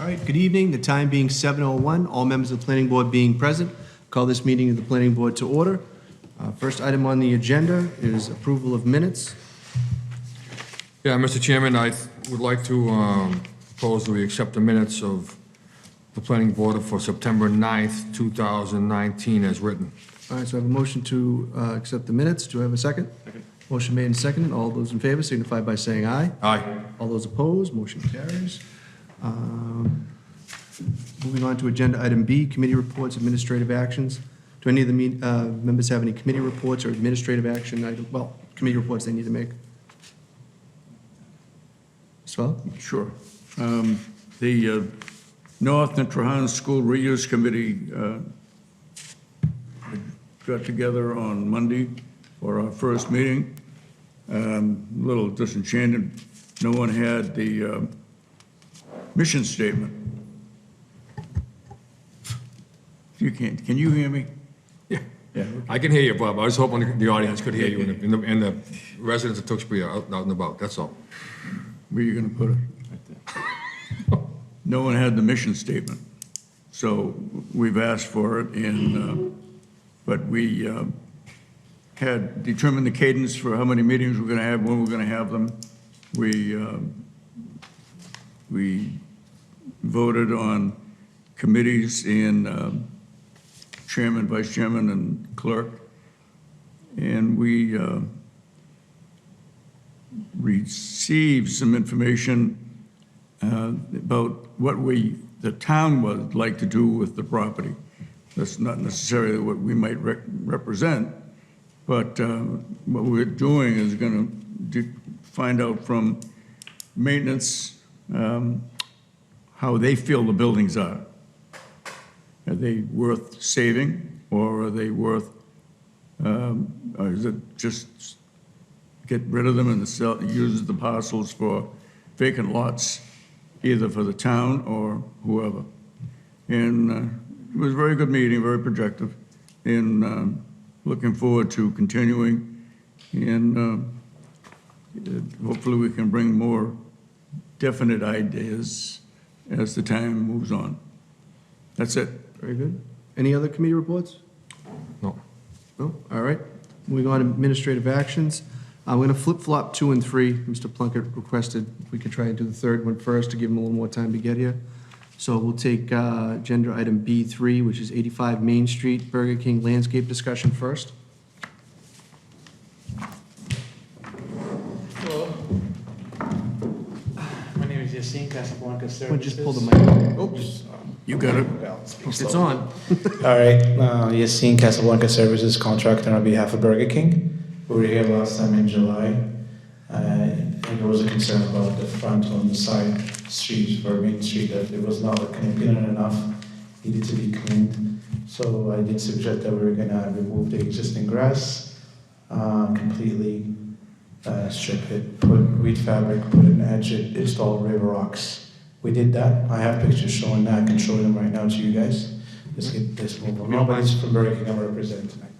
All right, good evening. The time being 7:01, all members of the planning board being present, call this meeting of the planning board to order. First item on the agenda is approval of minutes. Yeah, Mr. Chairman, I would like to propose that we accept the minutes of the planning board for September 9th, 2019 as written. All right, so I have a motion to accept the minutes. Do I have a second? Second. Motion made and seconded. All those in favor signify by saying aye. Aye. All those opposed, motion carries. Moving on to agenda item B, committee reports, administrative actions. Do any of the members have any committee reports or administrative action item, well, committee reports they need to make? Swell? Sure. The North and Trahan School Reuse Committee got together on Monday for our first meeting. A little disenchanted. No one had the mission statement. You can't. Can you hear me? Yeah. Yeah. I can hear you, Bob. I was hoping the audience could hear you and the residents of Tewksbury are out and about, that's all. Where are you going to put it? No one had the mission statement. So we've asked for it, but we had determined the cadence for how many meetings we're going to have, when we're going to have them. We voted on committees and chairman, vice chairman, and clerk. And we received some information about what the town would like to do with the property. That's not necessarily what we might represent, but what we're doing is going to find out from maintenance how they feel the buildings are. Are they worth saving, or are they worth, or is it just get rid of them and use the parcels for vacant lots, either for the town or whoever? And it was a very good meeting, very productive, and looking forward to continuing. And hopefully we can bring more definite ideas as the time moves on. That's it. Very good. Any other committee reports? No. No? All right. Moving on to administrative actions. I'm going to flip-flop 2 and 3. Mr. Plunkett requested if we could try and do the third one first to give him a little more time to get here. So we'll take agenda item B3, which is 85 Main Street, Burger King landscape discussion first. Hello. My name is Yassine Casablanca Services. Why don't you just pull the mic? Oops. You got it. It's on. All right, Yassine Casablanca Services, contractor on behalf of Burger King. We were here last time in July, and there was a concern about the front on the side streets for Main Street, that it was not clean enough, needed to be cleaned. So I did suggest that we were gonna remove the existing grass, completely strip it, put reed fabric, put an edge, install river rocks. We did that. I have pictures showing that. I can show them right now to you guys. Let's get this move on. Nobody's from Burger King I'm representing tonight.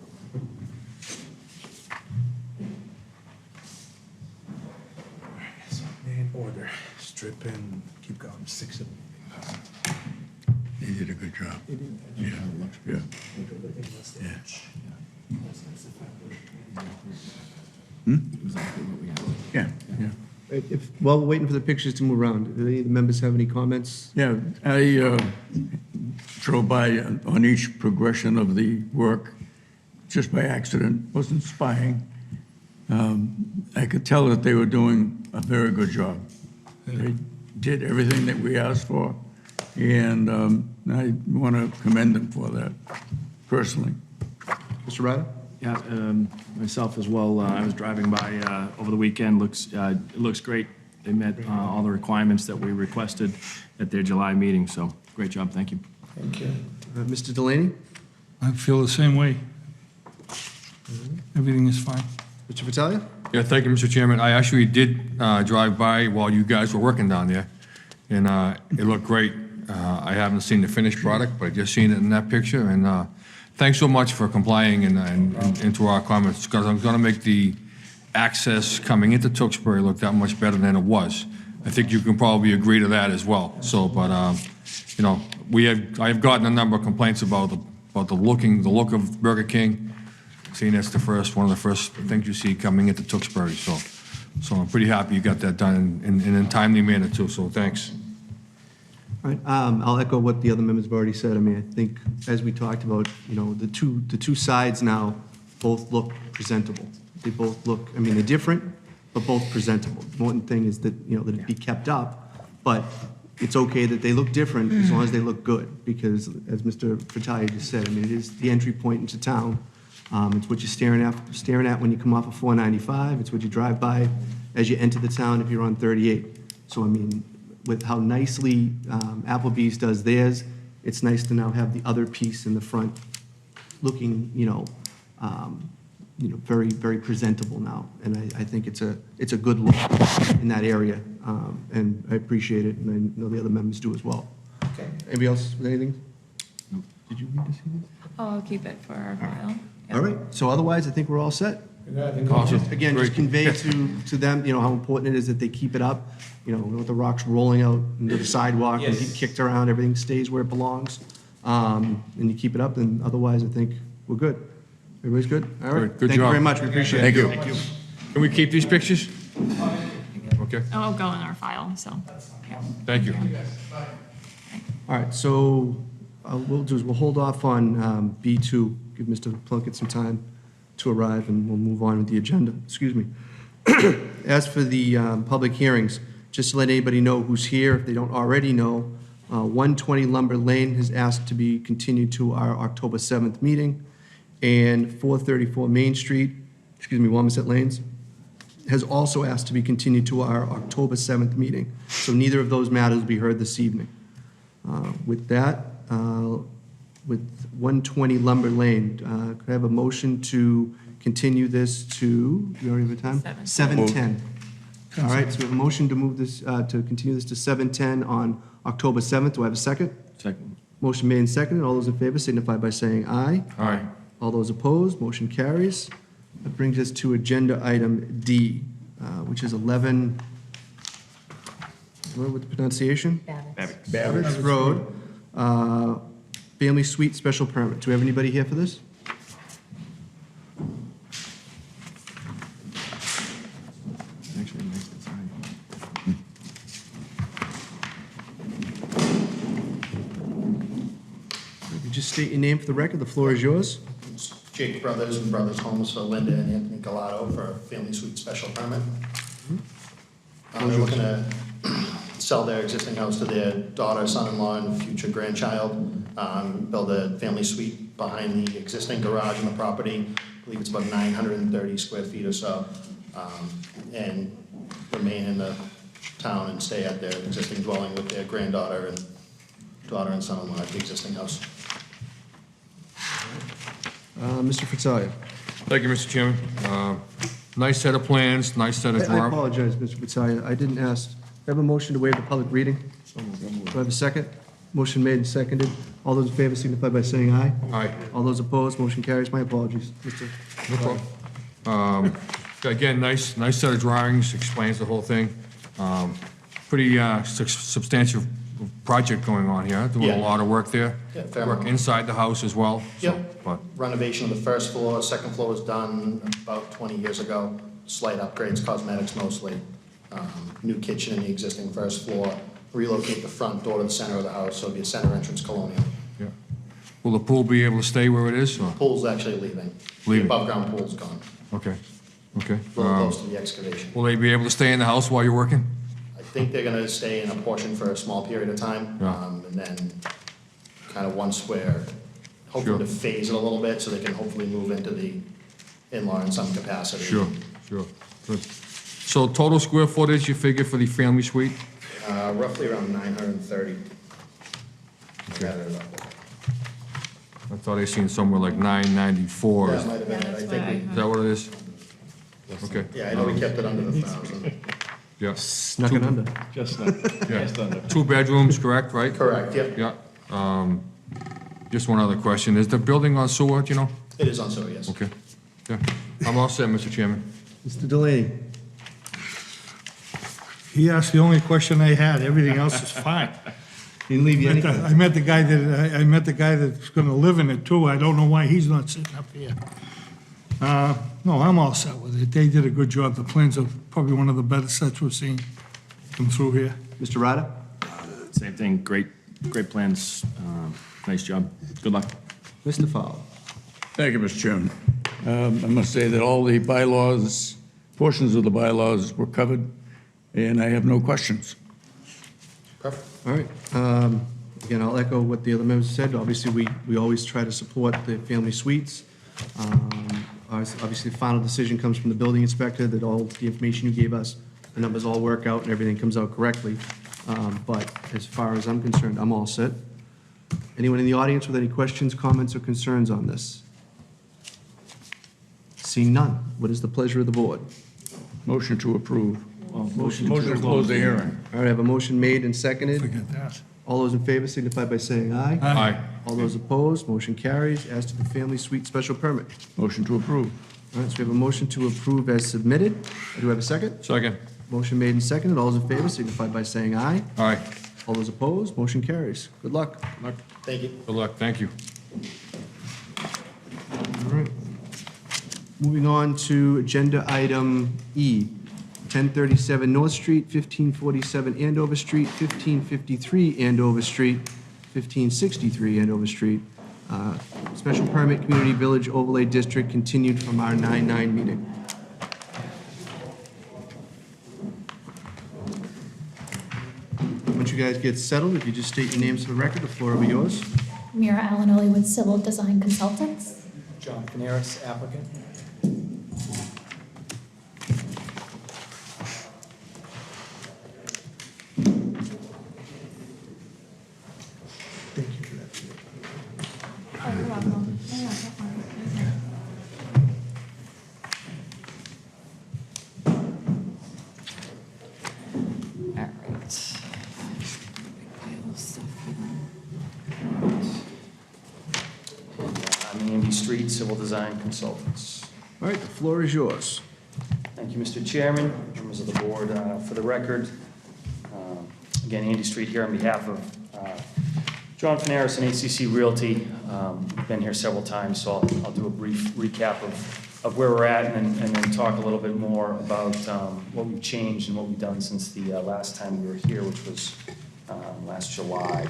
In order, strip in, keep going, 6 of them. You did a good job. Yeah. Yeah. Yeah. Yeah. While we're waiting for the pictures to move around, do any of the members have any comments? Yeah, I drove by on each progression of the work just by accident, wasn't spying. I could tell that they were doing a very good job. They did everything that we asked for, and I want to commend them for that, personally. Mr. Ryder? Yeah, myself as well. I was driving by over the weekend. It looks great. They met all the requirements that we requested at their July meeting, so great job, thank you. Thank you. Mr. Delaney? I feel the same way. Everything is fine. Mr. Vitalia? Yeah, thank you, Mr. Chairman. I actually did drive by while you guys were working down there, and it looked great. I haven't seen the finished product, but I just seen it in that picture, and thanks so much for complying and to our comments, because I'm going to make the access coming into Tewksbury look that much better than it was. I think you can probably agree to that as well. So, but, you know, I've gotten a number of complaints about the look of Burger King, seeing that's one of the first things you see coming into Tewksbury, so I'm pretty happy you got that done in a timely manner too, so thanks. All right, I'll echo what the other members have already said. I mean, I think, as we talked about, you know, the two sides now both look presentable. They both look, I mean, they're different, but both presentable. The important thing is that, you know, that it be kept up, but it's okay that they look different as long as they look good, because as Mr. Fratelli just said, I mean, it is the entry point into town. It's what you're staring at when you come off of 495. It's what you drive by as you enter the town if you're on 38. So, I mean, with how nicely Applebee's does theirs, it's nice to now have the other piece in the front looking, very, very presentable now. And I think it's a good look in that area, and I appreciate it, and I know the other members do as well. Okay. Anybody else with anything? Did you need to see this? Oh, I'll keep it for our file. Yep. All right, so otherwise, I think we're all set. Yeah, I think Awesome. Again, just Great. convey to them, you know, how important it is that they keep it up. You know, with the rocks rolling out into the sidewalk and Yes. get kicked around, everything stays where it belongs. And you keep it up, and otherwise, I think we're good. Everybody's good? All right. Good Thank you job. very much, we appreciate it. Thank you. Can we keep these pictures? Okay, Oh, it'll go in our file, so, yeah. thank you. All right, so we'll do is we'll hold off on B2, give Mr. Plunkett some time to arrive, and we'll move on with the agenda. Excuse me. As for the public hearings, just to let anybody know who's here, if they don't already know, 120 Lumber Lane has asked to be continued to our October 7th meeting, and 434 Main Street, Wamisit Lanes, has also asked to be continued to our October 7th meeting. So neither of those matters will be heard this evening. With that, with 120 Lumber Lane, could I have a motion to continue this to, do you already have a time? 7:10. All right, so we have a motion to move this, to continue this to 7:10 on October 7th. Do I have a second? Second. Motion made and seconded. All those in favor signify by saying aye. All right. All those opposed, motion carries. That brings us to agenda item D, which is 11, what was the pronunciation? Babbitts Road, family suite special permit. Do we have anybody here for this? Actually, nice design. If you just state your name for the record, the floor is yours. Jake Brothers and Brothers Homes for Linda and Anthony Galato for a family suite special permit. They're looking to sell their existing house to their daughter, son-in-law, and future grandchild. Build a family suite behind the existing garage on the property. I believe it's about 930 square feet or so. And remain in the town and stay at their existing dwelling with their granddaughter and daughter and son-in-law at the existing house. Mr. Fratelli. Thank you, Mr. Chairman. Nice set of plans, nice set of I drawings. apologize, Mr. Fratelli. I didn't ask. Do I have a motion to waive the public reading? Do I have a second? Motion made and seconded. All those in favor signify by saying aye. Aye. All those opposed, motion carries. My apologies, Mr. No problem. Again, nice set of drawings, explains the whole thing. Pretty substantial project going on here, doing a Yeah. lot of work there. Yeah, fair Work amount. inside the house as well. so, Yep. But, Renovation of the first floor, second floor was done about 20 years ago. Slight upgrades, cosmetics mostly. New kitchen in the existing first floor. Relocate the front door to the center of the house, so it'll be a center entrance colonial. yeah. Will the pool be able to stay where it is, or? Pool's actually leaving. Leaving. The above-ground pool's gone. Okay, okay. A little close to the excavation. Will they be able to stay in the house while you're working? I think they're gonna stay in a portion for a small period of time. Yeah. And then kind of once we're hoping Sure. to phase it a little bit, so they can hopefully move into the in-law in some capacity. Sure, good. So total square footage, you figure, for the family suite? Roughly around 930. Okay. Gathered it up. I thought I seen somewhere like 994. That Is might have been it, I that's think. what I we- heard. that what it is? Okay. Yeah, I know we kept it under the 1,000. Yeah, Snuck it under. Just not, yeah. just under. 2 bedrooms, correct, right? Correct, yep. Yeah. Just one other question. Is the building on sewer, do you know? It is on sewer, yes. Okay. Yeah. I'm all set, Mr. Chairman. Mr. Delaney. He asked the only question I had. Everything else is fine. Didn't leave you anything. I met the guy that's gonna live in it too. I don't know why he's not sitting up here. No, I'm all set with it. They did a good job. The plans are probably one of the better sets we've seen come through here. Mr. Ryder? Same thing, great plans, nice job, good luck. Mr. Fowler? Thank you, Mr. Chairman. I must say that all the bylaws, portions of the bylaws were covered, and I have no questions. Perfect. All right. Again, I'll echo what the other members said. Obviously, we always try to support the family suites. Obviously, the final decision comes from the building inspector, that all the information you gave us, the numbers all work out and everything comes out correctly. But as far as I'm concerned, I'm all set. Anyone in the audience with any questions, comments, or concerns on this? Seeing none, what is the pleasure of the board? Motion to approve. Motion Motion to close the hearing. All right, I have a motion made and seconded. Forget that. All those in favor signify by saying aye. Aye. All those opposed, motion carries. As to the family suite special permit. Motion to approve. All right, so we have a motion to approve as submitted. Do we have a second? Second. Motion made and seconded. All those in favor signify by saying aye. Aye. All those opposed, motion carries. Good luck. Thank you. Good luck, thank you. All right. Moving on to agenda item E, 1037 North Street, 1547 Andover Street, 1553 Andover Street, 1563 Andover Street. Special permit Community Village Overlay District continued from our 9/9 meeting. Once you guys get settled, if you just state your names for the record, the floor will be yours. Mira Alanoli with Civil Design Consultants. John Canaris, applicant. Thank you for that. Oh, you're welcome. Yeah, no problem. Okay. All right. Big pile of stuff here. I'm Andy Street, Civil Design Consultants. All right, the floor is yours. Thank you, Mr. Chairman, members of the board. For the record, again, Andy Street here on behalf of John Fanaris and ACC Realty. We've been here several times, so I'll do a brief recap of where we're at and then talk a little bit more about what we've changed and what we've done since the last time we were here, which was last July.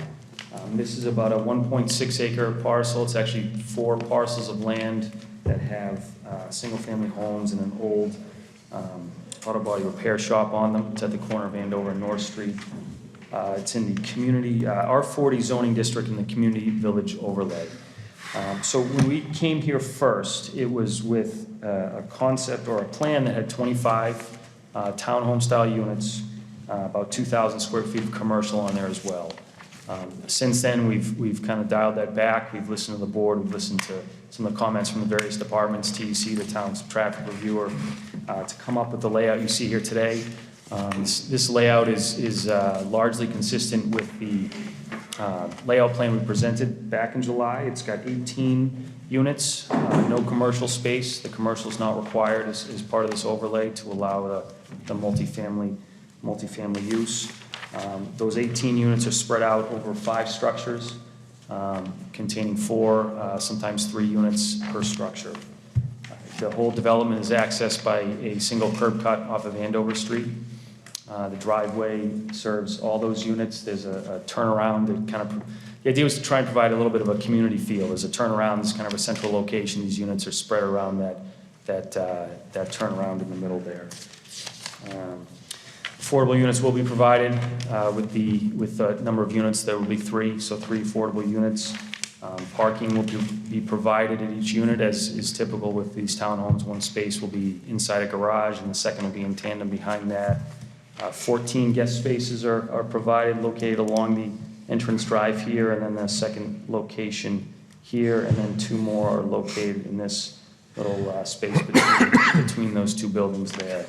This is about a 1.6 acre parcel. It's actually 4 parcels of land that have single-family homes and an old auto body repair shop on them. It's at the corner of Andover and North Street. It's in the community, R40 zoning district in the community village overlay. So when we came here first, it was with a concept or a plan that had 25 townhome-style units, about 2,000 square feet of commercial on there as well. Since then, we've kind of dialed that back. We've listened to the board. We've listened to some of the comments from the various departments, TEC, the town's traffic reviewer, to come up with the layout you see here today. This layout is largely consistent with the layout plan we presented back in July. It's got 18 units, no commercial space. The commercial is not required as part of this overlay to allow the multifamily use. Those 18 units are spread out over 5 structures, containing 4, sometimes 3 units per structure. The whole development is accessed by a single curb cut off of Andover Street. The driveway serves all those units. There's a turnaround that kind of, the idea was to try and provide a little bit of a community feel. There's a turnaround, there's kind of a central location. These units are spread around that turnaround in the middle there. Affordable units will be provided with the number of units. There will be 3, so 3 affordable units. Parking will be provided at each unit, as is typical with these townhomes. 1 space will be inside a garage, and the second will be in tandem behind that. 14 guest spaces are provided, located along the entrance drive here, and then the second location here, and then 2 more are located in this little space between those 2 buildings there.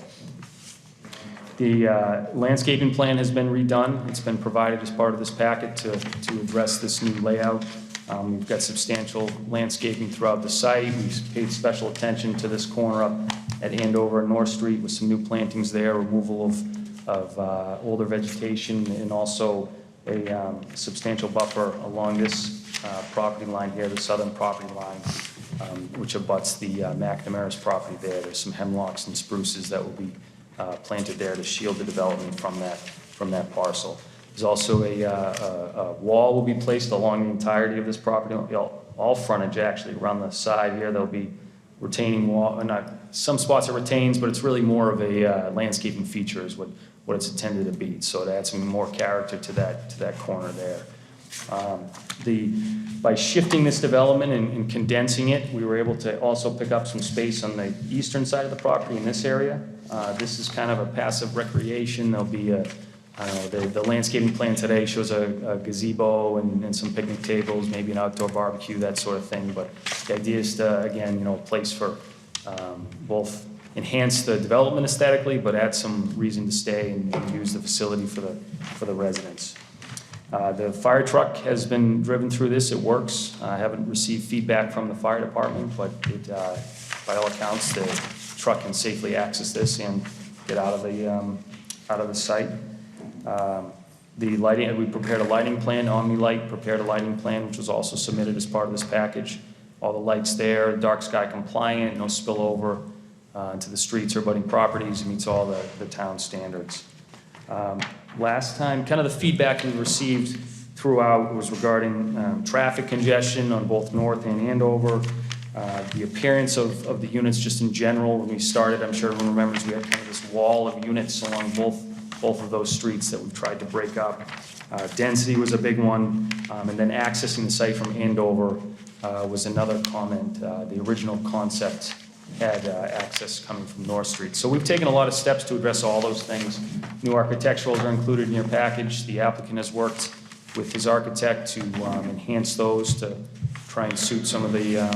The landscaping plan has been redone. It's been provided as part of this packet to address this new layout. We've got substantial landscaping throughout the site. We've paid special attention to this corner up at Andover and North Street with some new plantings there, removal older vegetation, and also a substantial buffer along this property line here, the southern property line, which abuts the McNamara's property there. There's some hemlocks and spruces that will be planted there to shield the development from that parcel. There's also a wall will be placed along the entirety of this property, all frontage actually, around the side here. There'll be retaining wall, some spots it retains, but it's really more of a landscaping feature is what it's intended to be. So to add some more character to that corner there. By shifting this development and condensing it, we were able to also pick up some space on the eastern side of the property in this area. This is kind of a passive recreation. There'll be the landscaping plan today shows a gazebo and some picnic tables, maybe an outdoor barbecue, that sort of thing. But the idea is to, again, a place for both enhance the development aesthetically, but add some reason to stay and use the facility for the residents. The fire truck has been driven through this. It works. I haven't received feedback from the fire department, but by all accounts, the truck can safely access this and get out of the site. The lighting, we prepared a lighting plan. OmniLight prepared a lighting plan, which was also submitted as part of this package. All the lights there, dark sky compliant, no spillover into the streets or abutting properties. It meets all the town standards. Last time, kind of the feedback we received throughout was regarding traffic congestion on both North and Andover, the appearance of the units just in general. When we started, I'm sure everyone remembers, we had kind of this wall of units along both of those streets that we've tried to break up. Density was a big one, and then accessing the site from Andover was another comment. The original concept had access coming from North Street. So we've taken a lot of steps to address all those things. New architecturals are included in your package. The applicant has worked with his architect to enhance those to try and suit some of the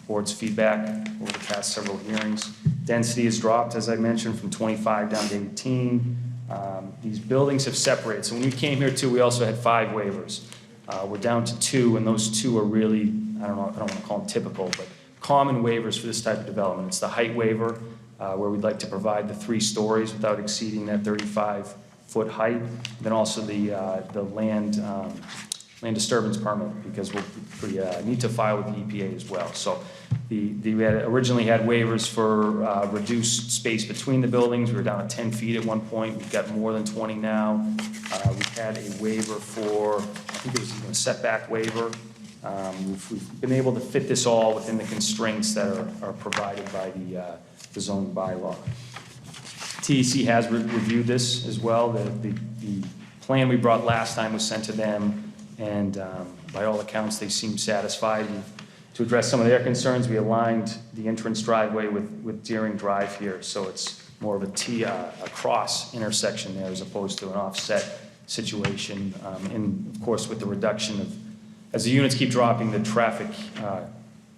board's feedback over the past several hearings. Density has dropped, as I mentioned, from 25 down to 18. These buildings have separated. So when we came here too, we also had 5 waivers. We're down to 2, and those 2 are really, I don't want to call them typical, but common waivers for this type of development. It's the height waiver, where we'd like to provide the 3 stories without exceeding that 35-foot height. Then also the land disturbance permit, because we need to file with the EPA as well. So we had originally had waivers for reduced space between the buildings. We were down to 10 feet at one point. We've got more than 20 now. We had a waiver for, I think it was even a setback waiver. We've been able to fit this all within the constraints that are provided by the zoning bylaw. TEC has reviewed this as well. The plan we brought last time was sent to them, and by all accounts, they seem satisfied. And to address some of their concerns, we aligned the entrance driveway with Deering Drive here, so it's more of a cross intersection there as opposed to an offset situation. And of course, with the reduction of, as the units keep dropping, the traffic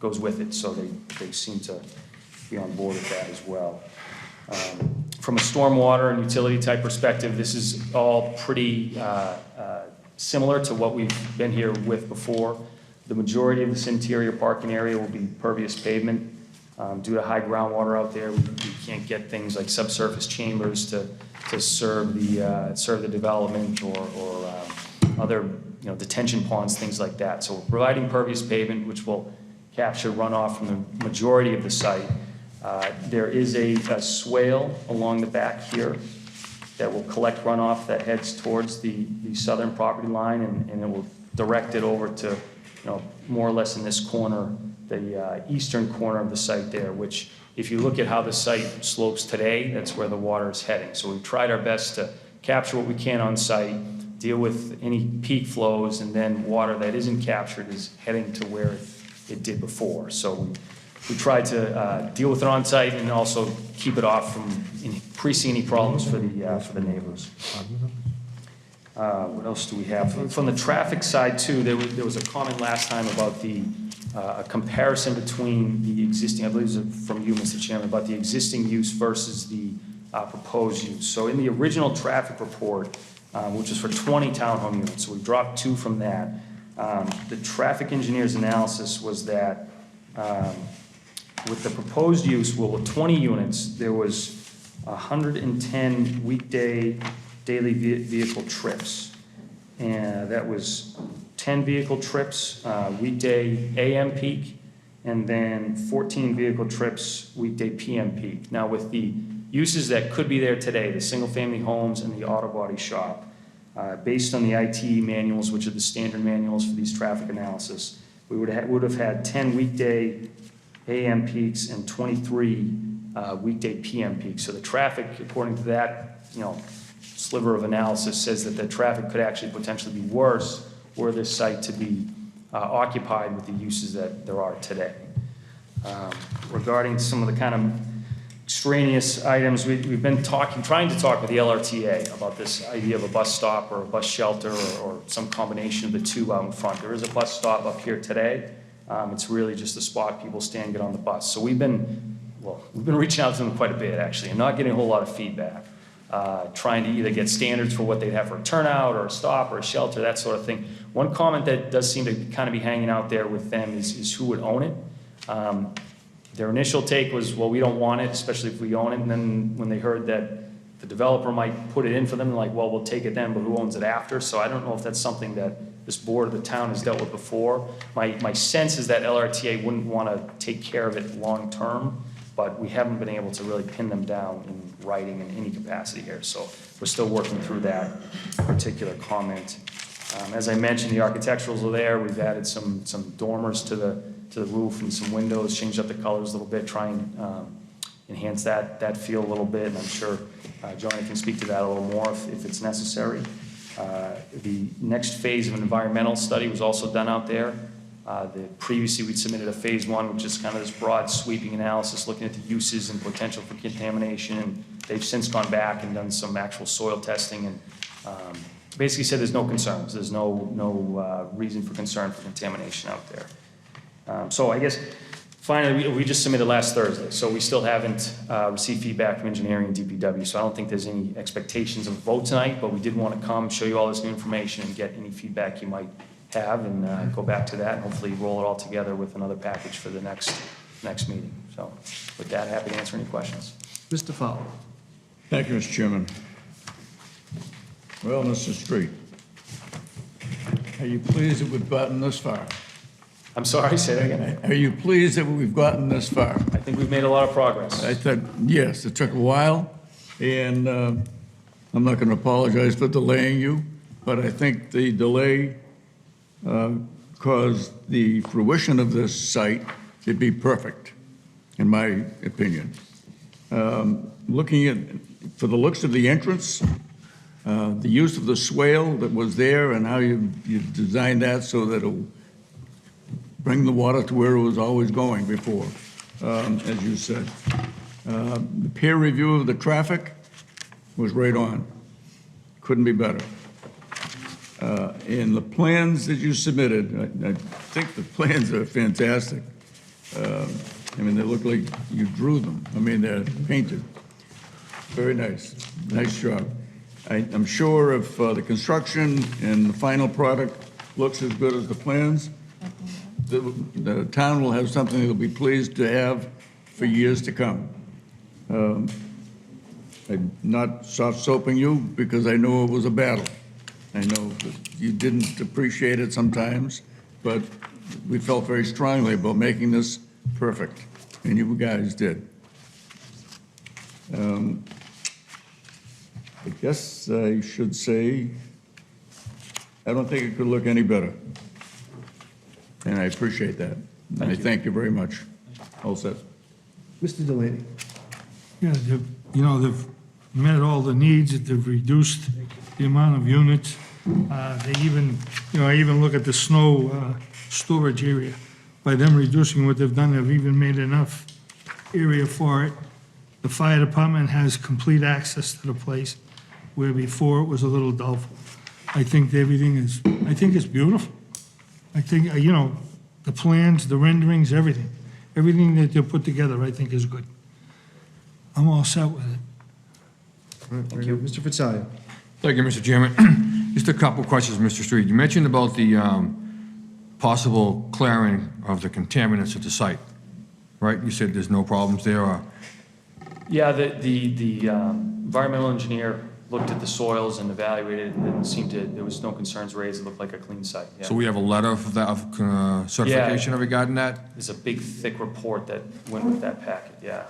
goes with it, so they seem to be on board with that as well. From a stormwater and utility type perspective, this is all pretty similar to what we've been here with before. The majority of this interior parking area will be pervious pavement. Due to high groundwater out there, we can't get things like subsurface chambers to serve the development or other detention ponds, things like that. So we're providing pervious pavement, which will capture runoff from the majority of the site. There is a swale along the back here that will collect runoff that heads towards the southern property line, and it will direct it over to, more or less in this corner, the eastern corner of the site there, which if you look at how the site slopes today, that's where the water is heading. So we've tried our best to capture what we can on site, deal with any peak flows, and then water that isn't captured is heading to where it did before. So we tried to deal with it on site and also keep it off from increasing any problems for the neighbors. What else do we have? From the traffic side too, there was a comment last time about a comparison between the existing, I believe it was from you, Mr. Chairman, about the existing use versus the proposed use. So in the original traffic report, which is for 20 townhome units, so we dropped 2 from that. The traffic engineer's analysis was that with the proposed use, well, with 20 units, there was 110 weekday daily vehicle trips. And that was 10 vehicle trips, weekday AM peak, and then 14 vehicle trips, weekday PM peak. Now, with the uses that could be there today, the single-family homes and the auto body shop, based on the IT manuals, which are the standard manuals for these traffic analysis, we would have had 10 weekday AM peaks and 23 weekday PM peaks. So the traffic, according to that, sliver of analysis, says that the traffic could actually potentially be worse were this site to be occupied with the uses that there are today. Regarding some of the kind of extraneous items, we've been trying to talk with the LRTA about this idea of a bus stop or a bus shelter or some combination of the two out in front. There is a bus stop up here today. It's really just a spot people stand and get on the bus. So we've been reaching out to them quite a bit, actually, and not getting a whole lot of feedback. Trying to either get standards for what they'd have for a turnout or a stop or a shelter, that sort of thing. One comment that does seem to kind of be hanging out there with them is who would own it. Their initial take was, well, we don't want it, especially if we own it. And then when they heard that the developer might put it in for them, they're like, well, we'll take it then, but who owns it after? So I don't know if that's something that this board or the town has dealt with before. My sense is that LRTA wouldn't want to take care of it long term, but we haven't been able to really pin them down in writing in any capacity here. So we're still working through that particular comment. As I mentioned, the architecturals are there. We've added some dormers to the roof and some windows, changed up the colors a little bit, try and enhance that feel a little bit. And I'm sure Johnny can speak to that a little more if it's necessary. The next phase of an environmental study was also done out there. Previously, we'd submitted a phase 1, which is kind of this broad sweeping analysis looking at the uses and potential for contamination. And they've since gone back and done some actual soil testing and basically said there's no concerns. There's no reason for concern for contamination out there. So I guess finally, we just submitted last Thursday, so we still haven't received feedback from engineering and DPW. So I don't think there's any expectations of a vote tonight, but we did want to come, show you all this new information, and get any feedback you might have, and go back to that, and hopefully roll it all together with another package for the next meeting. So with that, happy to answer any questions. Mr. Fowler? Thank you, Mr. Chairman. Well, Mr. Street, are you pleased that we've gotten this far? I'm sorry, say that again. Are you pleased that we've gotten this far? I think we've made a lot of progress. I thought, yes, it took a while, and I'm not going to apologize for delaying you, but I think the delay caused the fruition of this site to be perfect, in my opinion. Looking at, for the looks of the entrance, the use of the swale that was there and how you designed that so that it'll bring the water to where it was always going before, as you said. The peer review of the traffic was right on. Couldn't be better. And the plans that you submitted, I think the plans are fantastic. I mean, they look like you drew them. I mean, they're painted. Very nice. Nice job. I'm sure if the construction and the final product looks as good as the plans, the town will have something they'll be pleased to have for years to come. I'm not soft-soaping you because I know it was a battle. I know that you didn't appreciate it sometimes, but we felt very strongly about making this perfect, and you guys did. I guess I should say, I don't think it could look any better. And I appreciate that. And I thank you very much. All set. Mr. Delaney? Yeah, they've met all the needs, they've reduced the amount of units. They even, I even look at the snow storage area. By them reducing what they've done, they've even made enough area for it. The fire department has complete access to the place, where before it was a little doubtful. I think everything is, it's beautiful. I think, the plans, the renderings, everything that they put together, I think is good. I'm all set with it. All right, very good. Mr. Fitzgerald? Thank you, Mr. Chairman. Just a couple questions, Mr. Street. You mentioned about the possible clearing of the contaminants at the site, right? You said there's no problems there, or Yeah, the environmental engineer looked at the soils and evaluated it, and there was no concerns raised. It looked like a clean site, yeah. So we have a letter of that, of certification regarding that? There's a big, thick report that went with that packet, yeah.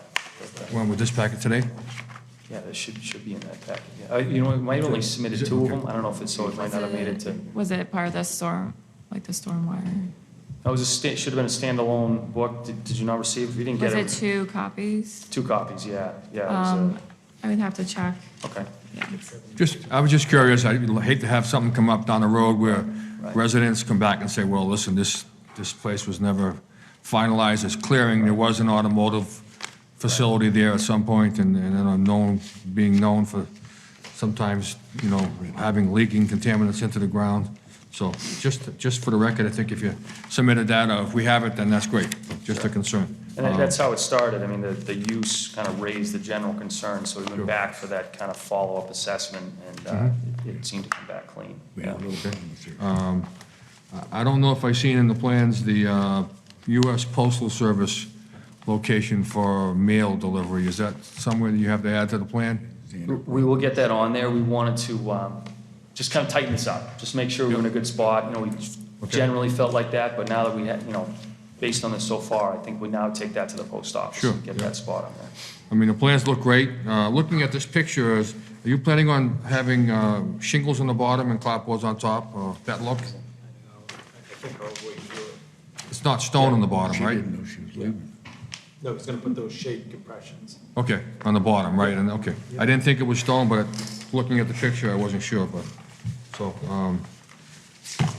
When with this packet today? Yeah, that should be in that packet, yeah. You know, we might only submitted two of them. I don't know if it's, so it might not have made it to. Was it part of the storm, like the stormwater? That was should have been a standalone book. Did you not receive? You didn't get Was it? it 2 copies? 2 copies, yeah, yeah. It was I would have to check. okay. Yeah. I was just curious, I'd hate to have something come up down the road where Right. residents come back and say, well, listen, this place was never finalized as clearing, there was an automotive facility there at some point, and being known for sometimes, having leaking contaminants into the ground. So just for the record, I think if you submitted that, or if we have it, then that's great, just a concern. And that's how it started. I mean, the use kind of raised the general concern, so we went back for that kind of follow-up assessment, and it seemed to come back clean. Yeah. I don't know if I've seen in the plans the U.S. Postal Service location for mail delivery. Is that somewhere that you have to add to the plan? We will get that on there. We wanted to just kind of tighten this up, just make sure we're in a good spot. We generally felt like that, but now that we had, based on this so far, I think we now take that to the post office Sure. and get that spot on there. I mean, the plans look great. Looking at this picture, are you planning on having shingles on the bottom and clapboards on top, or that look? It's not stone on the bottom, right? Didn't know she was leaving. No, he's gonna put those shade compressions. Okay, on the bottom, right, and, okay. I didn't think it was stone, but looking at the picture, I wasn't sure, but, so,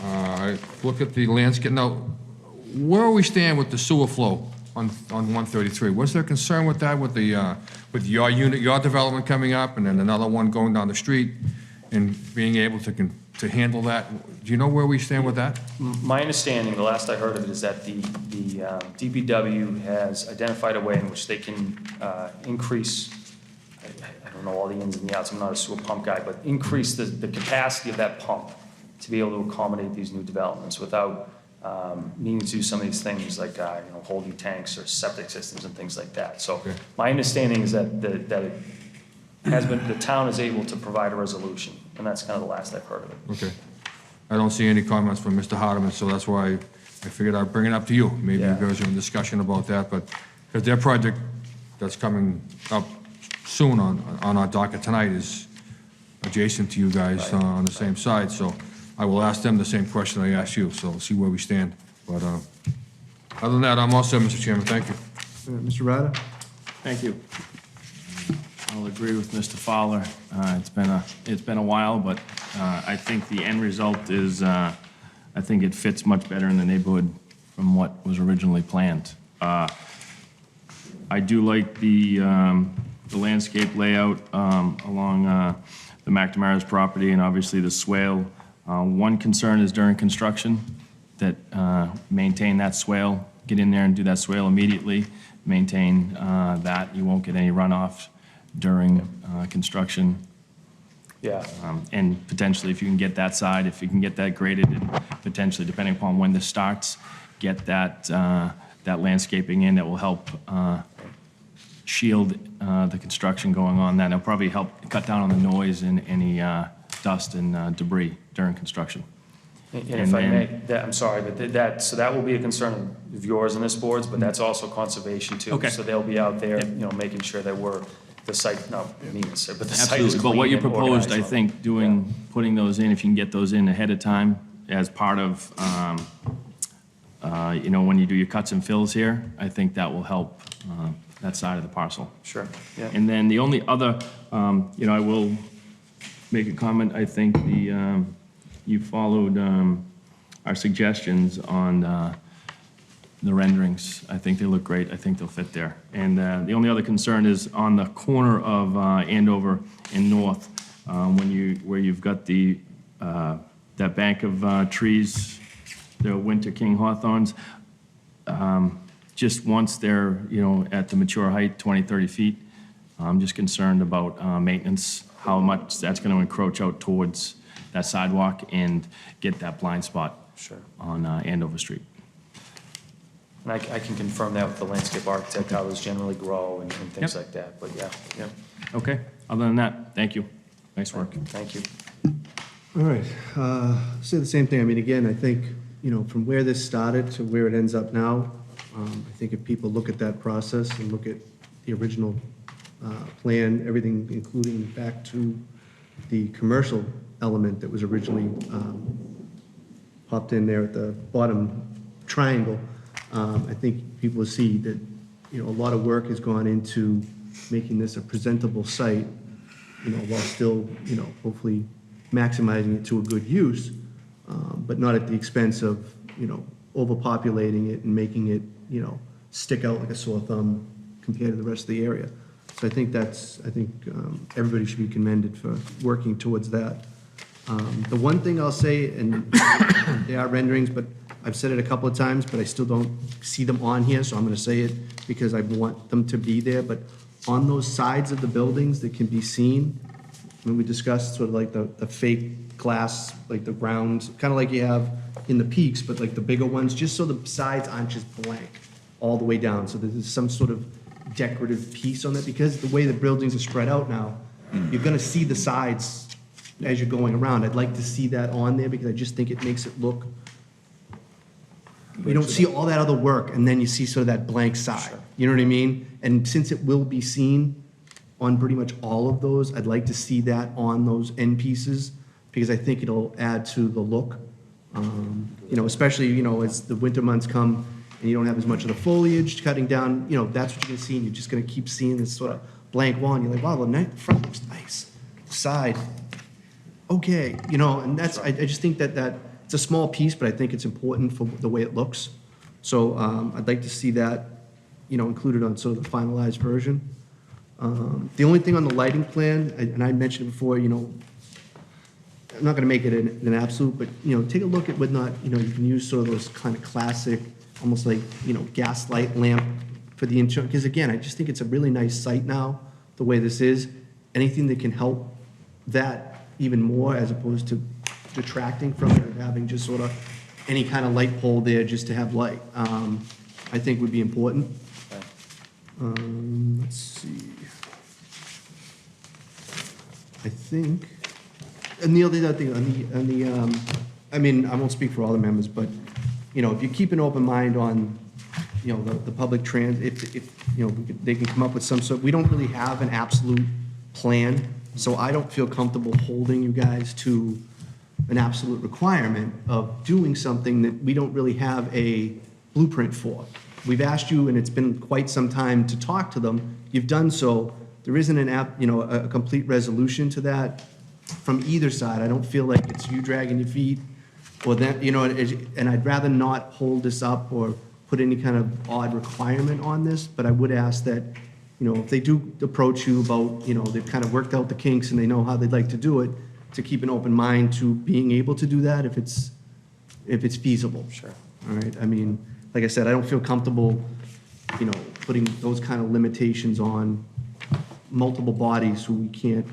I look at the landscape. Now, where are we staying with the sewer flow on 133? Was there concern with that, with the, with your unit, your development coming up, and then another one going down the street, and being able to handle that? Do you know where we stand with that? My understanding, the last I heard of it, is that the DPW has identified a way in which they can increase, I don't know all the ins and the outs, I'm not a sewer pump guy, but increase the capacity of that pump to be able to accommodate these new developments without needing to do some of these things like, holding tanks or septic systems and things like that. So Okay. my understanding is that it has been, the town is able to provide a resolution, and that's kind of the last I've heard of it. Okay. I don't see any comments from Mr. Hardeman, so that's why I figured I'd bring it up to you. Maybe you Yeah. guys are in discussion about that, but, because their project that's coming up soon on our docket tonight is adjacent to you guys on the same side, so I will ask them the same question I asked you, so we'll see where we stand. But other than that, I'm all set, Mr. Chairman, thank you. Mr. Ryder? Thank you. I'll agree with Mr. Fowler. It's been a while, but I think the end result is, I think it fits much better in the neighborhood from what was originally planned. I do like the landscape layout along the McNamara's property and obviously the swale. One concern is during construction, that maintain that swale, get in there and do that swale immediately, maintain that. You won't get any runoff during construction. Yeah. And potentially, if you can get that side, if you can get that graded, and potentially, depending upon when this starts, get that landscaping in, that will help shield the construction going on. That'll probably help cut down on the noise and any dust and debris during construction. And if I may, I'm sorry, but so that will be a concern of yours and this board's, but that's also conservation too. Okay. So they'll be out there, making sure that the site, but the site is Absolutely, clean but what you and proposed, I organized. think, putting those in, if you can get those in ahead of time as part of, when you do your cuts and fills here, I think that will help that side of the parcel. Sure, yeah. And then the only other, I will make a comment, I think you followed our suggestions on the renderings. I think they look great, I think they'll fit there. And the only other concern is on the corner of Andover and North, where you've got that bank of trees, the Winter King hawthorns, just once they're, at the mature height, 20, 30 feet, I'm just concerned about maintenance, how much that's going to encroach out towards that sidewalk and get that blind spot Sure. on Andover Street. And I can confirm that with the landscape architect, how those generally grow and things Yep. like that, but yeah, yeah, Okay, other than that, thank you. Nice work. thank you. All right, say the same thing. I mean, again, I think, you know, from where this started to where it ends up now, I think if people look at that process and look at the original plan, everything, including back to the commercial element that was originally popped in there at the bottom triangle, I think people will see that, you know, a lot of work has gone into making this a presentable site, you know, while still, you know, hopefully maximizing it to a good use, but not at the expense of, you know, overpopulating it and making it, you know, stick out like a sore thumb compared to the rest of the area. So I think everybody should be commended for working towards that. The one thing I'll say, and they are renderings, but I've said it a couple of times, but I still don't see them on here, so I'm gonna say it because I want them to be there, but on those sides of the buildings that can be seen, when we discussed sort of like the fake glass, like the round, kind of like you have in the peaks, but like the bigger ones, just so the sides aren't just blank all the way down, so there's some sort of decorative piece on it, because the way the buildings are spread out now, you're gonna see the sides as you're going around. I'd like to see that on there because I just think it makes it look, you don't see all that other work and then you see sort of that blank side. You know what I mean? And since it will be seen on pretty much all of those, I'd like to see that on those end pieces because I think it'll add to the look. You know, especially, you know, as the winter months come and you don't have as much of the foliage cutting down, you know, that's what you're gonna see, and you're just gonna keep seeing this sort of blank wall, and you're like, wow, the front looks nice. The side, okay, you know, and that's, I just think that it's a small piece, but I think it's important for the way it looks. So I'd like to see that, you know, included on sort of the finalized version. The only thing on the lighting plan, and I mentioned it before, you know, I'm not gonna make it an absolute, but, you know, take a look at whether or not, you know, you can use sort of those kind of classic, almost like, you know, gaslight lamp for the interior, because again, I just think it's a really nice site now, the way this is. Anything that can help that even more as opposed to detracting from it or having just sort of any kind of light pole there just to have light, I think would be important. Let's see. I think, and the other thing, on the, I mean, I won't speak for all the members, but, you know, if you keep an open mind on, you know, the public if, you know, they can come up with some sort, we don't really have an absolute plan, so I don't feel comfortable holding you guys to an absolute requirement of doing something that we don't really have a blueprint for. We've asked you, and it's been quite some time to talk to them. You've done so. There isn't a complete resolution to that from either side. I don't feel like it's you dragging your feet, or that, you know, and I'd rather not hold this up or put any kind of odd requirement on this, but I would ask that, you know, if they do approach you about, you know, they've kind of worked out the kinks and they know how they'd like to do it, to keep an open mind to being able to do that if it's feasible. Sure. All right, I mean, like I said, I don't feel comfortable, you know, putting those kind of limitations on multiple bodies who we can't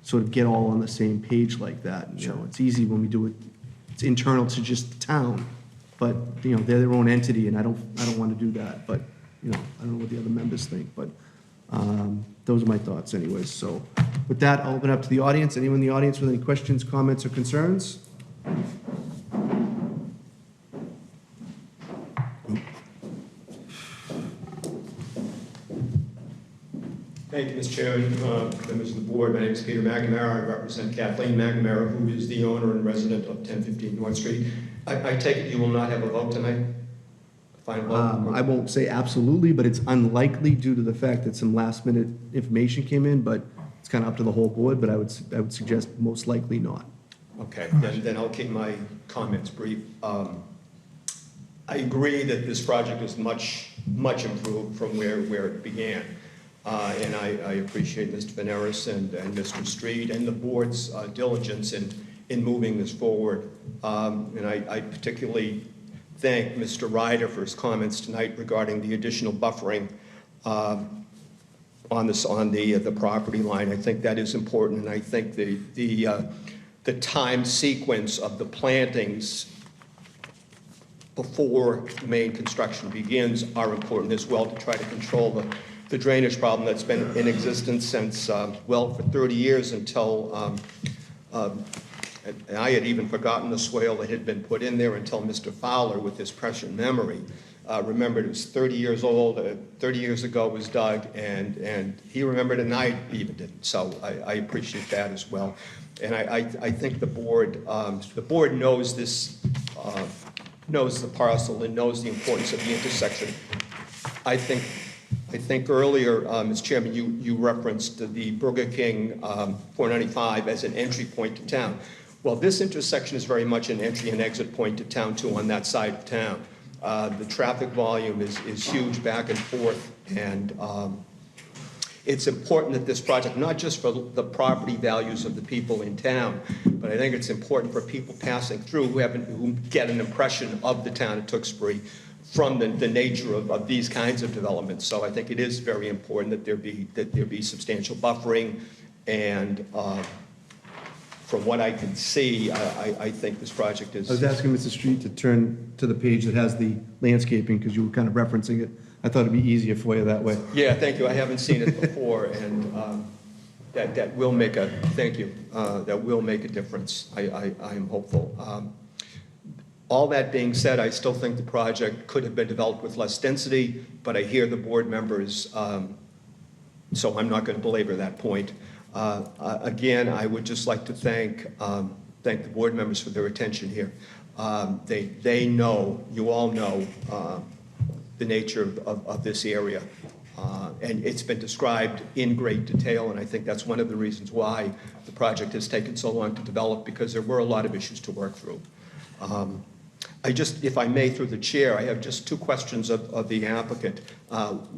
sort of get all on the same page like that. You know, it's easy when we do it, it's internal to just the town, but, you know, they're their own entity, and I don't want to do that, but, you know, I don't know what the other members think, but those are my thoughts anyways. So with that, I'll open up to the audience. Anyone in the audience with any questions, comments, or concerns? Thank you, Mr. Chairman, members of the board. My name is Peter McNamara. I represent Kathleen McNamara, who is the owner and resident of 1015 North Street. I take it you will not have a vote tonight? Final vote? I won't say absolutely, but it's unlikely due to the fact that some last minute information came in, but it's kind of up to the whole board, but I would suggest most likely not. Okay, then I'll keep my comments brief. I agree that this project is much improved from where it began. And I appreciate Mr. Veneris and Mr. Street and the board's diligence in moving this forward. And I particularly thank Mr. Ryder for his comments tonight regarding the additional buffering on the property line. I think that is important, and I think the time sequence of the plantings before main construction begins are important as well to try to control the drainage problem that's been in existence since, for 30 years until, and I had even forgotten the swale that had been put in there until Mr. Fowler, with his prescient memory, remembered it was 30 years old, 30 years ago it was dug, and he remembered it and I even didn't. So I appreciate that as well. And I think the board knows this, knows the parcel and knows the importance of the intersection. I think earlier, Mr. Chairman, you referenced the Burger King 495 as an entry point to town. Well, this intersection is very much an entry and exit point to town too on that side of town. The traffic volume is huge back and forth, and it's important that this project, not just for the property values of the people in town, but I think it's important for people passing through who get an impression of the town of Tewksbury from the nature of these kinds of developments. So I think it is very important that there be substantial buffering, and from what I can see, I think this project is. I was asking Mr. Street to turn to the page that has the landscaping, because you were kind of referencing it. I thought it'd be easier for you that way. Yeah, thank you. I haven't seen it before, and that will make a, thank you, that will make a difference. I am hopeful. All that being said, I still think the project could have been developed with less density, but I hear the board members, so I'm not going to belabor that point. Again, I would just like to thank the board members for their attention here. They know, you all know, the nature of this area. And it's been described in great detail, and I think that's one of the reasons why the project has taken so long to develop, because there were a lot of issues to work through. If I may, through the chair, I have just two questions of the applicant.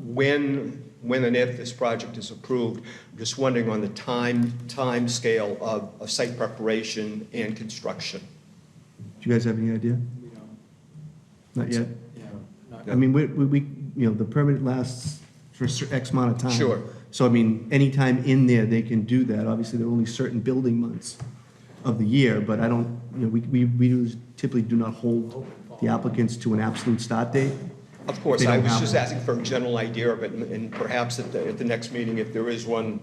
When and if this project is approved, I'm just wondering on the time scale of site preparation and construction. Do you guys have any idea? We don't. Not yet? Yeah. I mean, we the permit lasts for X amount of time. Sure. So, I mean, anytime in there, they can do that. Obviously, there are only certain building months of the year, but I don't, we typically do not hold the applicants to an absolute start date. Of course, They I don't was have just one. asking for a general idea of it, and perhaps at the next meeting, if there is one,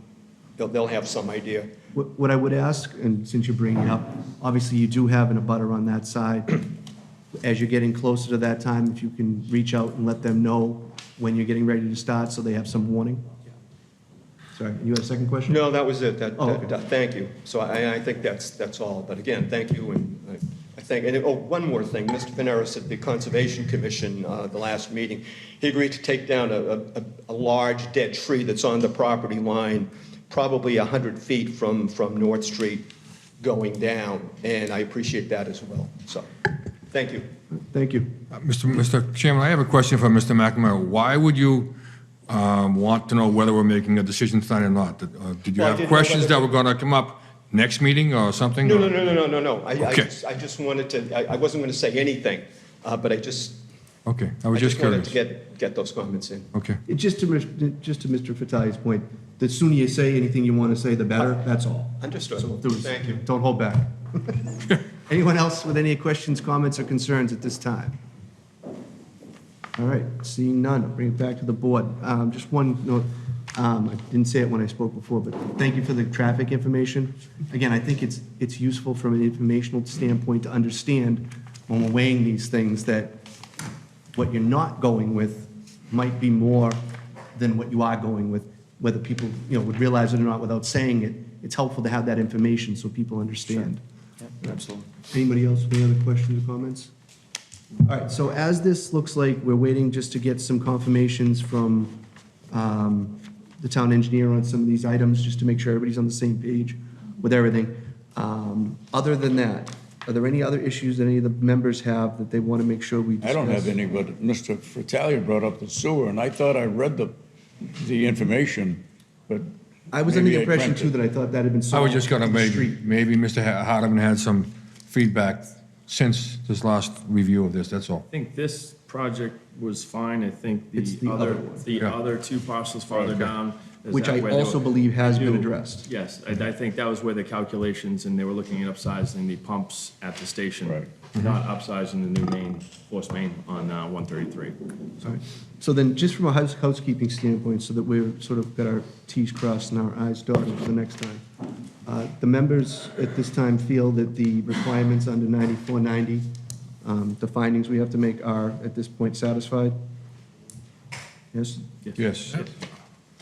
they'll have some idea. What I would ask, and since you're bringing it up, obviously you do have an abutter on that side. As you're getting closer to that time, if you can reach out and let them know when you're getting ready to start, so they have some warning. Sorry, you had a second question? No, that was it. Oh. Thank you. So I think that's all. But again, thank you, and I think, and one more thing. Mr. Veneris at the Conservation Commission, the last meeting, he agreed to take down a large dead tree that's on the property line, probably 100 feet from North Street going down, and I appreciate that as well. So, thank you. Thank you. Mr. Chairman, I have a question for Mr. McNamara. Why would you want to know whether we're making a decision tonight or not? Did you Well, I have didn't know questions whether- that were going to come up next meeting or something? No. Okay. I just wanted to, I wasn't going to say anything, but I just. Okay, I was I just wanted curious. to get those comments in. Okay. Just to Mr. Fatali's point, the sooner you say anything you want to say, the better, that's all. Understood. There was- Thank you. Don't hold back. Anyone else with any questions, comments, or concerns at this time? All right, seeing none, I'll bring it back to the board. Just one note, I didn't say it when I spoke before, but thank you for the traffic information. Again, I think it's useful from an informational standpoint to understand when we're weighing these things that what you're not going with might be more than what you are going with, whether people, would realize it or not without saying it. It's helpful to have that information so people understand. Absolutely. Anybody else, any other questions or comments? All right, so as this looks like, we're waiting just to get some confirmations from the town engineer on some of these items, just to make sure everybody's on the same page with everything. Other than that, are there any other issues that any of the members have that they want to make sure we discuss? I don't have any, but Mr. Fratelli brought up the sewer, and I thought I read the information, but I was under the maybe I impression dreamt too it. that I thought that had been I solved. was just going to on the street. maybe Mr. Hardeman had some feedback since this last review of this, that's all. I think this project was fine. I think It's the other one. the Yeah. other two parcels farther Okay. down, Is Which that I where they also were- believe has I been do. addressed. Yes, I think that was where the calculations, and they were looking at upsizing the pumps at the station. Right. Not upsizing the new main, force main on 133. All right. So then, just from a housekeeping standpoint, so that we're sort of got our Ts crossed and our Is dotted for the next time, the members at this time feel that the requirements under 9490, the findings we have to make are, at this point, satisfied? Yes? Yes.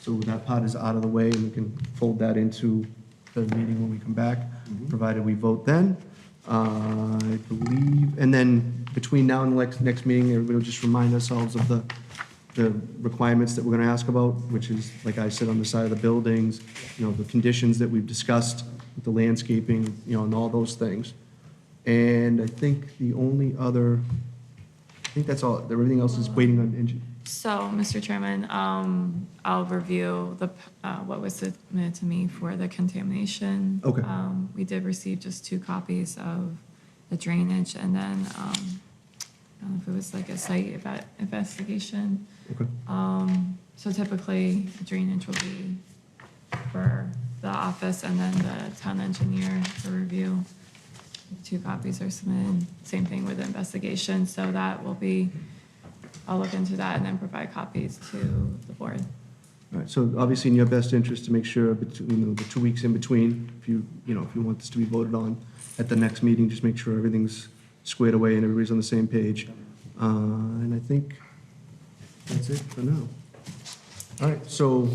So that part is out of the way, and we can fold that into the meeting when we come back, provided we vote then. I believe, and then between now and the next meeting, everybody will just remind ourselves of the requirements that we're gonna ask about, which is, like I said, on the side of the buildings, the conditions that we've discussed, with the landscaping, and all those things. And I think the only other, I think that's all, everything else is waiting on engine. So, Mr. Chairman, I'll review what was submitted to me for the contamination. Okay. We did receive just 2 copies of the drainage, and then, I don't know if it was like a site investigation. Okay. So typically, the drainage will be for the office and then the town engineer for review. 2 copies are submitted, same thing with the investigation, so that will be, I'll look into that and then provide copies to the board. All right, so obviously in your best interest to make sure between, the 2 weeks in between, if you want this to be voted on at the next meeting, just make sure everything's squared away and everybody's on the same page. And I think that's it for now. All right, so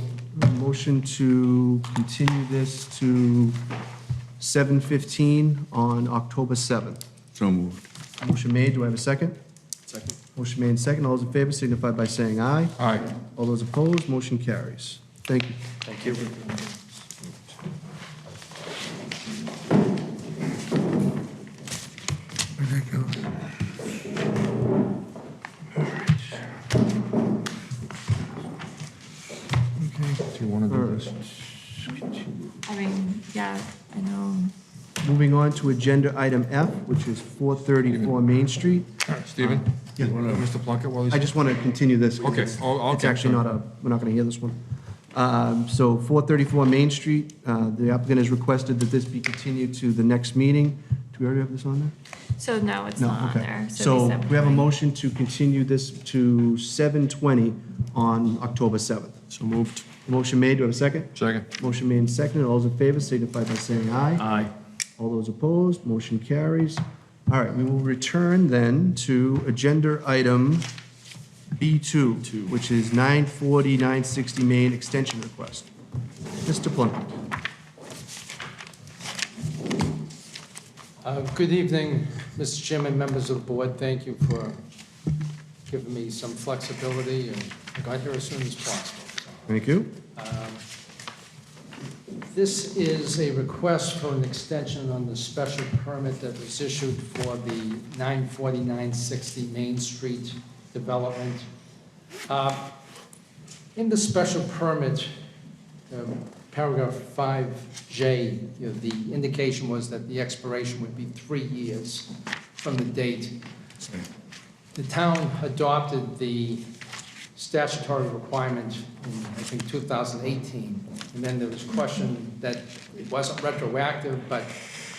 motion to continue this to 7:15 on October 7th. So moved. Motion made, do I have a second? Second. Motion made and second, all those in favor signify by saying aye. Aye. All those opposed, motion carries. Thank you. Thank you. Where'd that go? Okay. Do you want to do this? I mean, yeah, I know, Moving on to agenda item F, which is 434 Main Street. Stephen? Yeah. Mr. Plunkett, while he's... I just want to continue this. Okay. It's Oh, it's okay, actually sorry. we're not going to hear this one. So 434 Main Street, the applicant has requested that this be continued to the next meeting. Do we already have this on there? so no, it's No, not on okay. there. So it'd be we have a 7:20. motion to continue this to 7:20 on October 7th. So moved. Motion made, do I have a second? Second. Motion made and seconded, all those in favor signify by saying aye. Aye. All those opposed, motion carries. All right, we will return then to agenda item B2, which is 940, 960 Main Extension Request. Mr. Plunkett. Good evening, Mr. Chairman, members of the board. Thank you for giving me some flexibility, and I got here as soon as possible. Thank you. This is a request for an extension on the special permit that was issued for the 940, 960 Main Street development. In the special permit, paragraph 5J, the indication was that the expiration would be 3 years from the date. The town adopted the statutory requirement in, I think, 2018, and then there was question that it wasn't retroactive, but,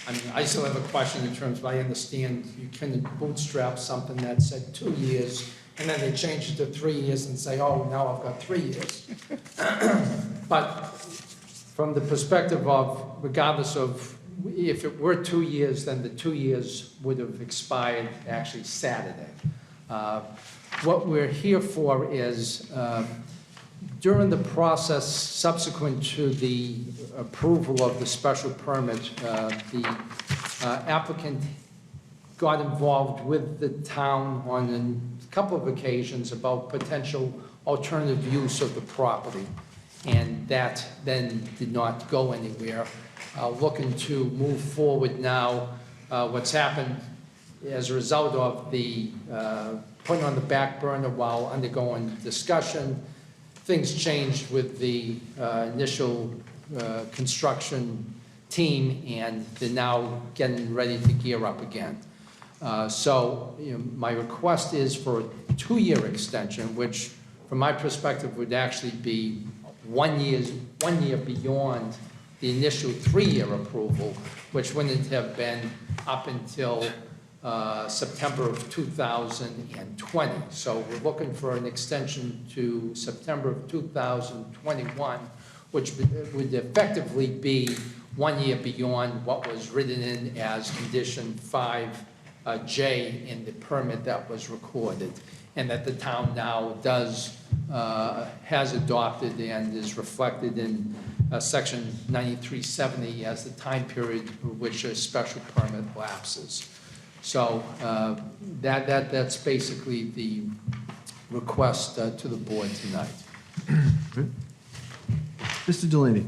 I mean, I still have a question in terms of, I understand you can bootstrap something that said 2 years, and then they change it to 3 years and say, oh, now I've got 3 years. But from the perspective of, regardless of, if it were 2 years, then the 2 years would have expired actually Saturday. What we're here for is, during the process subsequent to the approval of the special permit, the applicant got involved with the town on a couple of occasions about potential alternative use of the property, and that then did not go anywhere. Looking to move forward now, what's happened as a result of the putting on the back burner while undergoing discussion, things changed with the initial construction team, and they're now getting ready to gear up again. So, my request is for a 2-year extension, which from my perspective would actually be 1 year beyond the initial 3-year approval, which wouldn't have been up until September of 2020. So we're looking for an extension to September of 2021, which would effectively be 1 year beyond what was written in as condition 5J in the permit that was recorded, and that the town now has adopted and is reflected in section 9370 as the time period for which a special permit lapses. So that's basically the request to the board tonight. Mr. Delaney?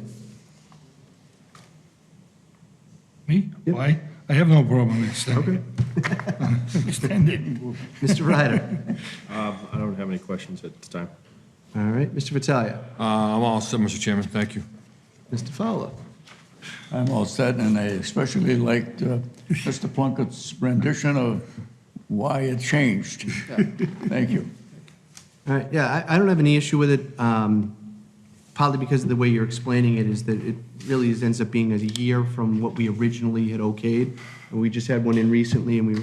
Me? Yep. Why? I have no problem extending Okay. it. Extend it. Mr. Ryder? I don't have any questions at this time. All right, Mr. Vitalia? I'm all set, Mr. Chairman, thank you. Mr. Fowler? I'm all set, and I especially liked Mr. Plunkett's rendition of why it changed. Thank you. All right, yeah, I don't have any issue with it, partly because of the way you're explaining it, is that it really ends up being a year from what we originally had okayed. And we just had one in recently, and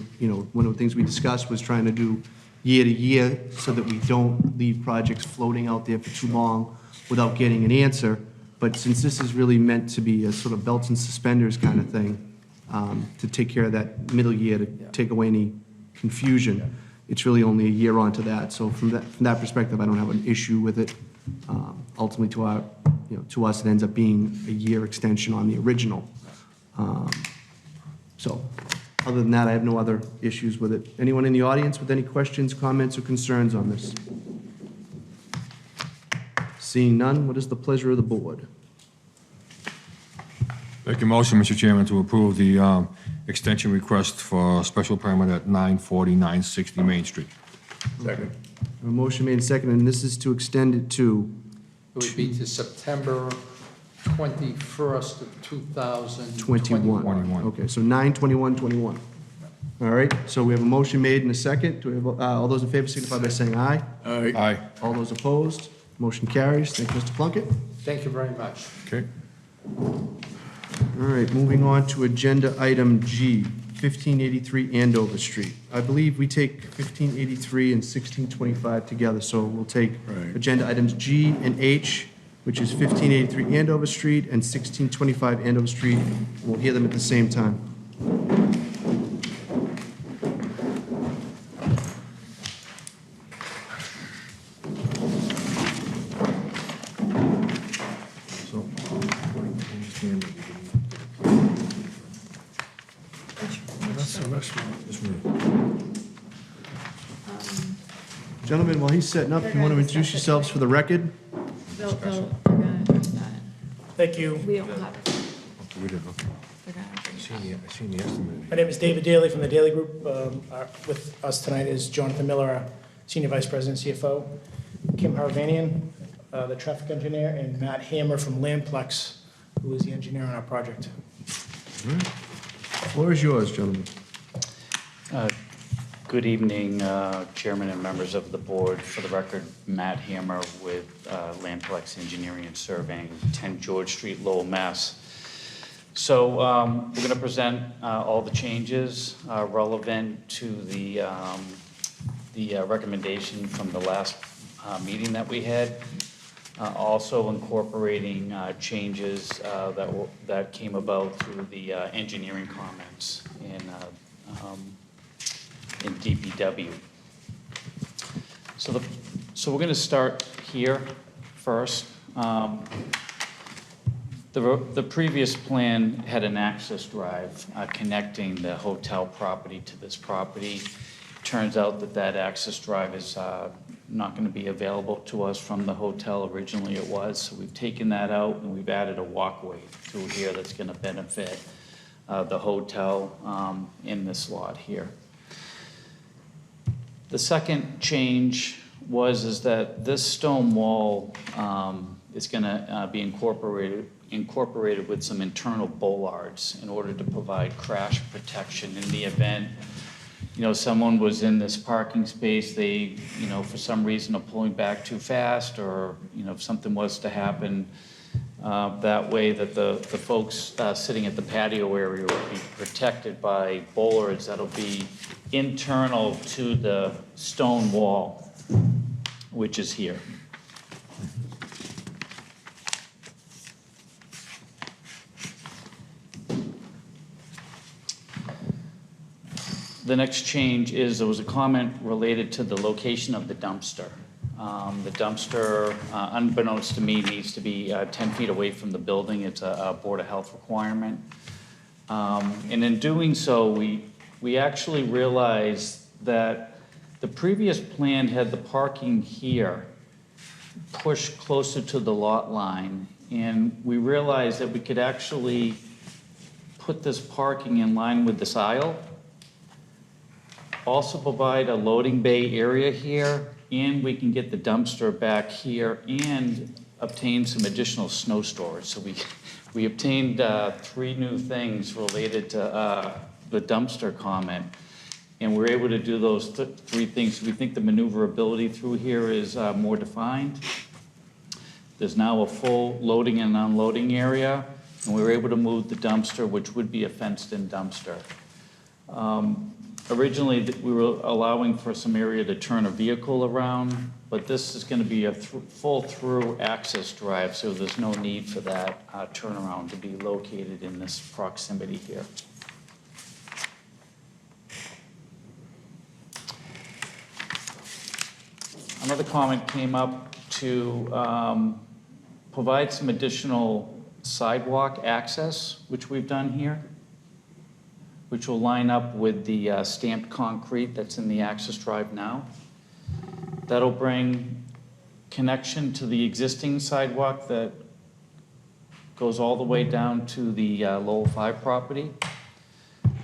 one of the things we discussed was trying to do year to year so that we don't leave projects floating out there for too long without getting an answer. But since this is really meant to be a sort of belts and suspenders kind of thing, to take care of that middle year, to take away any confusion, it's really only a year onto that. So from that perspective, I don't have an issue with it. Ultimately, to us, it ends up being a year extension on the original. So other than that, I have no other issues with it. Anyone in the audience with any questions, comments, or concerns on this? Seeing none, what is the pleasure of the board? Make a motion, Mr. Chairman, to approve the extension request for special permit at 940-960 Main Street. Second. A motion made and seconded, and this is to extend it to, It would be to September 21st of 2021. 21. Okay, so 9/21/21. All right, so we have a motion made and a second. Do we have, all those in favor signify by saying aye. All right. Aye. All those opposed, motion carries. Thank you, Mr. Plunkett. Thank you very much. Okay. All right, moving on to agenda item G, 1583 Andover Street. I believe we take 1583 and 1625 together, so we'll take Right. agenda items G and H, which is 1583 Andover Street and 1625 Andover Street. We'll hear them at the same time. So, That's the restaurant. gentlemen, while he's setting up, you want to introduce yourselves for the record? They're gonna do that. Thank you. We don't have it. We did, okay. They're gonna bring it up. I seen the estimate. My name is David Daly from the Daly Group. With us tonight is Jonathan Miller, our Senior Vice President, CFO, Kim Harvanian, the traffic engineer, and Matt Hammer from Landplex, who is the engineer on our project. Floor is yours, gentlemen. Good evening, Chairman and members of the board. For the record, Matt Hammer with Landplex Engineering and Surveying, 10 George Street, Lowell, Mass. So we're going to present all the changes relevant to the recommendation from the last meeting that we had. Also incorporating changes that came about through the engineering comments in DPW. So we're going to start here first. The previous plan had an access drive connecting the hotel property to this property. Turns out that access drive is not going to be available to us from the hotel. Originally it was, so we've taken that out and we've added a walkway through here that's going to benefit the hotel in this lot here. The second change is that this stone wall is going to be incorporated with some internal bollards in order to provide crash protection in the event someone was in this parking space, they, for some reason are pulling back too fast, or, if something was to happen, that way that the folks sitting at the patio area will be protected by bollards that'll be internal to the stone wall, which is here. The next change is, there was a comment related to the location of the dumpster. The dumpster, unbeknownst to me, needs to be 10 feet away from the building. It's a Board of Health requirement. And in doing so, we actually realized that the previous plan had the parking here pushed closer to the lot line. And we realized that we could actually put this parking in line with this aisle, also provide a loading bay area here, and we can get the dumpster back here and obtain some additional snow storage. So we obtained 3 new things related to the dumpster comment, and we're able to do those 3 things. We think the maneuverability through here is more defined. There's now a full loading and unloading area, and we were able to move the dumpster, which would be a fenced-in dumpster. Originally, we were allowing for some area to turn a vehicle around, but this is going to be a full-through access drive, so there's no need for that turnaround to be located in this proximity here. Another comment came up to provide some additional sidewalk access, which we've done here, which will line up with the stamped concrete that's in the access drive now. That'll bring connection to the existing sidewalk that goes all the way down to the Lowell 5 property.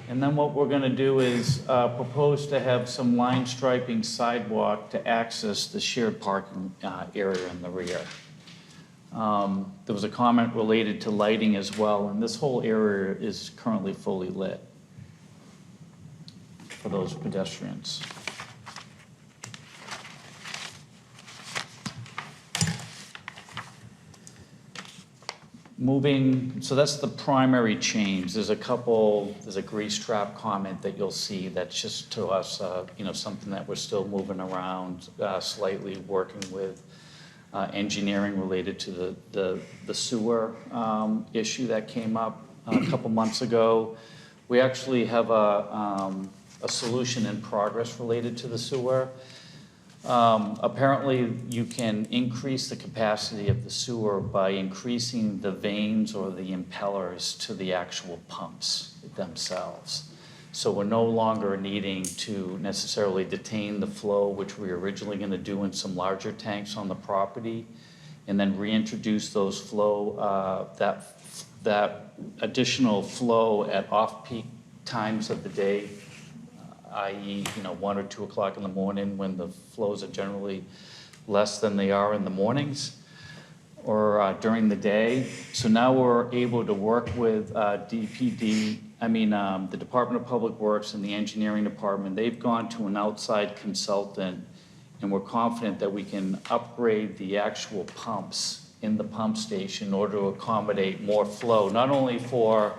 And then what we're gonna do is propose to have some line striping sidewalk to access the shared parking area in the rear. There was a comment related to lighting as well, and this whole area is currently fully lit for those pedestrians. So that's the primary change. There's a grease trap comment that you'll see that's just to us, something that we're still moving around, slightly working with engineering related to the sewer issue that came up a couple months ago. We actually have a solution in progress related to the sewer. Apparently, you can increase the capacity of the sewer by increasing the vanes or the impellers to the actual pumps themselves. So we're no longer needing to necessarily detain the flow, which we were originally going to do in some larger tanks on the property, and then reintroduce those flow, that additional flow at off-peak times of the day, i.e., 1 or 2 o'clock in the morning when the flows are generally less than they are in the mornings or during the day. So now we're able to work with the Department of Public Works and the engineering department. They've gone to an outside consultant, and we're confident that we can upgrade the actual pumps in the pump station in order to accommodate more flow, not only for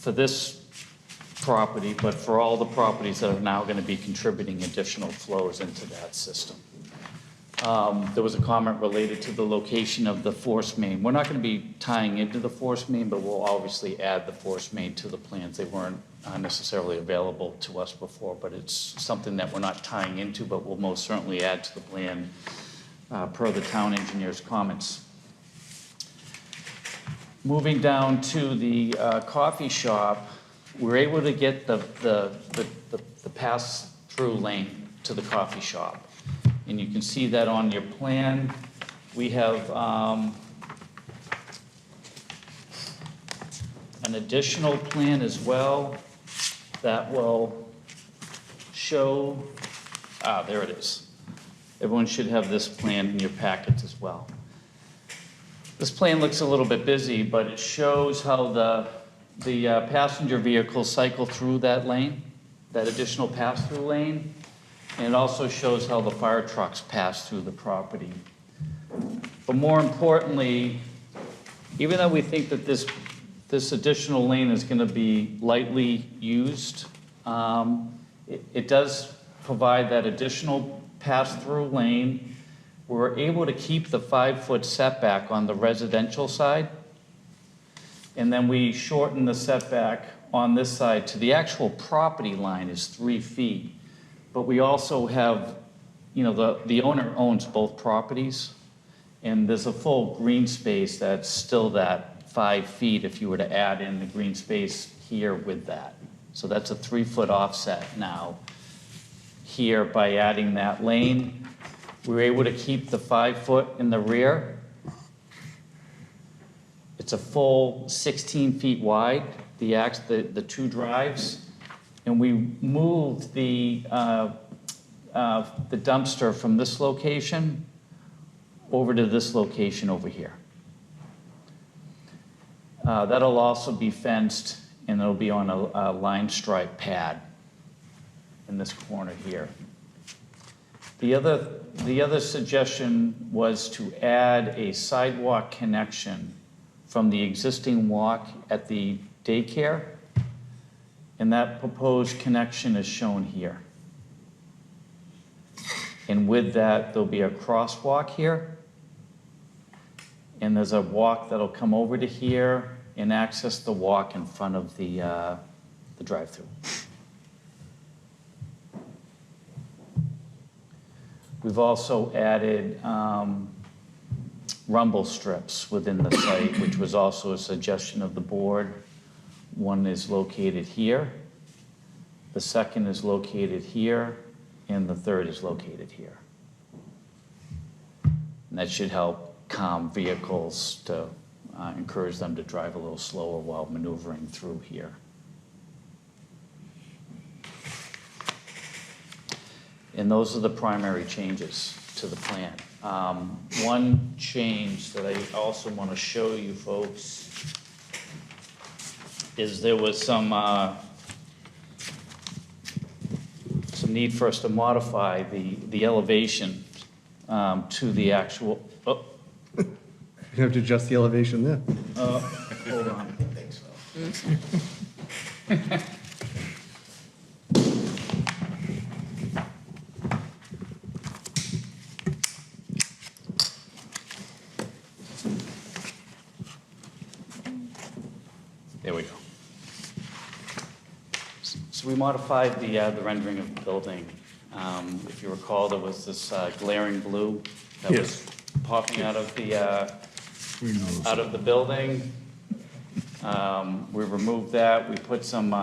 this property, but for all the properties that are now going to be contributing additional flows into that system. There was a comment related to the location of the force main. We're not going to be tying into the force main, but we'll obviously add the force main to the plans. They weren't necessarily available to us before, but it's something that we're not tying into, but we'll most certainly add to the plan per the town engineer's comments. Moving down to the coffee shop, we're able to get the pass-through lane to the coffee shop. And you can see that on your plan. We have an additional plan as well that will show, there it is. Everyone should have this plan in your packets as well. This plan looks a little bit busy, but it shows how the passenger vehicles cycle through that lane. that additional pass-through lane, and it also shows how the fire trucks pass through the property. But more importantly, even though we think that this additional lane is going to be lightly used, it does provide that additional pass-through lane. We're able to keep the 5-foot setback on the residential side, and then we shorten the setback on this side to the actual property line is 3 feet. But we also have, the owner owns both properties, and there's a full green space that's still that 5 feet if you were to add in the green space here with that. So that's a 3-foot offset now. Here, by adding that lane, we were able to keep the 5-foot in the rear. It's a full 16 feet wide, the 2 drives, and we moved the dumpster from this location over to this location over here. That'll also be fenced, and it'll be on a line stripe pad in this corner here. The other suggestion was to add a sidewalk connection from the existing walk at the daycare, and that proposed connection is shown here. And with that, there'll be a crosswalk here, and there's a walk that'll come over to here and access the walk in front of the drive-through. We've also added rumble strips within the site, which was also a suggestion of the board. One is located here, the second is located here, and the third is located here. And that should help calm vehicles to encourage them to drive a little slower while maneuvering through here. And those are the primary changes to the plan. One change that I also want to show you folks is there was some need for us to modify the elevation to the actual, You have to adjust the elevation there. hold on. I think so. There we go. So we modified the rendering of the building. If you recall, there was this glaring blue that was popping out of the building. We removed that. We put some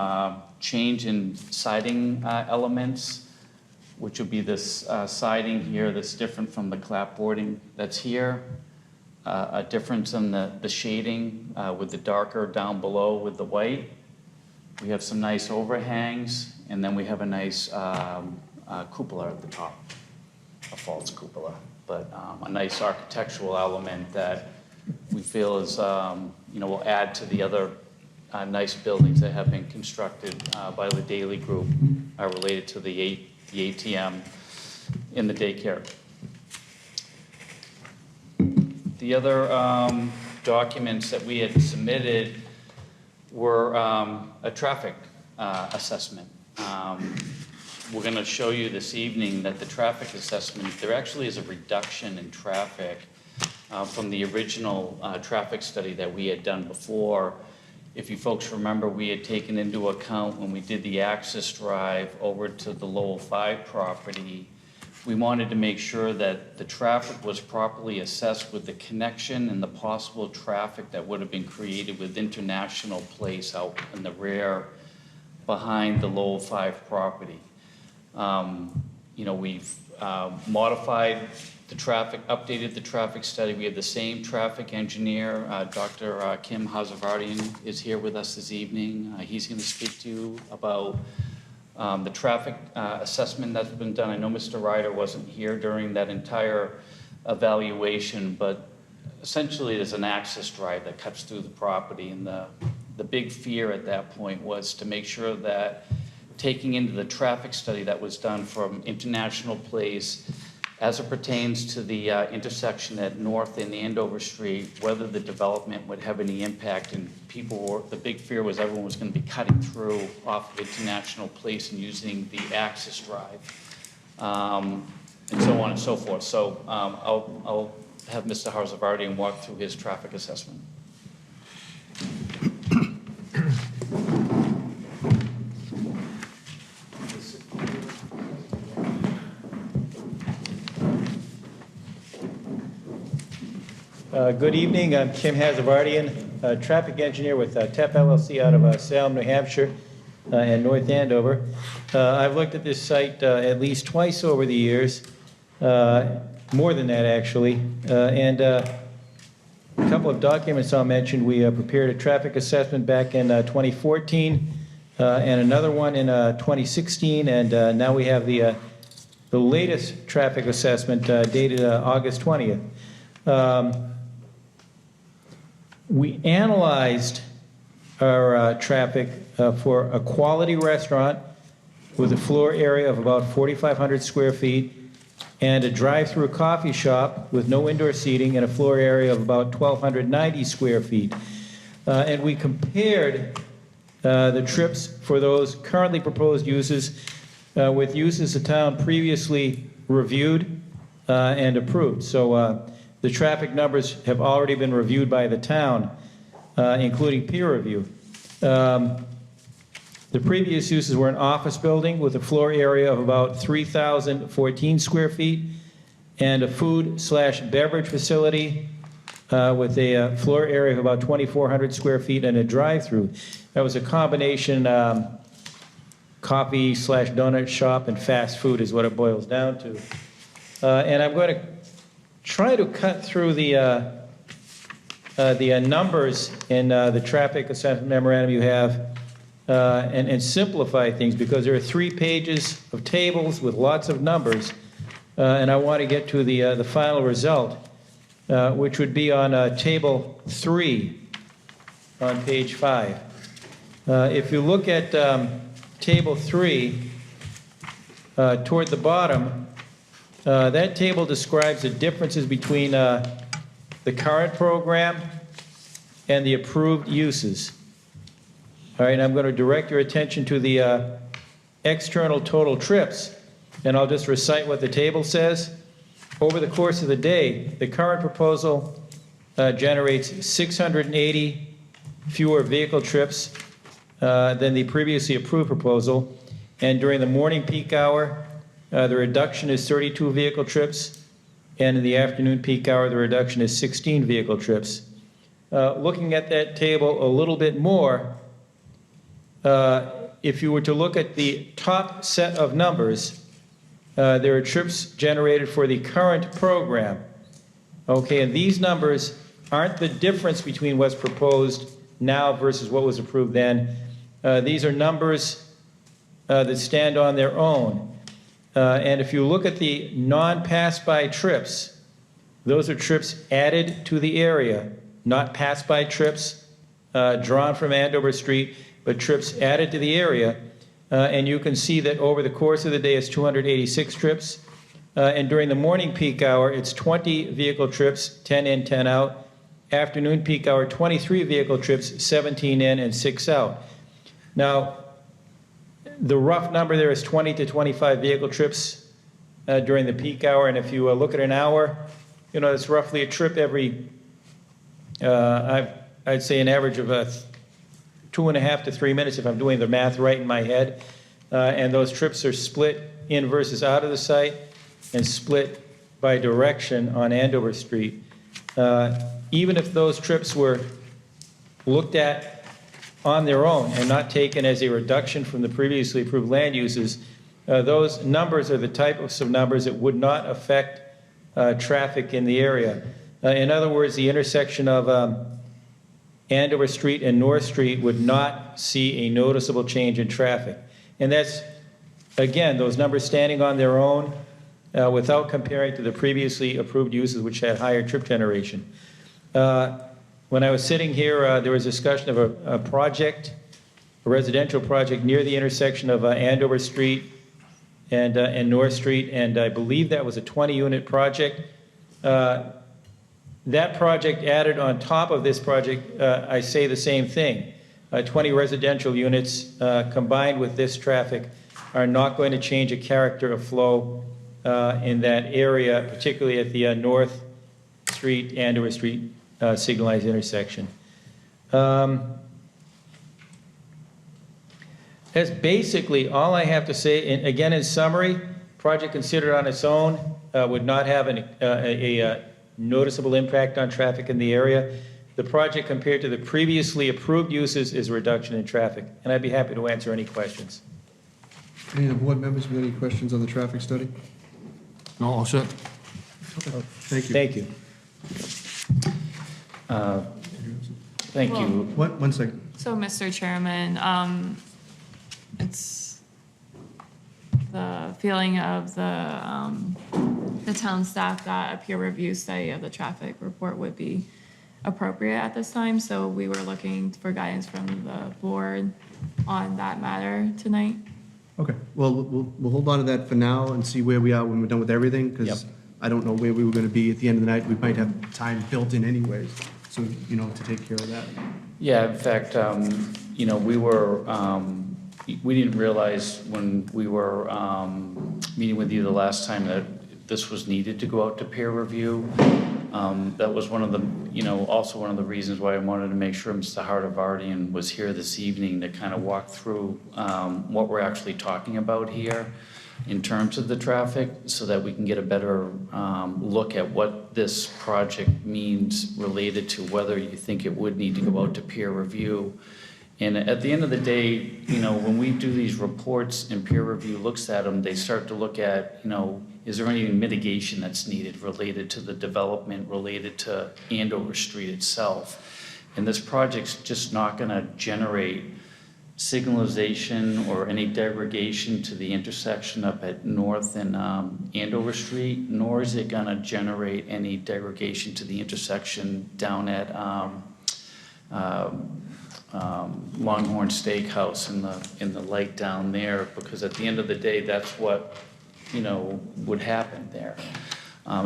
change in siding elements, which would be this siding here that's different from the clapboarding that's here. A difference in the shading with the darker down below with the white. We have some nice overhangs, and then we have a nice cupola at the top, a false cupola, but a nice architectural element that we feel is, will add to the other nice buildings that have been constructed by the Daily Group related to the ATM in the daycare. The other documents that we had submitted were a traffic assessment. We're going to show you this evening that the traffic assessment, there actually is a reduction in traffic from the original traffic study that we had done before. If you folks remember, we had taken into account when we did the access drive over to the Lowell 5 property, we wanted to make sure that the traffic was properly assessed with the connection and the possible traffic that would have been created with International Place out in the rear behind the Lowell 5 property. We've modified the traffic, updated the traffic study. We have the same traffic engineer, Dr. Kim Hazavardian is here with us this evening. He's going to speak to you about the traffic assessment that's been done. I know Mr. Ryder wasn't here during that entire evaluation, but essentially there's an access drive that cuts through the property, and the big fear at that point was to make sure that taking into the traffic study that was done from International Place as it pertains to the intersection at North and Andover Street, whether the development would have any impact, and the big fear was everyone was going to be cutting through off of International Place and using the access drive, and so on and so forth. So I'll have Mr. Harzavardian walk through his traffic assessment. Good evening, I'm Kim Hazavardian, traffic engineer with TEP LLC out of Salem, New Hampshire, and North Andover. I've looked at this site at least twice over the years, more than that actually, and a couple of documents I'll mention. We prepared a traffic assessment back in 2014, and another one in 2016, and now we have the latest traffic assessment dated August 20th. We analyzed our traffic for a quality restaurant with a floor area of about 4,500 square feet and a drive-through coffee shop with no indoor seating and a floor area of about 1,290 square feet. And we compared the trips for those currently proposed uses with uses the town previously reviewed and approved. So the traffic numbers have already been reviewed by the town, including peer review. The previous uses were an office building with a floor area of about 3,014 square feet and a food/beverage facility with a floor area of about 2,400 square feet and a drive-through. That was a combination coffee/donut shop and fast food is what it boils down to. And I'm going to try to cut through the numbers in the traffic assessment memorandum you have and simplify things, because there are 3 pages of tables with lots of numbers, and I want to get to the final result, which would be on table 3 on page 5. If you look at table 3, toward the bottom, that table describes the differences between the current program and the approved uses. All right, I'm going to direct your attention to the external total trips, and I'll just recite what the table says. Over the course of the day, the current proposal generates 680 fewer vehicle trips than the previously approved proposal, and during the morning peak hour, the reduction is 32 vehicle trips, and in the afternoon peak hour, the reduction is 16 vehicle trips. Looking at that table a little bit more, if you were to look at the top set of numbers, there are trips generated for the current program. Okay, and these numbers aren't the difference between what's proposed now versus what was approved then. These are numbers that stand on their own. And if you look at the non-pass-by trips, those are trips added to the area, not pass-by trips drawn from Andover Street, but trips added to the area. And you can see that over the course of the day, it's 286 trips. And during the morning peak hour, it's 20 vehicle trips, 10 in, 10 out. Afternoon peak hour, 23 vehicle trips, 17 in and 6 out. Now, the rough number there is 20 to 25 vehicle trips during the peak hour. And if you look at an hour, you know, it's roughly a trip every, I'd say an average of 2.5 to 3 minutes if I'm doing the math right in my head. And those trips are split in versus out of the site and split by direction on Andover Street. Even if those trips were looked at on their own and not taken as a reduction from the previously approved land uses, those numbers are the types of numbers that would not affect traffic in the area. In other words, the intersection of Andover Street and North Street would not see a noticeable change in traffic. And that's, again, those numbers standing on their own without comparing to the previously approved uses which had higher trip generation. When I was sitting here, there was discussion of a project a residential project near the intersection of Andover Street and North Street, and I believe that was a 20-unit project. That project added on top of this project, I say the same thing. 20 residential units combined with this traffic are not going to change a character of flow in that area, particularly at the North Street, Andover Street signalized intersection. That's basically all I have to say. And again, in summary, project considered on its own would not have a noticeable impact on traffic in the area. The project compared to the previously approved uses is a reduction in traffic, and I'd be happy to answer any questions. Any of the board members have any questions on the traffic study? No, all set? Thank you. Thank you. Thank Well- you. One second. So, Mr. Chairman, it's the feeling of the town staff that a peer review study of the traffic report would be appropriate at this time, so we were looking for guidance from the board on that matter tonight. Okay, well, we'll hold on to that for now and see where we are when we're done with everything, because I don't know where we were gonna be at the end of the night. We might have time built in anyways, so, to take care of that. Yeah, in fact, we didn't realize when we were meeting with you the last time that this was needed to go out to peer review. That was one of the, also one of the reasons why I wanted to make sure Mr. Hardavardian was here this evening to kind of walk through what we're actually talking about here in terms of the traffic, so that we can get a better look at what this project means related to whether you think it would need to go out to peer review. And at the end of the day, when we do these reports and peer review looks at them, they start to look at, is there any mitigation that's needed related to the development, related to Andover Street itself? And this project's just not gonna generate signalization or any degradation to the intersection up at North and Andover Street, nor is it gonna generate any degradation to the intersection down at Longhorn Steakhouse in the light down there, because at the end of the day, that's what would happen there.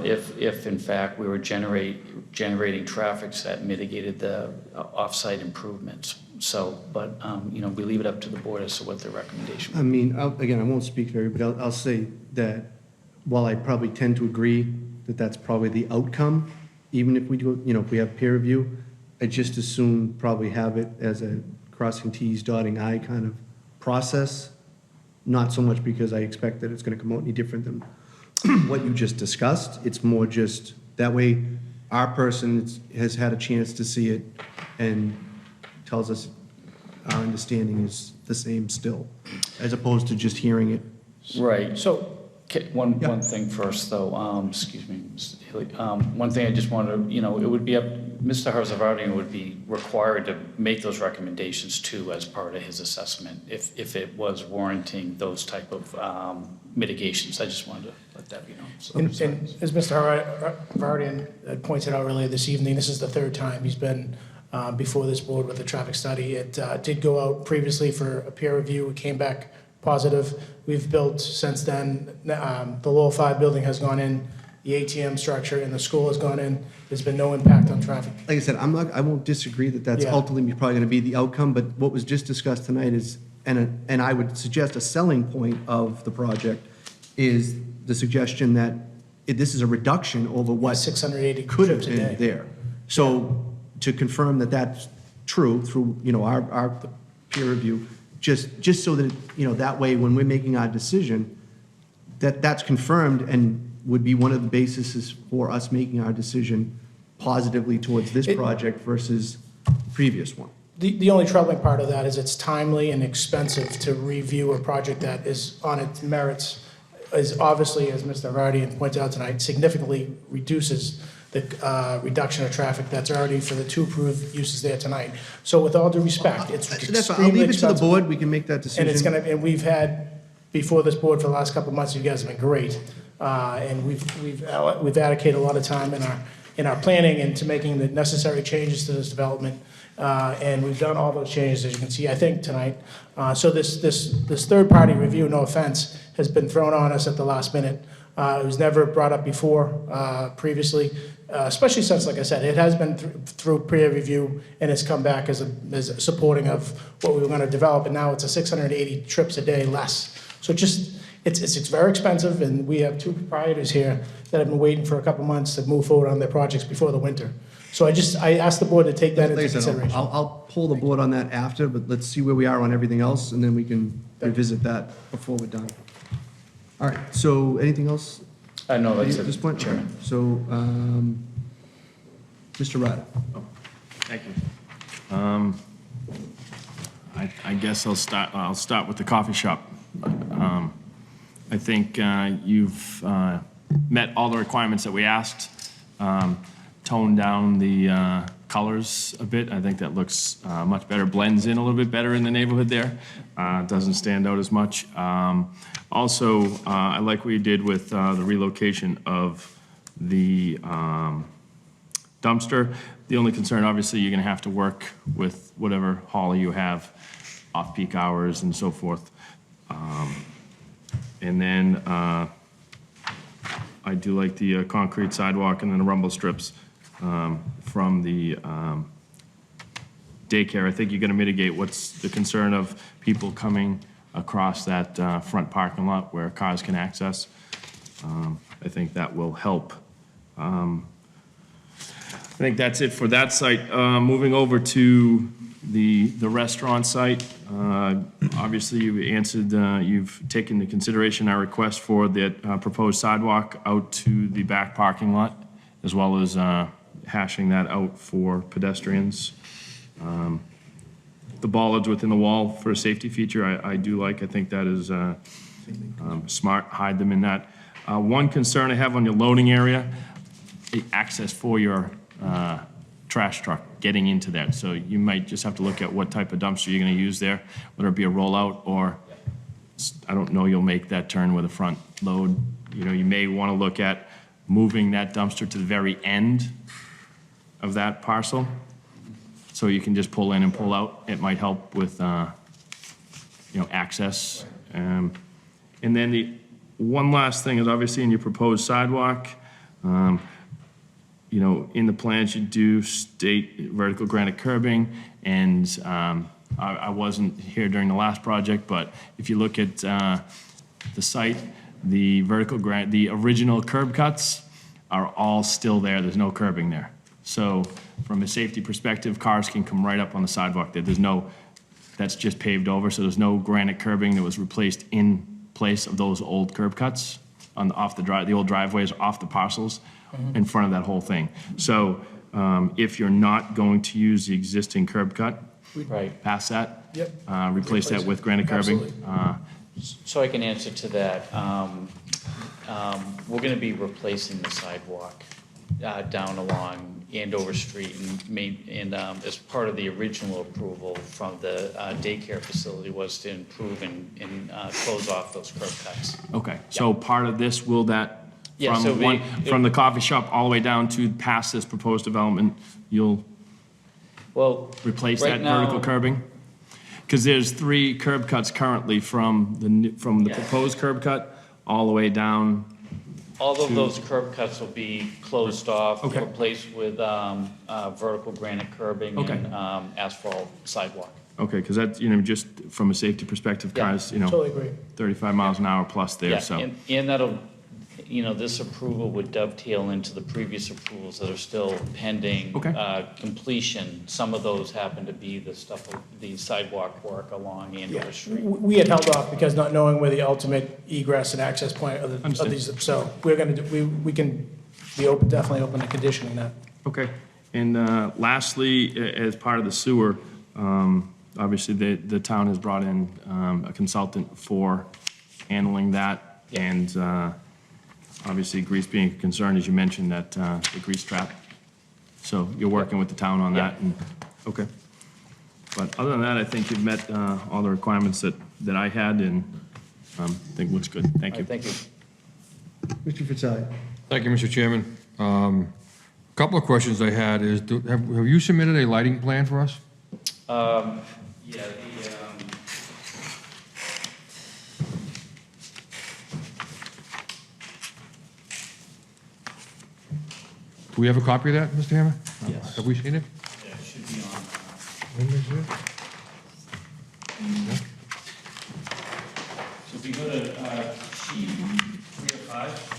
If in fact we were generating traffic that mitigated the off-site improvements. So, but we leave it up to the board as to what their recommendation. I mean, again, I won't speak for everybody, I'll say that while I probably tend to agree that that's probably the outcome, even if we do, if we have peer review, I just assume probably have it as a crossing Ts, dotting I kind of process. Not so much because I expect that it's gonna come out any different than what you just discussed. It's more just, that way, our person has had a chance to see it and tells us our understanding is the same still, as opposed to just hearing it. Right. So, One thing first, though, excuse me, Mr. Haley. One thing I just wanted to, it would be up, Mr. Hardavardian would be required to make those recommendations too as part of his assessment, if it was warranting those type of mitigations. I just wanted to let that be known. So, and as Mr. Hardavardian had pointed out earlier this evening, this is the third time he's been before this board with a traffic study. It did go out previously for a peer review. It came back positive. We've built since then, the Lowell 5 building has gone in, the ATM structure and the school has gone in. There's been no impact on traffic. Like I said, I won't disagree that that's Yeah. ultimately probably gonna be the outcome, but what was just discussed tonight is, and I would suggest a selling point of the project is the suggestion that this is a reduction over what 680 could have trips a been day. there. So to confirm that that's true through, our peer review, just so that, that way, when we're making our decision, that's confirmed and would be one of the bases for us making our decision positively towards this project versus previous one. The only troubling part of that is it's timely and expensive to review a project that is on its merits, is obviously, as Mr. Hardavardian pointed out tonight, significantly reduces the reduction of traffic that's already for the two approved uses there tonight. So with all due respect, it's That's extremely fine. I'll leave it to the expensive. board, we can make that decision. And we've had, before this board for the last couple of months, you guys have been great. And we've allocated a lot of time in our planning into making the necessary changes to this development. And we've done all those changes, as you can see, I think, tonight. So this third-party review, no offense, has been thrown on us at the last minute. It was never brought up before, previously, especially since, like I said, it has been through peer review, and it's come back as supporting of what we were gonna develop, and now it's a 680 trips a day less. So it's very expensive, and we have two proprietors here that have been waiting for a couple months to move forward on their projects before the winter. So I asked the board to take that into Like I said, consideration. I'll pull the board on that after, but let's see where we are on everything else, and then we can revisit that before we're done. All right, so anything else? No, that's At this point? Chairman. So, Mr. Ryder. Thank you. I guess I'll start with the coffee shop. I think you've met all the requirements that we asked. Toned down the colors a bit. I think that looks much better, blends in a little bit better in the neighborhood there. Doesn't stand out as much. Also, I like what you did with the relocation of the dumpster. The only concern, obviously, you're gonna have to work with whatever hauler you have, off-peak hours and so forth. And then I do like the concrete sidewalk and then the rumble strips from the daycare. I think you're gonna mitigate what's the concern of people coming across that front parking lot where cars can access. I think that will help. I think that's it for that site. Moving over to the restaurant site, obviously you've taken into consideration our request for the proposed sidewalk out to the back parking lot, as well as hashing that out for pedestrians. The bollards within the wall for a safety feature, I do like. I think that is smart, hide them in that. One concern I have on your loading area, the access for your trash truck getting into that. So you might just have to look at what type of dumpster you're gonna use there, whether it be a rollout or, I don't know, you'll make that turn with a front load. You know, you may wanna look at moving that dumpster to the very end of that parcel, so you can just pull in and pull out. It might help with, access. And then the one last thing is obviously in your proposed sidewalk, in the plans you do state vertical granite curbing, and I wasn't here during the last project, but if you look at the site, the the original curb cuts are all still there. There's no curbing there. So from a safety perspective, cars can come right up on the sidewalk there. That's just paved over, so there's no granite curbing that was replaced in place of those old curb cuts the old driveways off the parcels in front of that whole thing. So if you're not going to use the existing curb cut, past that, replace that with granite curbing. So I can answer to that. We're gonna be replacing the sidewalk down along Andover Street and as part of the original approval from the daycare facility was to improve and close off those curb cuts. Okay, so part of this, will that, Yeah, so from the coffee shop all the way down to past this proposed development, you'll replace right that now- vertical curbing? Because there's 3 curb cuts currently from the proposed curb cut all the way down. All of those curb cuts will be closed off, Okay. replaced with vertical granite curbing Okay. and asphalt sidewalk. Okay, because that, just from a safety perspective, cars, Totally agree. 35 miles an hour plus there, Yeah, so. and that'll, this approval would dovetail into the previous approvals that are still pending completion. Some of those happen to be the sidewalk work along Andover Street. We had held off because not knowing where the ultimate egress and access point of these, so we're gonna we can be definitely open to conditioning that. Okay, and lastly, as part of the sewer, obviously the town has brought in a consultant for handling that, and obviously grease being a concern, as you mentioned, that the grease trap. So you're working with the town on that, and, okay. But other than that, I think you've met all the requirements that I had, and I think looks good. Thank you. Thank you. Mr. Fratelli. Thank you, Mr. Chairman. Couple of questions I had is, have you submitted a lighting plan for us? Yeah, Do we have a copy of that, Mr. Hammer? Yes. Have we seen it? yeah, it should be on. So if you go to sheet 3 of 5.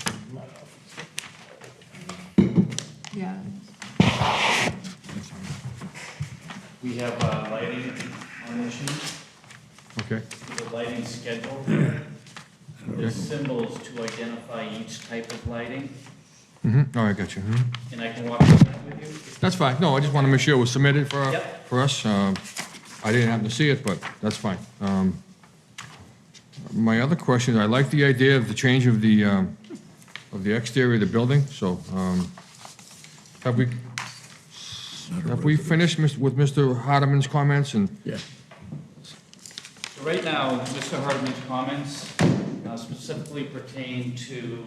Yeah. We have lighting on the sheet. Okay. The lighting schedule here. There's symbols to identify each type of lighting, Mm-hmm, all right, got you. Mhm. and I can walk through that with you. That's fine. No, I just want to make sure it was submitted for Yep. for us. I didn't happen to see it, but that's fine. My other question, I like the idea of the change of the exterior of the building, so have we finished with Mr. Hardeman's comments? And Yeah. So right now, Mr. Hardman's comments specifically pertain to,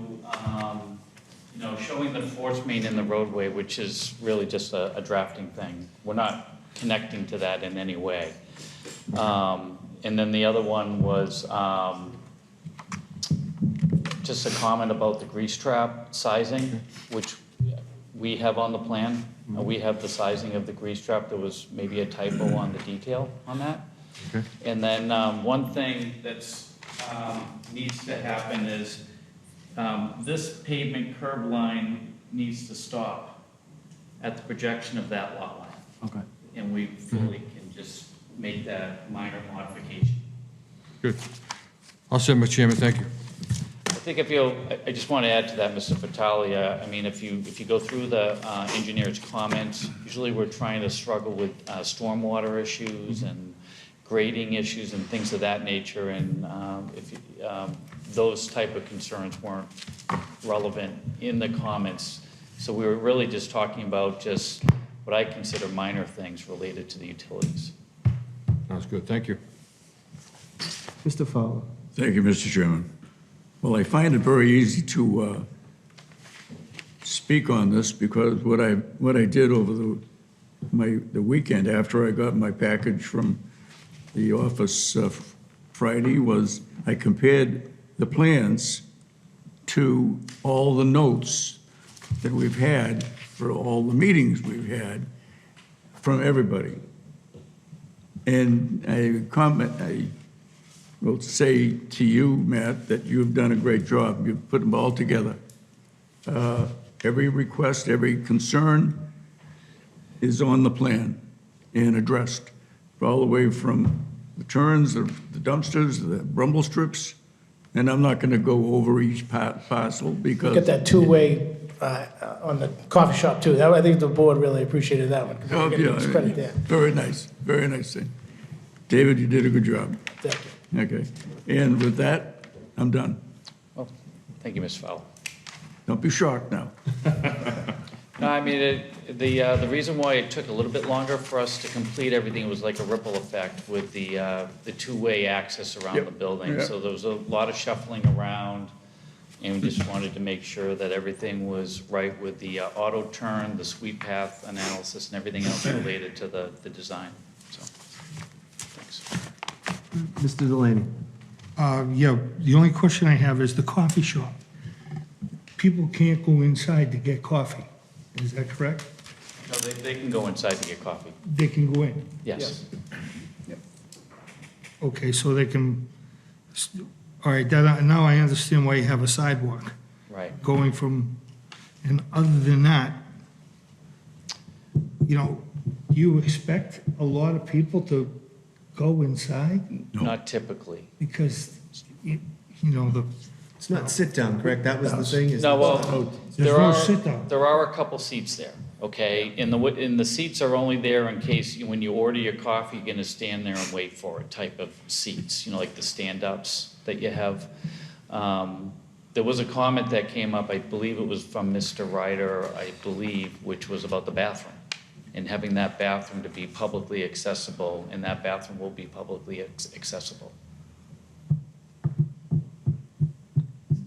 showing the force main in the roadway, which is really just a drafting thing. We're not connecting to that in any way. And then the other one was just a comment about the grease trap sizing, which we have on the plan. We have the sizing of the grease trap. There was maybe a typo on the detail on that. Okay. And then one thing that's needs to happen is this pavement curb line needs to stop at the projection of that lot line. Okay. And we fully can just make that minor modification. Good. All set, Mr. Chairman, thank you. I think I just want to add to that, Mr. Fattalia. I mean, if you go through the engineer's comments, usually we're trying to struggle with stormwater issues and grading issues and things of that nature, and those type of concerns weren't relevant in the comments. So we were really just talking about just what I consider minor things related to the utilities. Sounds good, thank you. Mr. Fowler? Thank you, Mr. Chairman. Well, I find it very easy to speak on this because what I did over the weekend after I got my package from the office Friday was I compared the plans to all the notes that we've had for all the meetings we've had from everybody. And I will say to you, Matt, that you've done a great job. You've put them all together. Every request, every concern is on the plan and addressed, all the way from the turns, the dumpsters, the rumble strips, and I'm not going to go over each parcel because... Get that two-way on the coffee shop, too. I think the board really appreciated that one. Oh, yeah, Credit there. very nice thing. David, you did a good job. Thank you. Okay, and with that, I'm done. Well, thank you, Mr. Fowler. Don't be shocked now. No, I mean, the reason why it took a little bit longer for us to complete everything was like a ripple effect with the two-way access around Yep. the building. Yep. So there was a lot of shuffling around, and we just wanted to make sure that everything was right with the auto turn, the sweep path analysis, and everything else related to the design. So, thanks. Mr. Delaney? Yeah, the only question I have is the coffee shop. People can't go inside to get coffee, is that correct? No, they can go inside to get coffee. They can go in? Yes. Okay, so they can, all right, now I understand why you have a sidewalk. Right. Going from, and other than that, do you expect a lot of people to go inside? Not typically. Because, the, It's not sit-down, correct? That was the thing? is No, that- well, There's no sit-down. there are a couple seats there, okay? And the seats are only there in case, when you order your coffee, you're gonna stand there and wait for it type of seats, like the stand-ups that you have. There was a comment that came up, I believe it was from Mr. Ryder, I believe, which was about the bathroom. And having that bathroom to be publicly accessible, and that bathroom will be publicly accessible.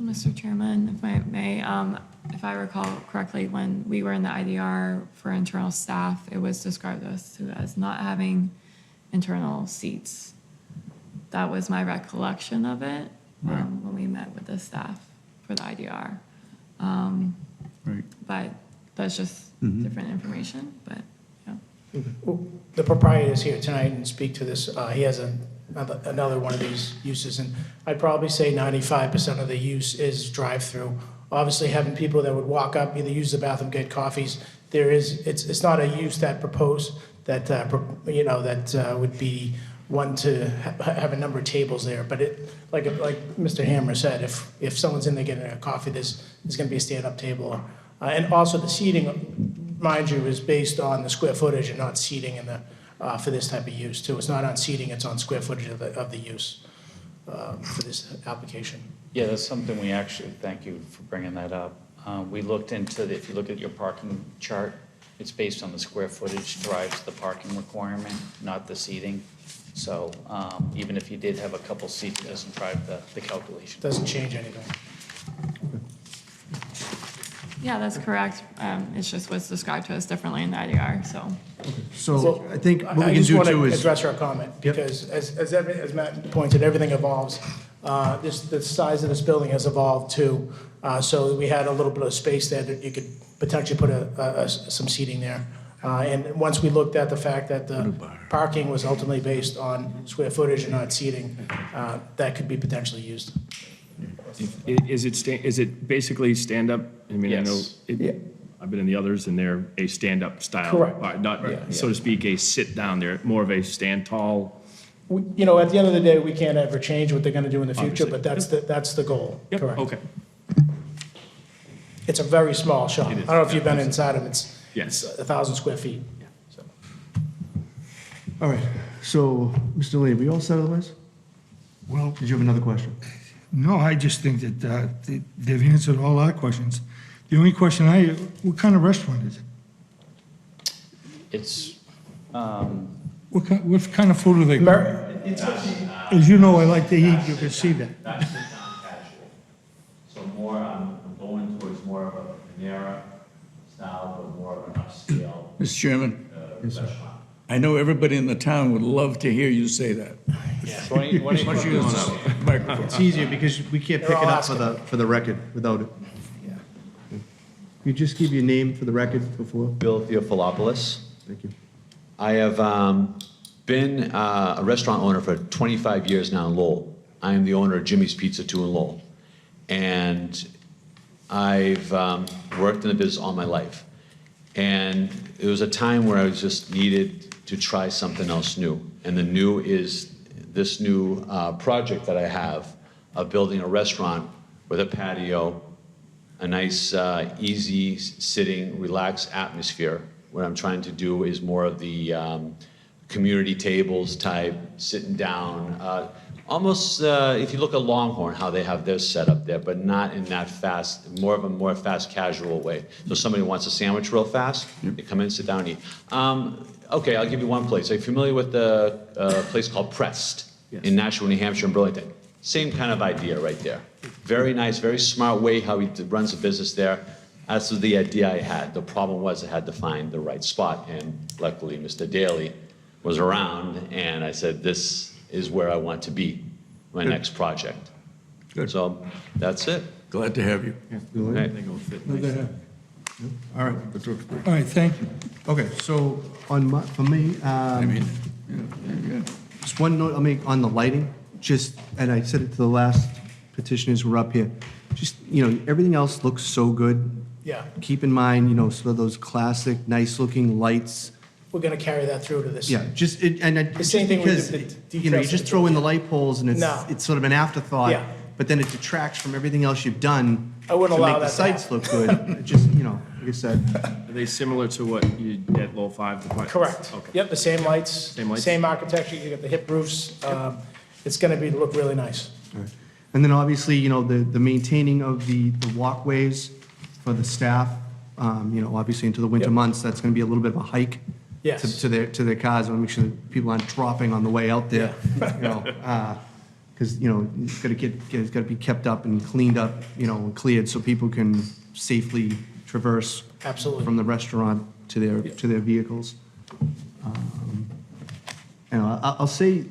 Mr. Chairman, if I may, if I recall correctly, when we were in the IDR for internal staff, it was described as not having internal seats. That was my recollection of it when we met with the staff for the IDR. Right. But that's just different information, but, yeah. Well, the proprietor is here tonight and speak to this. He has another one of these uses, and I'd probably say 95% of the use is drive-through. Obviously, having people that would walk up, either use the bathroom, get coffees, it's not a use that would be one to have a number of tables there, but like Mr. Hammer said, if someone's in there getting a coffee, there's going to be a stand-up table. And also the seating, mind you, is based on the square footage and not seating for this type of use too. It's not on seating, it's on square footage of the use for this application. Yeah, that's something we actually, thank you for bringing that up. We looked into, if you look at your parking chart, it's based on the square footage drives the parking requirement, not the seating. So even if you did have a couple seats, it doesn't drive the calculation. Doesn't change anything. Yeah, that's correct. It's just what's described to us differently in the IDR, so. So I think what we I can just do want too to is. address your comment, because as Matt pointed, everything evolves. The size of this building has evolved too, so we had a little bit of space there that you could potentially put some seating there. And once we looked at the fact that the parking was ultimately based on square footage and not seating, that could be potentially used. Is it basically stand-up? I mean, I know, Yes. I've been in the others, and they're a stand-up style. Correct. Not, so to speak, a sit-down. They're more of a stand-tall. At the end of the day, we can't ever change what they're going to do in the future, but that's the goal. Yep, Correct. okay. It's a very small shop. I It is. don't know if you've been inside of it. Yes. It's 1,000 square feet. So. All right, so, Mr. Lee, we all set otherwise? Well, Did you have another question? no, I just think that they've answered all our questions. The only question what kind of restaurant is it? It's, What kind of food are they? As you know, I like to eat, you can see that. That's sit down casual. So more, I'm going towards more of a Panera style, but more of an upscale Mr. Chairman, restaurant. I know everybody in the town would love to hear you say that. why don't you Why don't you use this microphone? It's easier because we can't pick it up for the record without it. Can you just give your name for the record before? Bill Theophilopoulos. Thank you. I have been a restaurant owner for 25 years now in Lowell. I am the owner of Jimmy's Pizza 2 in Lowell. And I've worked in the business all my life. And it was a time where I was just needed to try something else new. And the new is this new project that I have of building a restaurant with a patio, a nice, easy sitting, relaxed atmosphere. What I'm trying to do is more of the community tables type, sitting down. Almost, if you look at Longhorn, how they have theirs set up there, but not in that fast, more fast casual way. So somebody wants a sandwich real fast, they come in, sit down, and eat. Okay, I'll give you one place. Are you familiar with the place called Pressed in Nashua, New Hampshire, and Burlington? Same kind of idea right there. Very nice, very smart way how he runs a business there. That's the idea I had. The problem was I had to find the right spot, and luckily Mr. Daly was around, and I said, this is where I want to be, my next project. Good. So that's it. Glad to have you. Okay. I think it'll fit nice. All right. All right, thank you. Okay, so for me, just one note I'll make on the lighting, and I said it to the last petitioners who were up here, everything else looks so good. Yeah, Keep in mind, sort of those classic, nice-looking lights. we're going to carry that through to this. Yeah, The same thing we did with the you just throw in the light poles and No. it's sort of an afterthought. Yeah. But then it detracts from everything else you've done. I wouldn't allow to make that the to sites happen. look good. It just, like I said. Are they similar to what you at Lowell 5? Correct. Okay. Yep, the same lights. Same lights? Same architecture, you got the hip roofs. It's going to look really nice. And then obviously, the maintaining of the walkways for the staff, obviously into the winter Yep. months, that's going to be a little bit of a hike Yes. to their cars. I want to make sure that people aren't dropping on the way out there, because, it's got to be kept up and cleaned up, and cleared so people can safely traverse Absolutely. from the restaurant to their vehicles. And I'll say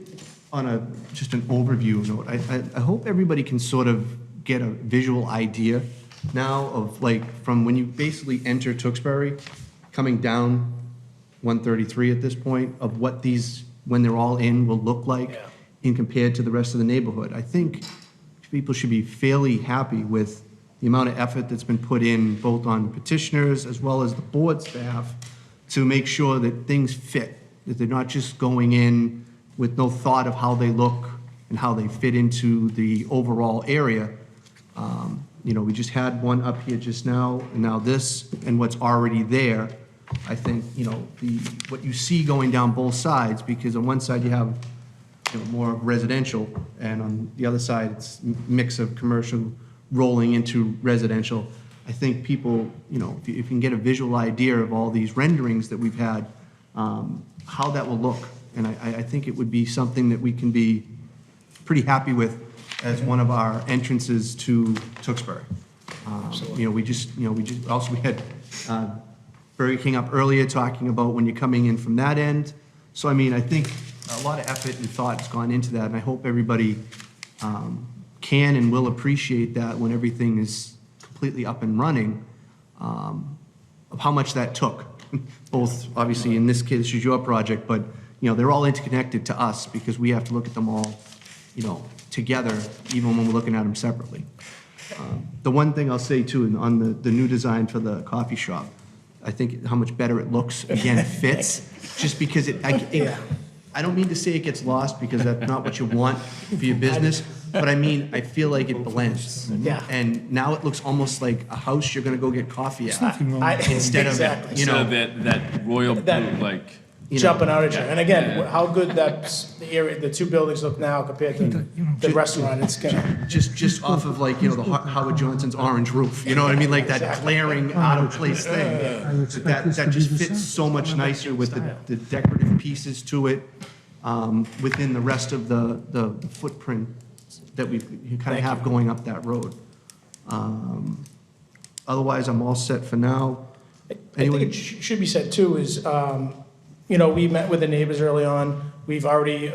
on just an overview note, I hope everybody can sort of get a visual idea now of like, from when you basically enter Tewksbury, coming down 133 at this point, of what these, when they're all in, will look like in compared to the rest of the neighborhood. I think people should be fairly happy with the amount of effort that's been put in, both on petitioners as well as the board staff, to make sure that things fit, that they're not just going in with no thought of how they look and how they fit into the overall area. You know, we just had one up here just now, and now this, and what's already there. I think, you know, what you see going down both sides, because on one side you have, you know, more residential, and on the other side, it's a mix of commercial rolling into residential. I think people, you know, if you can get a visual idea of all these renderings that we've had, how that will look. And I think it would be something that we can be pretty happy with as one of our entrances to Tewksbury. You know, we had Burger King up earlier talking about when you're coming in from that end. So, I mean, I think a lot of effort and thought has gone into that, and I hope everybody can and will appreciate that when everything is completely up and running, of how much that took. Both, obviously, in this case, this is your project, but, you know, they're all interconnected to us because we have to look at them all, you know, together, even when we're looking at them separately. The one thing I'll say, too, on the new design for the coffee shop, I think how much better it looks, again, fits, just because I don't mean to say it gets lost, because that's not what you want for your business, but I mean, I feel like it blends. Yeah. And now it looks almost like a house you're gonna go get coffee at. Instead of, exactly. you know, that royal blue, like. Jumping out at you. And again, how good the area, the two buildings look now compared to the restaurant, it's gonna. just off of like, you know, the Howard Johnson's orange roof, you know what I mean? Like that glaring out of place thing. That just fits so much nicer with the decorative pieces to it, within the rest of the footprint that we kind of have going up that road. Otherwise, I'm all set for now. I think it should be said too is, you know, we met with the neighbors early on. We've already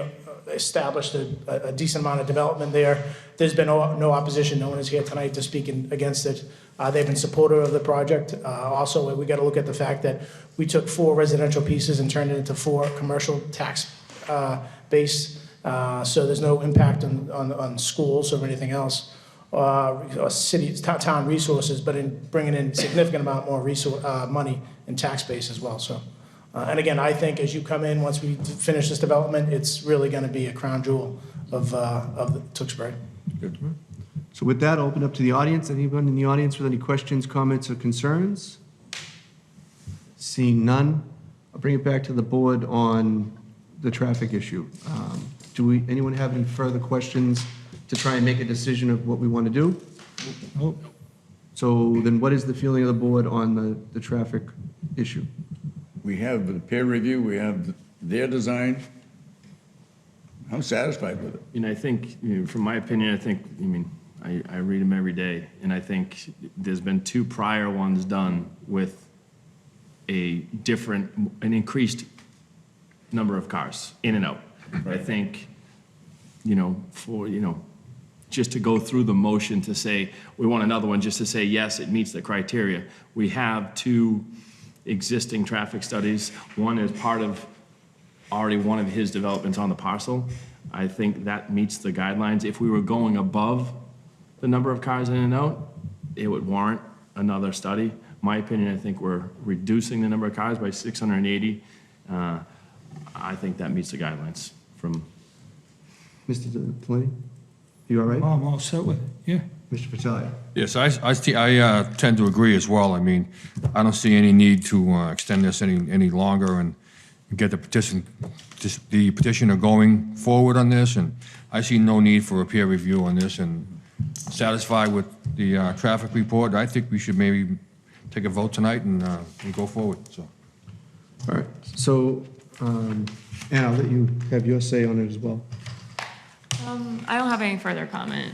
established a decent amount of development there. There's been no opposition. No one is here tonight to speak against it. They've been supportive of the project. Also, we got to look at the fact that we took 4 residential pieces and turned it into 4 commercial tax base. So there's no impact on schools or anything else, or town resources, but in bringing in significant amount more money in tax base as well. So. And again, I think as you come in, once we finish this development, it's really going to be a crown jewel of the Tewksbury. Good. So with that, I'll open up to the audience. Anyone in the audience with any questions, comments, or concerns? Seeing none, I'll bring it back to the board on the traffic issue. Anyone have any further questions to try and make a decision of what we want to do? Nope. So then what is the feeling of the board on the traffic issue? We have the peer review, we have their design. I'm satisfied with it. And I think, you know, from my opinion, I read them every day, and I think there's been 2 prior ones done with an increased number of cars in and out. I think, just to go through the motion to say, we want another one, just to say, yes, it meets the criteria. We have 2 existing traffic studies. One is part of already one of his developments on the parcel. I think that meets the guidelines. If we were going above the number of cars in and out, it would warrant another study. My opinion, I think we're reducing the number of cars by 680. I think that meets the guidelines from. Mr. Delaney, you all right? I'm all set with it, yeah. Mr. Patalia? Yes, I tend to agree as well. I mean, I don't see any need to extend this any longer and get the petitioner going forward on this, and I see no need for a peer review on this, and satisfied with the traffic report. I think we should maybe take a vote tonight and go forward, so. All right, so, Ann, I'll let you have your say on it as well. I don't have any further comment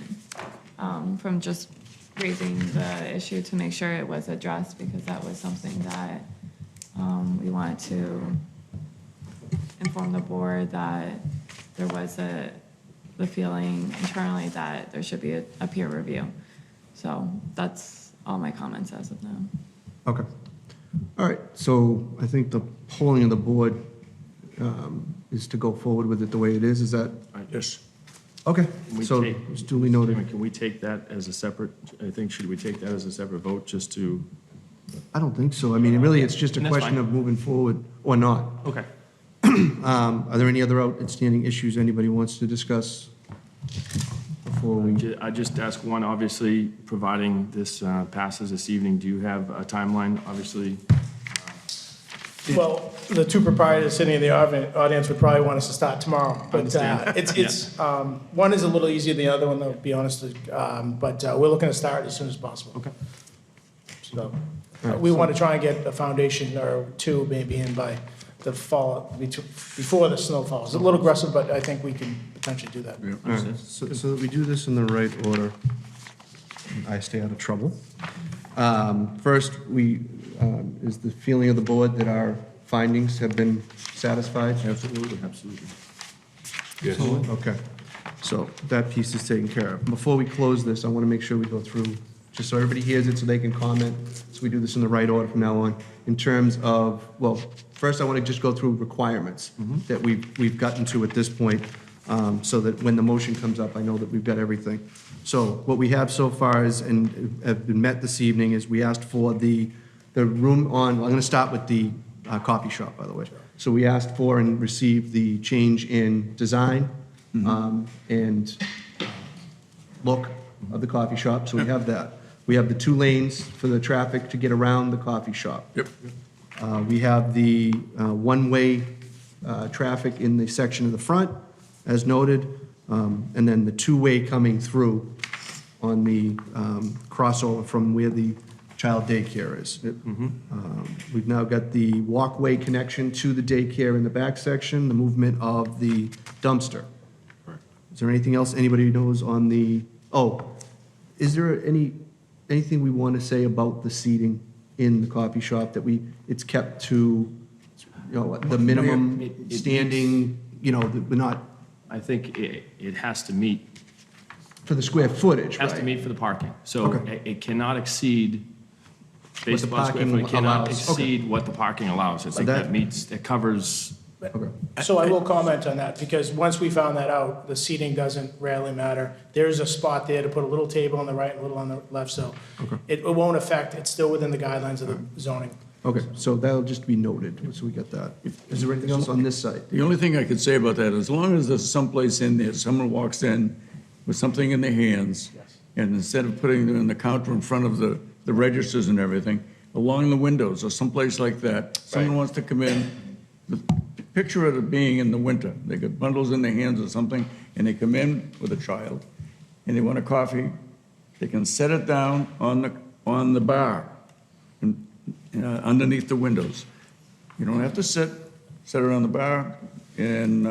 from just raising the issue to make sure it was addressed, because that was something that we wanted to inform the board that there was the feeling internally that there should be a peer review. So that's all my comments as of now. Okay. All right, so I think the polling of the board is to go forward with it the way it is that? Yes. Okay, Can we so take- it's duly noted. Can we take that as a separate, I think, should we take that as a separate vote just to? I don't think so. I mean, really, it's just a That's question fine. of moving forward or not. Okay. Are there any other outstanding issues anybody wants to discuss before we? I just ask one, obviously, providing this passes this evening, do you have a timeline? Obviously, Well, the two proprietors sitting in the audience would probably want us to start tomorrow. But Understand. it's one is a little easier than the other one, I'll be honest. But we're looking to start as soon as possible. Okay. So we want to try and get a foundation or two maybe in by the fall, before the snow falls. It's a little aggressive, but I think we can potentially do that. All right, so that we do this in the right order, I stay out of trouble. First, is the feeling of the board that our findings have been satisfied? absolutely, absolutely. Yes. Okay, so that piece is taken care of. Before we close this, I want to make sure we go through, just so everybody hears it, so they can comment, so we do this in the right order from now on, in terms of, well, first I want to just go through requirements that we've gotten to at this point, so that when the motion comes up, I know that we've got everything. So what we have so far is, and have been met this evening, is we asked for the room on, I'm going to start with the coffee shop, by the way. So we asked for and received the change in design and look of the coffee shop, so we have that. We have the 2 lanes for the traffic to get around the coffee shop. Yep. We have the one-way traffic in the section of the front, as noted, and then the 2-way coming through on the crossover from where the child daycare is. We've now got the walkway connection to the daycare in the back section, the movement of the dumpster. Is there anything else anybody knows on the, is there anything we want to say about the seating in the coffee shop, that it's kept to, the minimum standing, that we're not, I think it has to meet, for the square footage, has to right? meet for the parking. So Okay. it cannot exceed, based the upon square parking foot, it cannot allows. Okay. exceed what the parking allows. I think that- that meets, it covers, Okay. So I will comment on that, because once we found that out, the seating doesn't really matter. There's a spot there to put a little table on the right, a little on the left, so it won't affect, it's still within the guidelines of the zoning. Okay, so that'll just be noted, so we get that. Is there anything else on this site? The only thing I could say about that, as long as there's someplace in there, someone walks in with something in their hands, and instead of putting them in the counter in front of the registers and everything, along the windows or someplace like that, someone wants to come in, picture it being in the winter. They got bundles in their hands or something, and they come in with a child, and they want a coffee. They can set it down on the bar, and, underneath the windows. You don't have to set it on the bar, and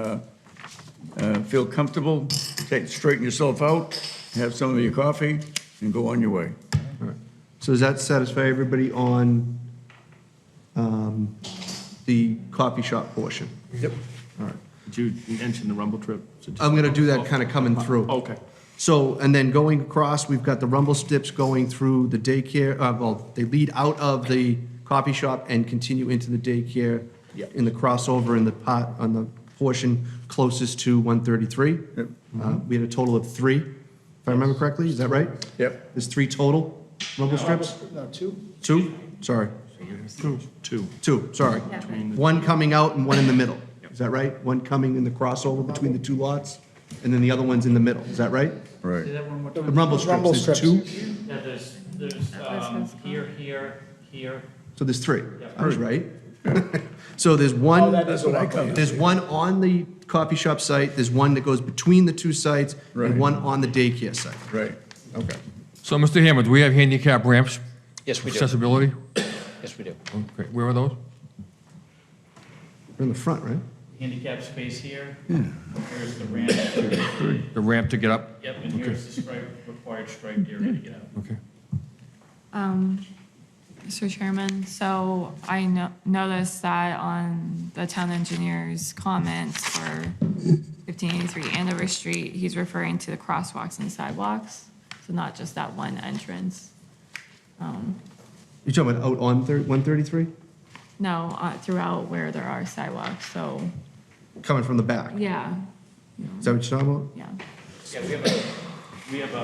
feel comfortable. Straighten yourself out, have some of your coffee, and go on your way. All right. So does that satisfy everybody on the coffee shop portion? Yep. All right. did you mention the rumble trip? So just- I'm going to do that kind of coming through. Okay. So, and then going across, we've got the rumble strips going through the daycare, they lead out of the coffee shop and continue into the daycare in the crossover in the part, on the portion closest to 133. We had a total of 3, if I remember correctly, is that right? Yep. There's 3 total rumble strips? No, 2? 2? Sorry. Two. 2, sorry. One coming out and one in the middle. Is that right? One coming in the crossover between the 2 lots, and then the other one's in the middle. Is that right? Right. Say that one more The time. rumble strips, Rumble there's strips. 2? Yeah, there's here. So there's 3. Yeah. I was right. So there's one. Oh, that is what I call There's one on the coffee shop site, there's one that goes between the 2 sites, Right. and one on the daycare site. Right. Okay. So, Mr. Hammond, do we have handicap ramps? Yes, we do. Accessibility? Yes, we do. Okay, where are those? They're in the front, right? Handicap space here. Here's the ramp. The ramp to get up? Yep, and here's the stripe, required stripe area to get out. Okay. Mr. Chairman, so I noticed that on the town engineer's comments for 1583 Andover Street, he's referring to the crosswalks and sidewalks, so not just that one entrance. You're talking about out on 133? No, throughout where there are sidewalks, so, Coming from the back? yeah, Is that what you're talking about? yeah. Yeah, we have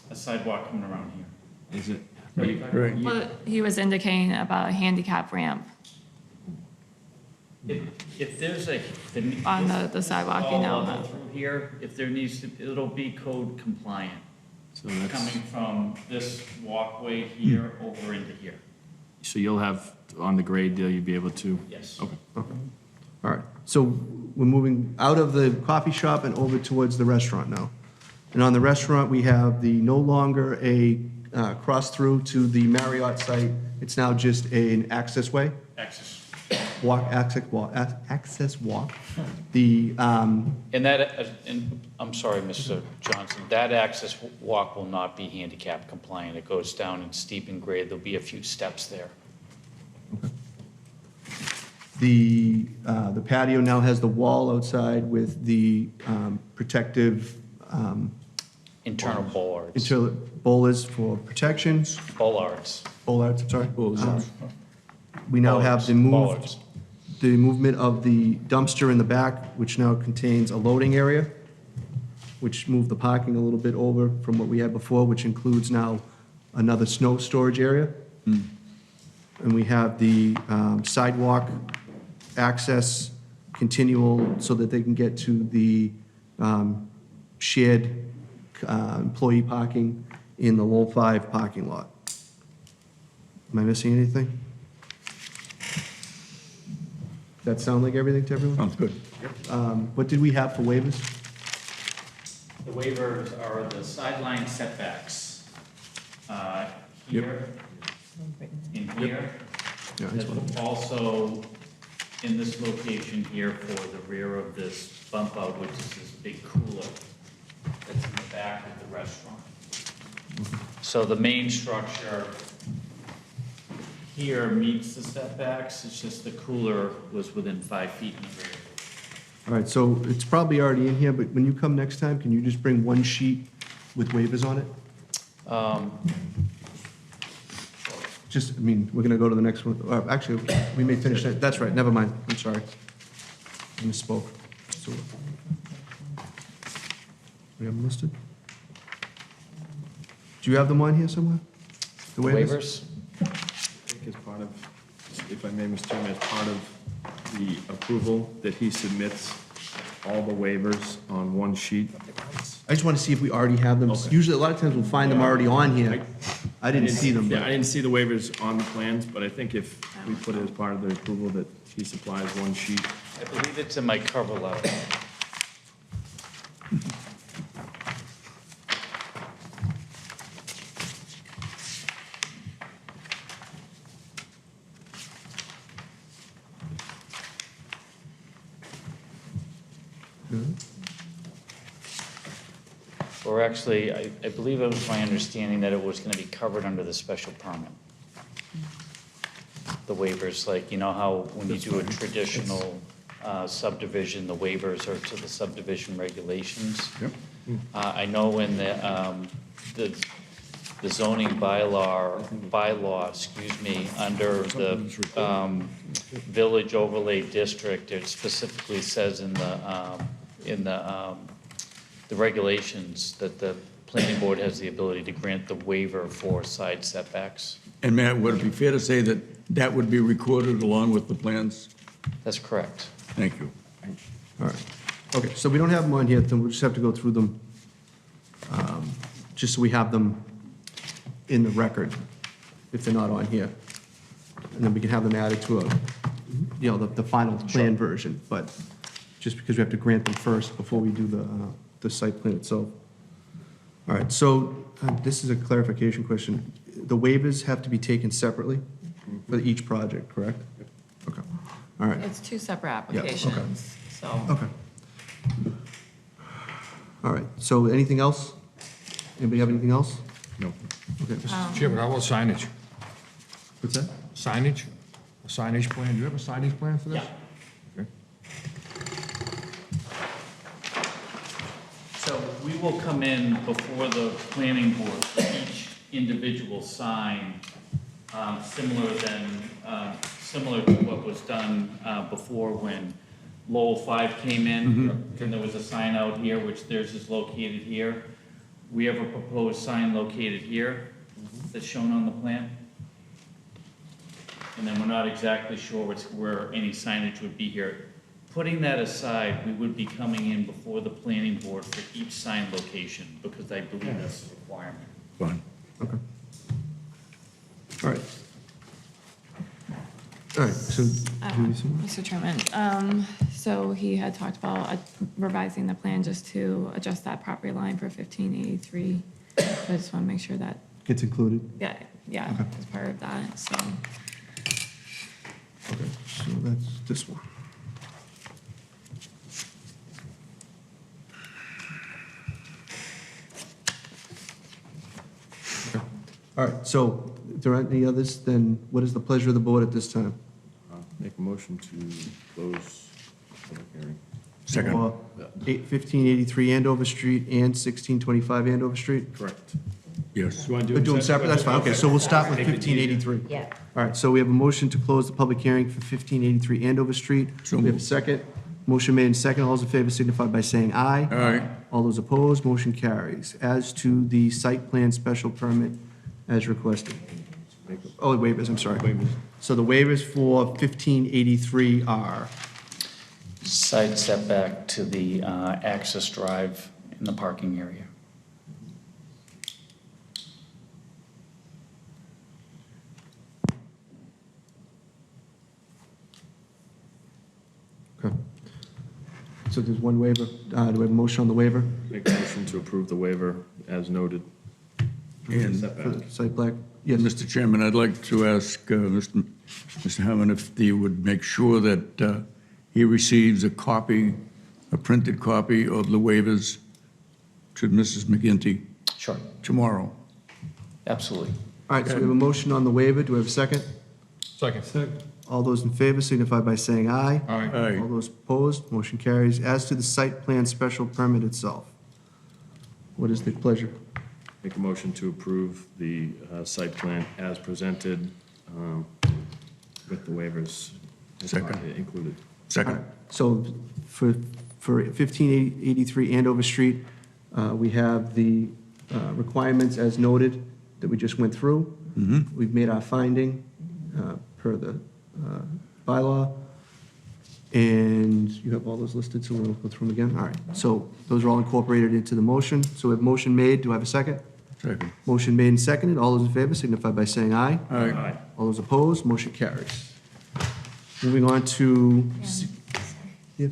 a sidewalk coming around here. Is it? Right. Well, he was indicating about a handicap ramp If there's a. on the sidewalk, you know. All level through here, if there needs to, it'll be code compliant. So that's, Coming from this walkway here over into here. so you'll have, on the grade deal, you'll be able to? Yes. Okay. All right, so we're moving out of the coffee shop and over towards the restaurant now. And on the restaurant, we have the no longer a cross-through to the Marriott site. It's now just an access way, Access. access walk. The, And that, and I'm sorry, Mr. Johnson, that access walk will not be handicap compliant. It goes down in steep and grade. There'll be a few steps there. the patio now has the wall outside with the protective, Internal bollards. bollards for protections. Bollards. Bollards, I'm sorry. We now have the Bollards. movement of the dumpster in the back, which now contains a loading area, which moved the parking a little bit over from what we had before, which includes now another snow storage area. And we have the sidewalk access continual so that they can get to the shared employee parking in the Lowell 5 parking lot. Am I missing anything? That sound like everything to everyone? Sounds good. What did we have for waivers? The waivers are the sideline setbacks. Here, in here, Yeah, I just wanted- also in this location here for the rear of this bump out, which is this big cooler that's in the back of the restaurant. So the main structure here meets the setbacks, it's just the cooler was within 5 feet in the rear. All right, so it's probably already in here, but when you come next time, can you just bring one sheet with waivers on it? Just, I mean, we're gonna go to the next one. Actually, we may finish that. That's right, never mind. I'm sorry. I misspoke. So, we have them listed? Do you have them on here somewhere? The waivers? I think as part of, if I may, Mr. Chairman, as part of the approval, that he submits all the waivers on one sheet. I just want to see if we already have them. Okay. Usually, a lot of times we'll find them already on here. I didn't see them, Yeah, I but didn't see the waivers on the plans, but I think if we put it as part of the approval that he supplies one sheet. I believe it's in my cover letter. Or actually, I believe it was my understanding that it was gonna be covered under the special permit. The waivers, like, you know how when you do a traditional subdivision, the waivers are to the subdivision regulations? Yep. I know in the zoning bylaw, excuse me, under the village overlay district, it specifically says in the regulations that the planning board has the ability to grant the waiver for side setbacks. And Matt, would it be fair to say that that would be recorded along with the plans? That's correct. Thank you. all right. Okay, so we don't have them on here, then we'll just have to go through them, just so we have them in the record, if they're not on here. And then we can have them added to the final plan version, but just because we have to grant them first before we do the site plan itself. All right, so this is a clarification question. The waivers have to be taken separately for each project, correct? Okay, all right. It's two separate okay. applications, so. Okay. All right, so anything else? Anybody have anything else? No. Okay. Mr. Chairman, how about signage? What's that? Signage? A signage plan? Do you have a signage plan for this? Okay. So we will come in before the planning board for each individual sign, similar to what was done before when Lowell 5 came in. And there was a sign out here, which theirs is located here. We have a proposed sign located here that's shown on the plan. And then we're not exactly sure where any signage would be here. Putting that aside, we would be coming in before the planning board for each sign location, because I believe that's a requirement. Fine. Okay. All right. All right, so, Mr. Chairman, so he had talked about revising the plan just to adjust that property line for 1583. I just want to make sure that, gets included? yeah, as part of that, so. Okay, so that's this one. Okay. All right, so if there aren't any others, then what is the pleasure of the board at this time? Make a motion to close public hearing. Second. For 1583 Andover Street and 1625 Andover Street? Correct. Yes. You want to We'll do them separate, that's fine, okay, so we'll start with 1583. Yeah. All right, so we have a motion to close the public hearing for 1583 Andover Street. So We have a moved. second. Motion made and second. All those in favor signify by saying aye. Aye. All those opposed, motion carries. As to the site plan special permit as requested. Oh, waivers, I'm sorry. So the waivers for 1583 are, Side setback to the access drive in the parking area. okay. So there's one waiver. Do we have a motion on the waiver? Make a motion to approve the waiver as noted. And For the site plan? Yes. Mr. Chairman, I'd like to ask Mr. Hammond if he would make sure that he receives a copy, a printed copy of the waivers to Mrs. McGinty Sure, tomorrow. absolutely. All right, so we have a motion on the waiver. Do we have a second? Second. All those in favor signify by saying aye. Aye. Aye. All those opposed, motion carries. As to the site plan special permit itself, what is the pleasure? Make a motion to approve the site plan as presented with the waivers Second. included. Second. So for 1583 Andover Street, we have the requirements as noted that we just went through. We've made our finding per the bylaw. And you have all those listed, so we'll go through them again. All right, so those are all incorporated into the motion. So we have motion made. Do I have a second? Second. Motion made and seconded. All those in favor signify by saying aye. Aye. All those opposed, motion carries. Moving on to, yes. And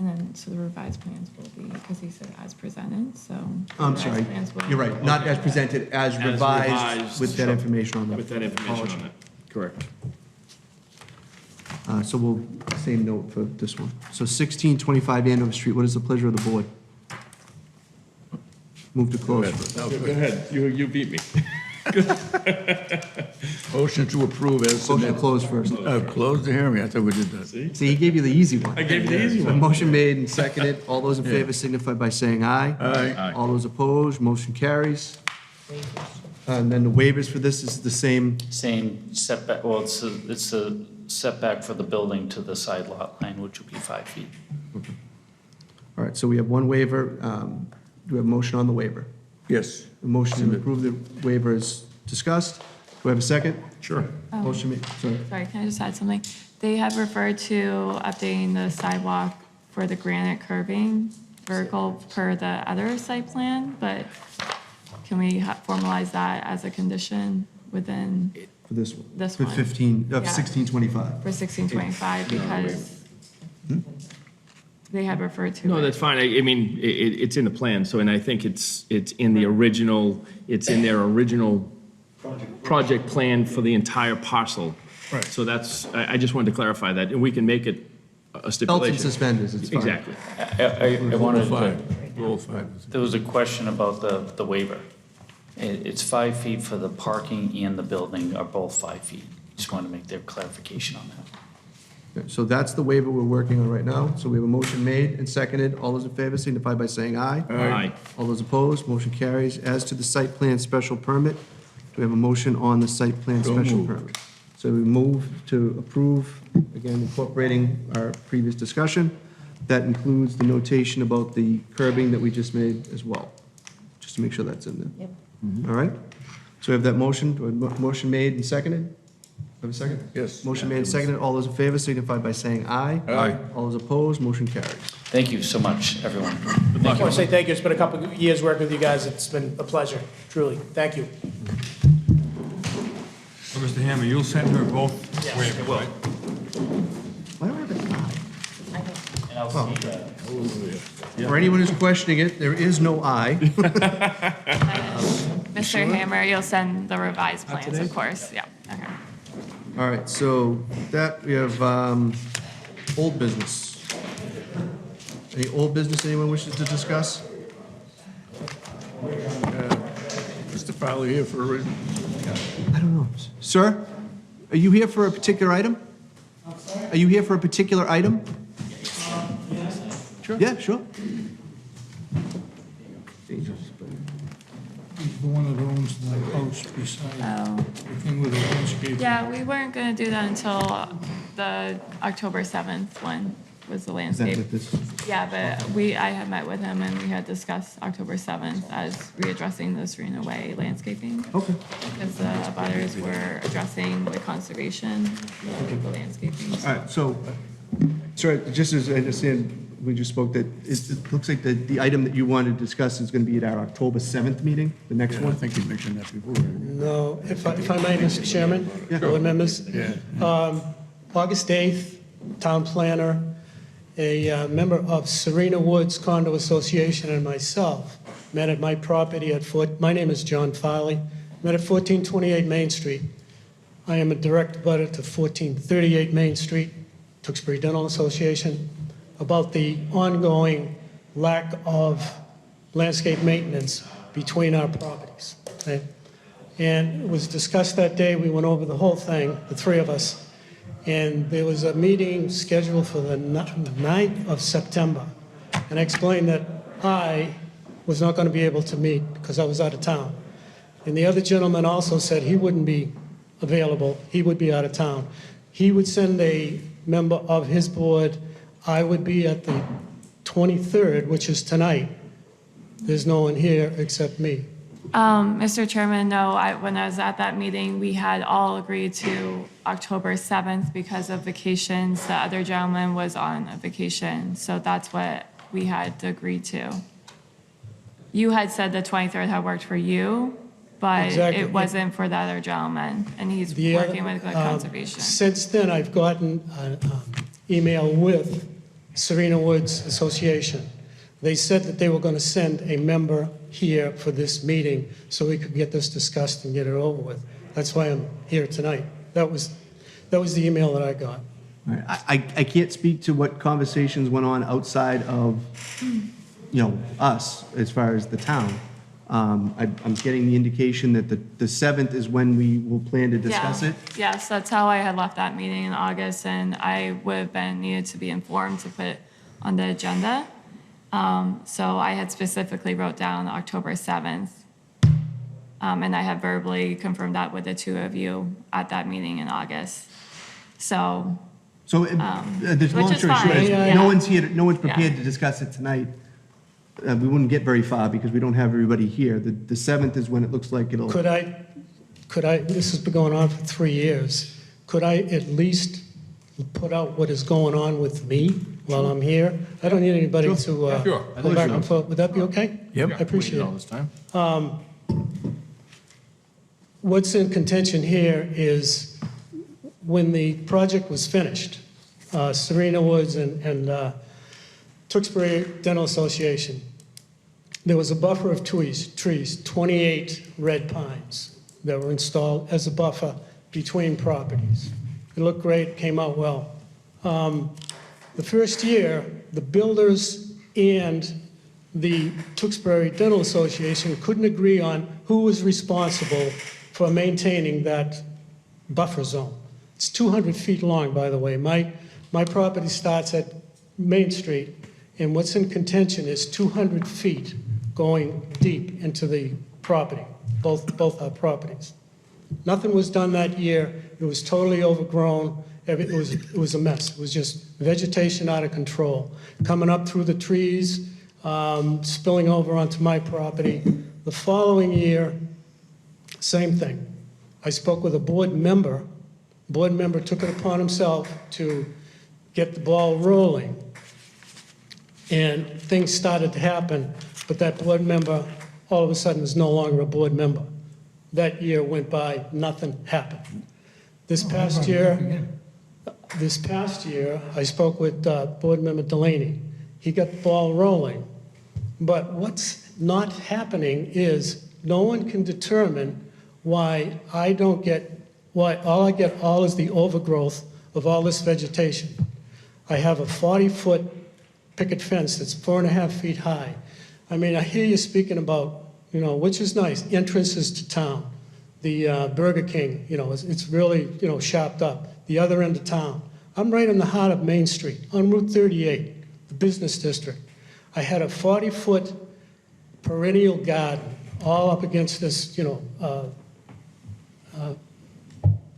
then, so the revised plans will be, because he said as presented, so. I'm the sorry, revised plans will- you're right, not as presented, as revised with that sure. information on them. With that information on it, correct. So we'll, same note for this one. So 1625 Andover Street, what is the pleasure of the board? Move to close. Go ahead, you beat me. Motion to approve as Motion to submitted. close first. Close the hearing. I thought we did that. See, he gave you the easy one. I gave you the easy So one. motion made and seconded. All those in favor signify by saying aye. Aye. All those opposed, motion carries. And then the waivers for this is the same, Same setback, well, it's the setback for the building to the side lot line, which would be 5 feet. all right, so we have one waiver. Do we have a motion on the waiver? Yes. A motion to approve the waiver is discussed. Do we have a second? Sure. Motion made, sorry. Sorry, can I just add something? They have referred to updating the sidewalk for the granite curbing vertical per the other site plan, but can we formalize that as a condition within For this one? This For one. 1625. for 1625 because they had referred to it? No, that's fine. I mean, it's in the plan, so, and I think it's in the original, it's in their original project plan for the entire parcel. Right. So that's, I just wanted to clarify that, and we can make it a Belts stipulation. and suspenders, it's fine. Exactly. I wanted to, Rule 5. there was a question about the waiver. It's 5 feet for the parking and the building are both 5 feet. Just wanted to make their clarification on that. So that's the waiver we're working on right now. So we have a motion made and seconded. All those in favor signify by saying aye. Aye. All those opposed, motion carries. As to the site plan special permit, do we have a motion on the site plan So special moved. permit? So we move to approve, again incorporating our previous discussion. That includes the notation about the curbing that we just made as well, just to make sure that's in there. Yep. All right? So we have that motion, do we have a motion made and seconded? Have a second? Yes. Motion made and seconded. All those in favor signify by saying aye. Aye. All those opposed, motion carries. Thank you so much, everyone. I want to say thank you. It's been a couple of years working with you guys. It's been a pleasure, truly. Thank you. So, Mr. Hammer, you'll send her both waivers, right? Why do I have an aye? And I'll see For anyone who's questioning it, there is no aye. Mr. Hammer, you'll send the revised plans, of course, yeah, okay. All right, so that, we have old business. Any old business anyone wishes to discuss? Mr. Fowler here for a reason. I don't know. Sir, are you here for a particular item? Are you here for a particular item? Sure. Yeah, sure. The one that owns the house beside, Oh. the thing with the landscape. Yeah, we weren't gonna do that until the October 7th one was the Is that landscape. what this? Yeah, but I had met with him and we had discussed October 7th as readdressing the Serena Way landscaping. Okay. Because the abutters were addressing the conservation, the landscaping. All right, so, sir, just as I understand, we just spoke that, it looks like the item that you wanted to discuss is going to be at our October 7th meeting, the next I one? think you mentioned that before. No, if I may, Mr. Chairman, board members. August 8th, town planner, a member of Serena Woods Condo Association and myself met at my property at my name is John Farley, met at 1428 Main Street. I am a direct abutter to 1438 Main Street, Tewksbury Dental Association, about the ongoing lack of landscape maintenance between our properties. Okay? And it was discussed that day, we went over the whole thing, the three of us, and there was a meeting scheduled for the 9th of September. And I explained that I was not going to be able to meet because I was out of town. And the other gentleman also said he wouldn't be available, he would be out of town. He would send a member of his board. I would be at the 23rd, which is tonight. There's no one here except me. Mr. Chairman, no, when I was at that meeting, we had all agreed to October 7th because of vacations. The other gentleman was on a vacation, so that's what we had agreed to. You had said the 23rd had worked for you, but Exactly. it wasn't for the other gentleman, and he's The other- working with the conservation. Since then, I've gotten an email with Serena Woods Association. They said that they were going to send a member here for this meeting so we could get this discussed and get it over with. That's why I'm here tonight. That was the email that I got. All right, I can't speak to what conversations went on outside of, us, as far as the town. I'm getting the indication that the 7th is when we will plan to discuss it. Yes, that's how I had left that meeting in August, and I would have been needed to be informed to put it on the agenda. So I had specifically wrote down October 7th. And I had verbally confirmed that with the two of you at that meeting in August. So, So, which the long is story short fine, is, yeah. no one's here, no one's Yeah. prepared to discuss it tonight. We wouldn't get very far because we don't have everybody here. The 7th is when it looks like it'll. Could I, this has been going on for 3 years, could I at least put out what is going on with me while I'm here? I don't need anybody to. Sure. Go back and forth. Would that be okay? Yep. I appreciate All it. this time. What's in contention here is when the project was finished, Serena Woods and Tewksbury Dental Association, there was a buffer of trees, 28 red pines that were installed as a buffer between properties. It looked great, came out well. The first year, the builders and the Tewksbury Dental Association couldn't agree on who was responsible for maintaining that buffer zone. It's 200 feet long, by the way. My property starts at Main Street, and what's in contention is 200 feet going deep into the property, both our properties. Nothing was done that year. It was totally overgrown. It was a mess. It was just vegetation out of control, coming up through the trees, spilling over onto my property. The following year, same thing. I spoke with a board member. Board member took it upon himself to get the ball rolling, and things started to happen, but that board member all of a sudden is no longer a board member. That year went by, nothing happened. This past year, I spoke with board member Delaney. He got the ball rolling, but what's not happening is no one can determine why all I get is the overgrowth of all this vegetation. I have a 40-foot picket fence that's 4.5 feet high. I mean, I hear you speaking about, which is nice, entrances to town. The Burger King, it's really, shopped up. The other end of town. I'm right in the heart of Main Street, on Route 38, the business district. I had a 40-foot perennial garden all up against this,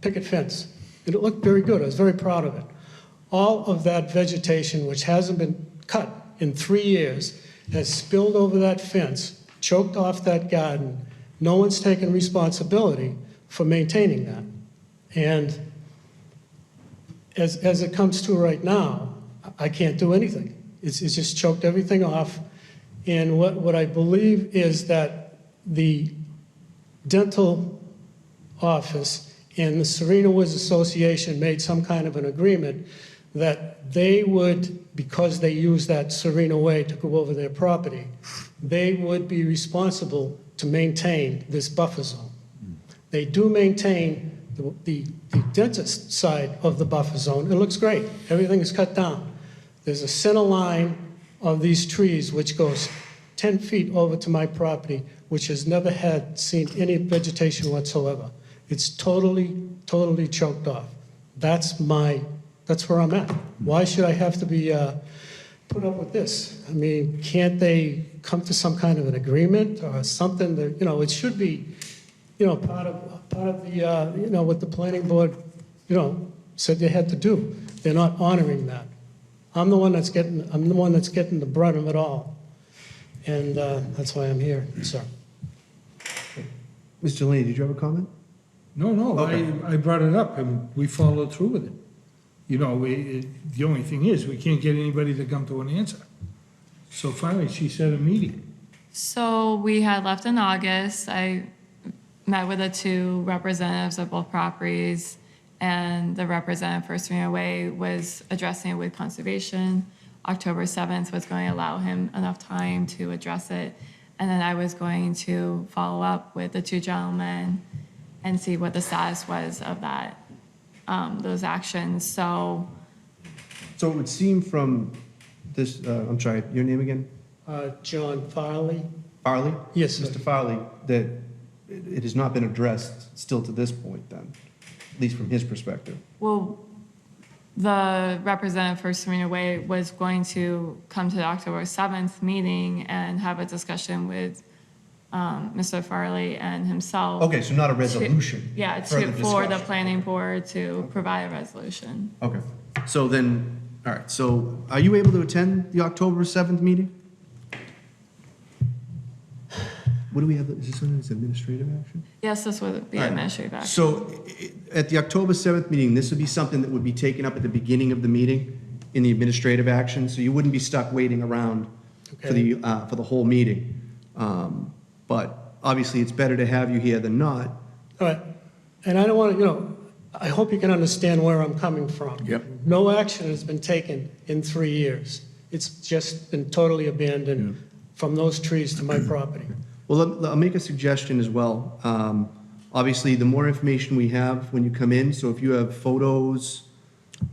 picket fence. And it looked very good. I was very proud of it. All of that vegetation, which hasn't been cut in 3 years, has spilled over that fence, choked off that garden. No one's taken responsibility for maintaining that. And as it comes to right now, I can't do anything. It's just choked everything off. And what I believe is that the dental office and the Serena Woods Association made some kind of an agreement that they would, because they use that Serena Way to go over their property, they would be responsible to maintain this buffer zone. They do maintain the dentist side of the buffer zone. It looks great. Everything is cut down. There's a center line of these trees which goes 10 feet over to my property, which has never seen any vegetation whatsoever. It's totally choked off. That's where I'm at. Why should I have to be put up with this? I mean, can't they come to some kind of an agreement or something that, it should be, part of the, what the planning board, said they had to do. They're not honoring that. I'm the one that's getting the brunt of it all. And that's why I'm here, sir. Mr. Lane, did you have a comment? No, Okay. I brought it up, and we followed through with it. The only thing is, we can't get anybody to come to an answer. So finally, she set a meeting. So we had left in August. I met with the two representatives of both properties, and the representative for Serena Way was addressing it with conservation. October 7th was going to allow him enough time to address it. And then I was going to follow up with the two gentlemen and see what the status was of that, those actions. So it would seem from this, I'm sorry, your name again? John Farley. Farley? Yes, sir. Mr. Farley, that it has not been addressed still to this point then, at least from his perspective. well, the representative for Serena Way was going to come to the October 7th meeting and have a discussion with Mr. Farley and himself. Okay, so not a resolution. For the planning board to provide a resolution. Okay, so then, all right, so are you able to attend the October 7th meeting? What do we have, is this under this administrative action? Yes, this would be All right. administrative action. So at the October 7th meeting, this would be something that would be taken up at the beginning of the meeting in the administrative action, so you wouldn't be stuck waiting around for the whole meeting. But obviously, it's better to have you here than not. All right, and I don't want to, I hope you can understand where I'm coming from. Yep. No action has been taken in 3 years. It's just been totally abandoned from those trees to my property. Well, I'll make a suggestion as well. Obviously, the more information we have when you come in, so if you have photos,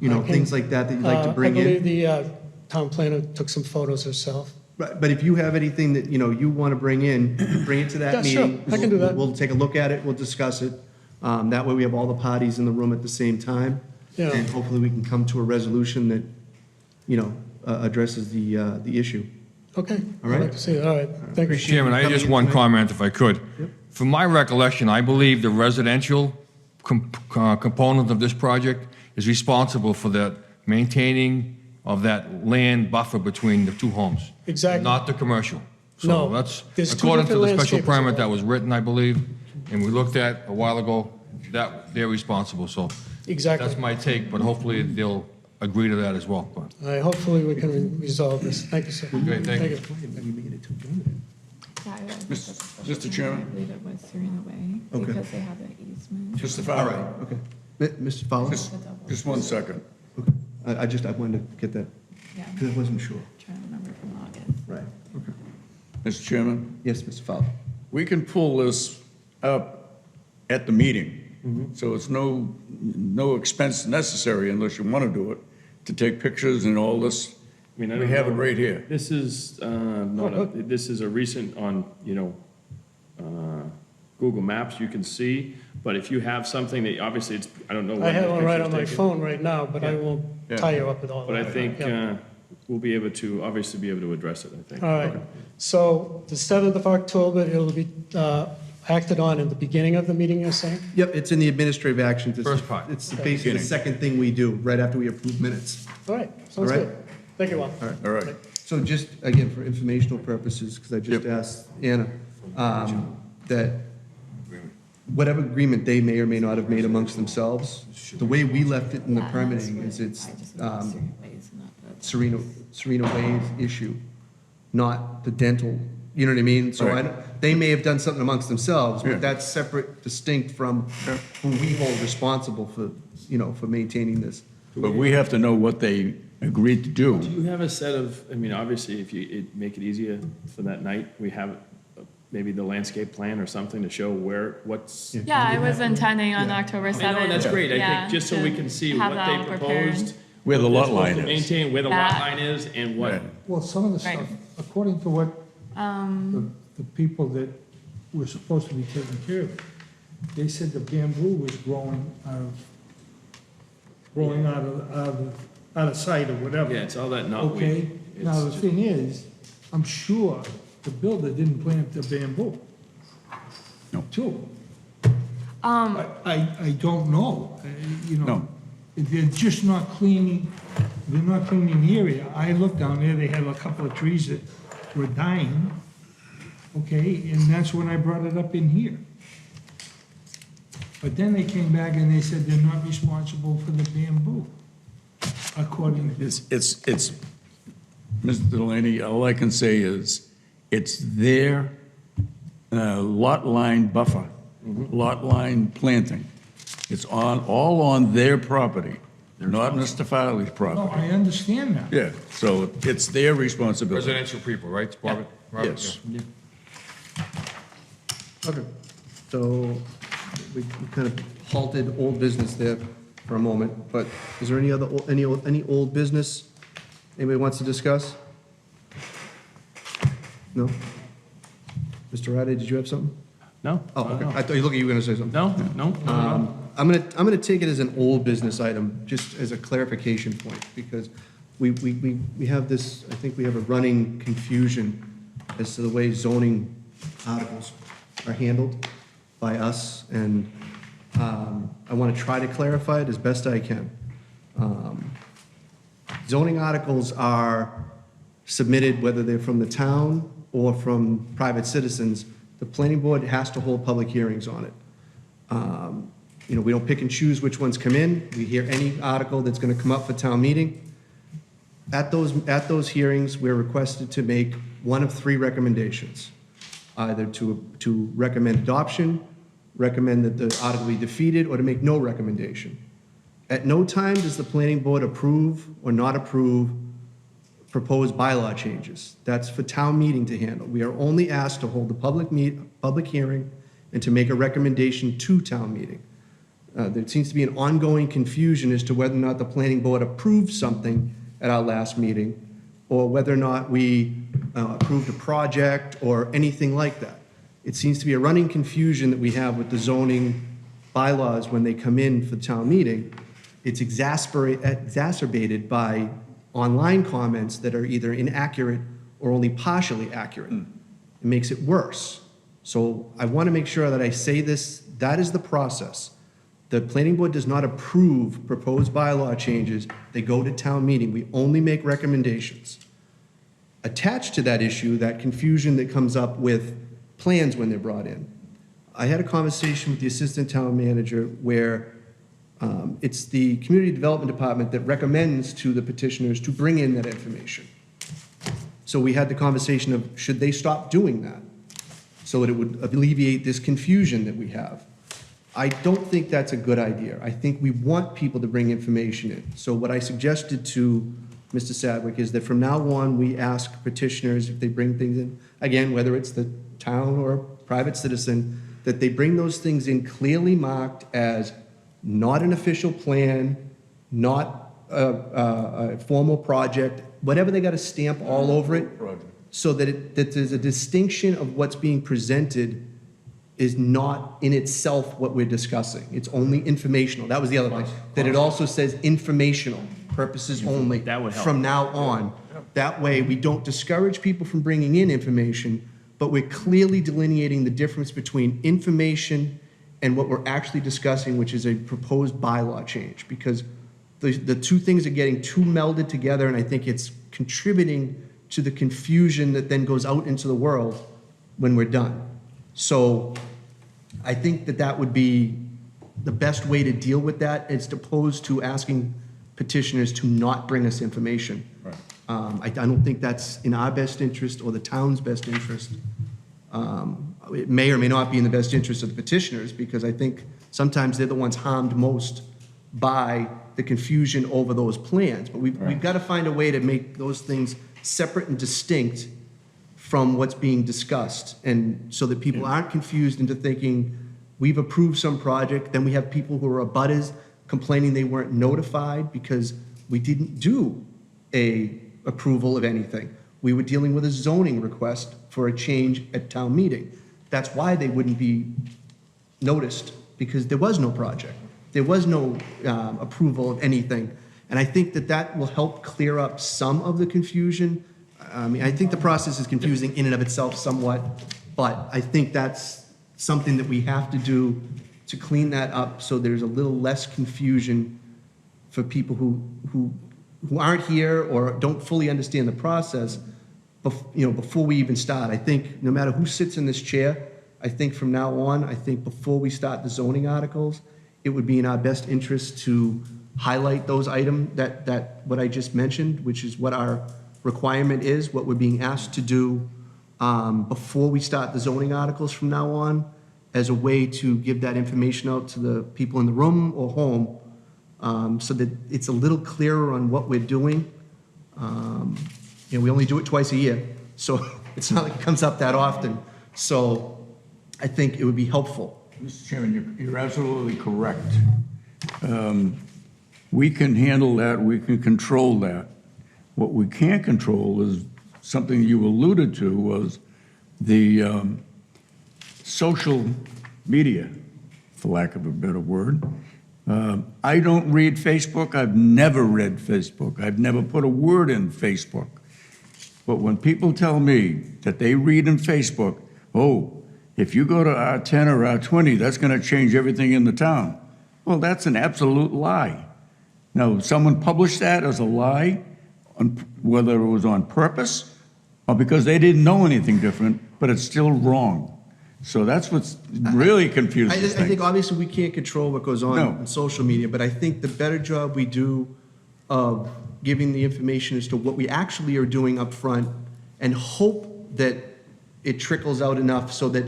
things like that you'd like to bring I believe in. the town planner took some photos herself. But if you have anything that, you want to bring in, bring it to that Yeah, sure. meeting. I can do that. We'll take a look at it, we'll discuss it. That way we have all the parties in the room at the same time. Yeah. And hopefully we can come to a resolution that, addresses the issue. Okay. All right. I'd like to see it. All right. Thank you. Chairman, I had just one comment, if I could. From my recollection, I believe the residential component of this project is responsible for the maintaining of that land buffer between the two homes. Exactly. Not the commercial. So No, that's there's two according to the different special landscapers permit that involved. was written, I believe, and we looked at a while ago, that they're responsible, so. Exactly. That's my take, but hopefully they'll agree to that as well. But All right, hopefully we can resolve this. Thank you, sir. Great, thank you. Yeah, I read the special Mr. permit. Chairman? I believe it was Serena Way, Okay. because they have an easement. Mr. All Fowler, right, okay. Mr. Fowler? just 1 second. Okay. I wanted to get that, Yeah, because I wasn't sure. trying to remember from August. Right. Okay. Mr. Chairman, Yes, Mr. Fowler. we can pull this up at the meeting, so it's no expense necessary unless you want to do it, to take pictures and all this. I mean, I We don't have it know. right here. This is this is a recent on, Google Maps, you can see, but if you have something that, obviously, it's, I don't know. I when have the one right picture's on my taken. phone right now, but I Yeah. won't Yeah. tie you up with all that. But I think Yeah. we'll be able to, obviously be able to address it, I think. All right. So the 7th of October, it'll be acted on in the beginning of the meeting, you're saying? Yep, it's in the administrative actions. It's- First part. It's basically the Beginning. second thing we do, right after we approve minutes. All right, sounds All right. good. Thank you, Al. All right. So just, again, for informational purposes, because I just asked Anna, that whatever agreement they may or may not have made amongst themselves, the way we left it in the permitting is it's Serena Way's issue, not the dental, you know what I mean? So Right. they may have done something amongst themselves, Yeah. but that's separate, distinct from who we hold responsible for, for maintaining this. But we have to know what they agreed to do. Do you have a set of, I mean, obviously, if you make it easier for that night, we have maybe the landscape plan or something to show what's. Yeah, I was intending on October 7th. I know, and that's great, I yeah, think, just so to we can see have what that they all prepared. proposed. Where the what lot they're line supposed to is. Maintain where the lot That- line is and what. Right. Well, some of the Right. stuff, according to what the people that were supposed to be taking care of it, they said the bamboo was growing out of sight or whatever. Yeah, it's all that knotweed. Okay, now the It's- thing is, I'm sure the builder didn't plant the bamboo. No. Too. I don't know, No. They're just not cleaning, they're not cleaning the area. I looked down there, they had a couple of trees that were dying, okay, and that's when I brought it up in here. But then they came back and they said they're not responsible for the bamboo, according to. It's, Mr. Delaney, all I can say is, it's their lot line buffer, lot line planting. It's all on their property, not Mr. Farley's No, property. I understand that. Yeah, so it's their responsibility. residential people, right, Robert? Yes. Yeah. Okay, so we kind of halted old business there for a moment, but is there any other, any old business anybody wants to discuss? No? Mr. Ryder, did you have something? No. Oh, okay, I thought you were gonna say something. No. I'm gonna take it as an old business item, just as a clarification point, because we have this, I think we have a running confusion as to the way zoning articles are handled by us, and I want to try to clarify it as best I can. Zoning articles are submitted, whether they're from the town or from private citizens. The planning board has to hold public hearings on it. We don't pick and choose which ones come in. We hear any article that's going to come up for town meeting. At those hearings, we're requested to make one of three recommendations. Either to recommend adoption, recommend that the article be defeated, or to make no recommendation. At no time does the planning board approve or not approve proposed bylaw changes. That's for town meeting to handle. We are only asked to hold the public hearing and to make a recommendation to town meeting. There seems to be an ongoing confusion as to whether or not the planning board approved something at our last meeting, or whether or not we approved a project or anything like that. It seems to be a running confusion that we have with the zoning bylaws when they come in for the town meeting. It's exacerbated by online comments that are either inaccurate or only partially accurate. It makes it worse. So I want to make sure that I say this, that is the process. The planning board does not approve proposed bylaw changes. They go to town meeting. We only make recommendations. Attached to that issue, that confusion that comes up with plans when they're brought in. I had a conversation with the assistant town manager where it's the community development department that recommends to the petitioners to bring in that information. So we had the conversation of, should they stop doing that so that it would alleviate this confusion that we have? I don't think that's a good idea. I think we want people to bring information in. So what I suggested to Mr. Sadwick is that from now on, we ask petitioners if they bring things in, again, whether it's the town or a private citizen, that they bring those things in clearly marked as not an official plan, not a formal project, whatever they got to stamp all over it, so that there's a distinction of what's being presented is not in itself what we're discussing. It's only informational. That was the other thing. That it also says informational purposes only. That would help. From now on. That way, we don't discourage people from bringing in information, but we're clearly delineating the difference between information and what we're actually discussing, which is a proposed bylaw change. Because the two things are getting too melded together, and I think it's contributing to the confusion that then goes out into the world when we're done. So I think that that would be the best way to deal with that, as opposed to asking petitioners to not bring us information. Right. I don't think that's in our best interest or the town's best interest. It may or may not be in the best interest of the petitioners, because I think sometimes they're the ones harmed most by the confusion over those plans. But we've got to find a way to make those things separate and distinct from what's being discussed, and so that people aren't confused into thinking we've approved some project, then we have people who are abutters complaining they weren't notified because we didn't do a approval of anything. We were dealing with a zoning request for a change at town meeting. That's why they wouldn't be noticed, because there was no project. There was no approval of anything. And I think that that will help clear up some of the confusion. I mean, I think the process is confusing in and of itself somewhat, but I think that's something that we have to do to clean that up so there's a little less confusion for people who aren't here or don't fully understand the process, before we even start. I think no matter who sits in this chair, I think from now on, I think before we start the zoning articles, it would be in our best interest to highlight those items that what I just mentioned, which is what our requirement is, what we're being asked to do before we start the zoning articles from now on, as a way to give that information out to the people in the room or home, so that it's a little clearer on what we're doing. We only do it twice a year, so it's not like it comes up that often. So I think it would be helpful. Mr. Chairman, you're absolutely correct. We can handle that, we can control that. What we can't control is something you alluded to, was the social media, for lack of a better word. I don't read Facebook. I've never read Facebook. I've never put a word in Facebook. But when people tell me that they read in Facebook, oh, if you go to R10 or R20, that's going to change everything in the town. Well, that's an absolute lie. Now, someone published that as a lie, whether it was on purpose or because they didn't know anything different, but it's still wrong. So that's what's really confusing. I think obviously we can't control what goes on social media, but I think the better job we do of giving the information as to what we actually are doing up front, and hope that it trickles out enough so that,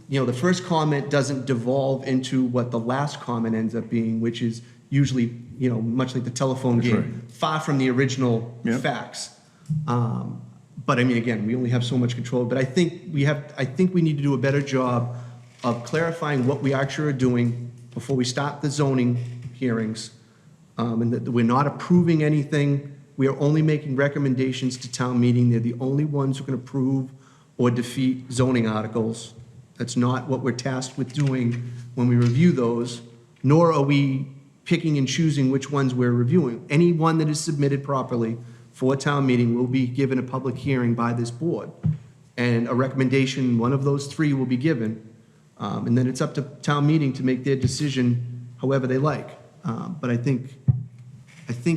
the first comment doesn't devolve into what the last comment ends up being, which is usually, much like the telephone game, far from the original facts. But I mean, again, we only have so much control. But I think we need to do a better job of clarifying what we actually are doing before we start the zoning hearings, and that we're not approving anything We are only making recommendations to town meeting. They're the only ones who can approve or defeat zoning articles. That's not what we're tasked with doing when we review those, nor are we picking and choosing which ones we're reviewing. Any one that is submitted properly for town meeting will be given a public hearing by this board. And a recommendation, one of those three will be given. And then it's up to town meeting to make their decision however they like. But I think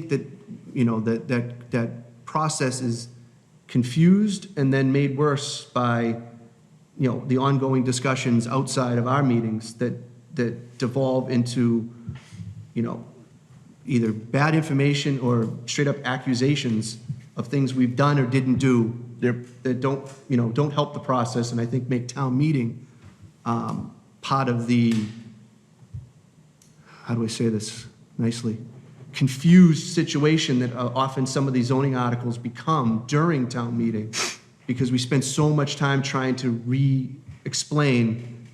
that, you know, that process is confused and then made worse by, you know, the ongoing discussions outside of our meetings that devolve into, you know, either bad information or straight up accusations of things we've done or didn't do that don't, you know, don't help the process, and I think make town meeting part of the, how do I say this nicely, confused situation that often some of these zoning articles become during town meeting, because we spend so much time trying to re-explain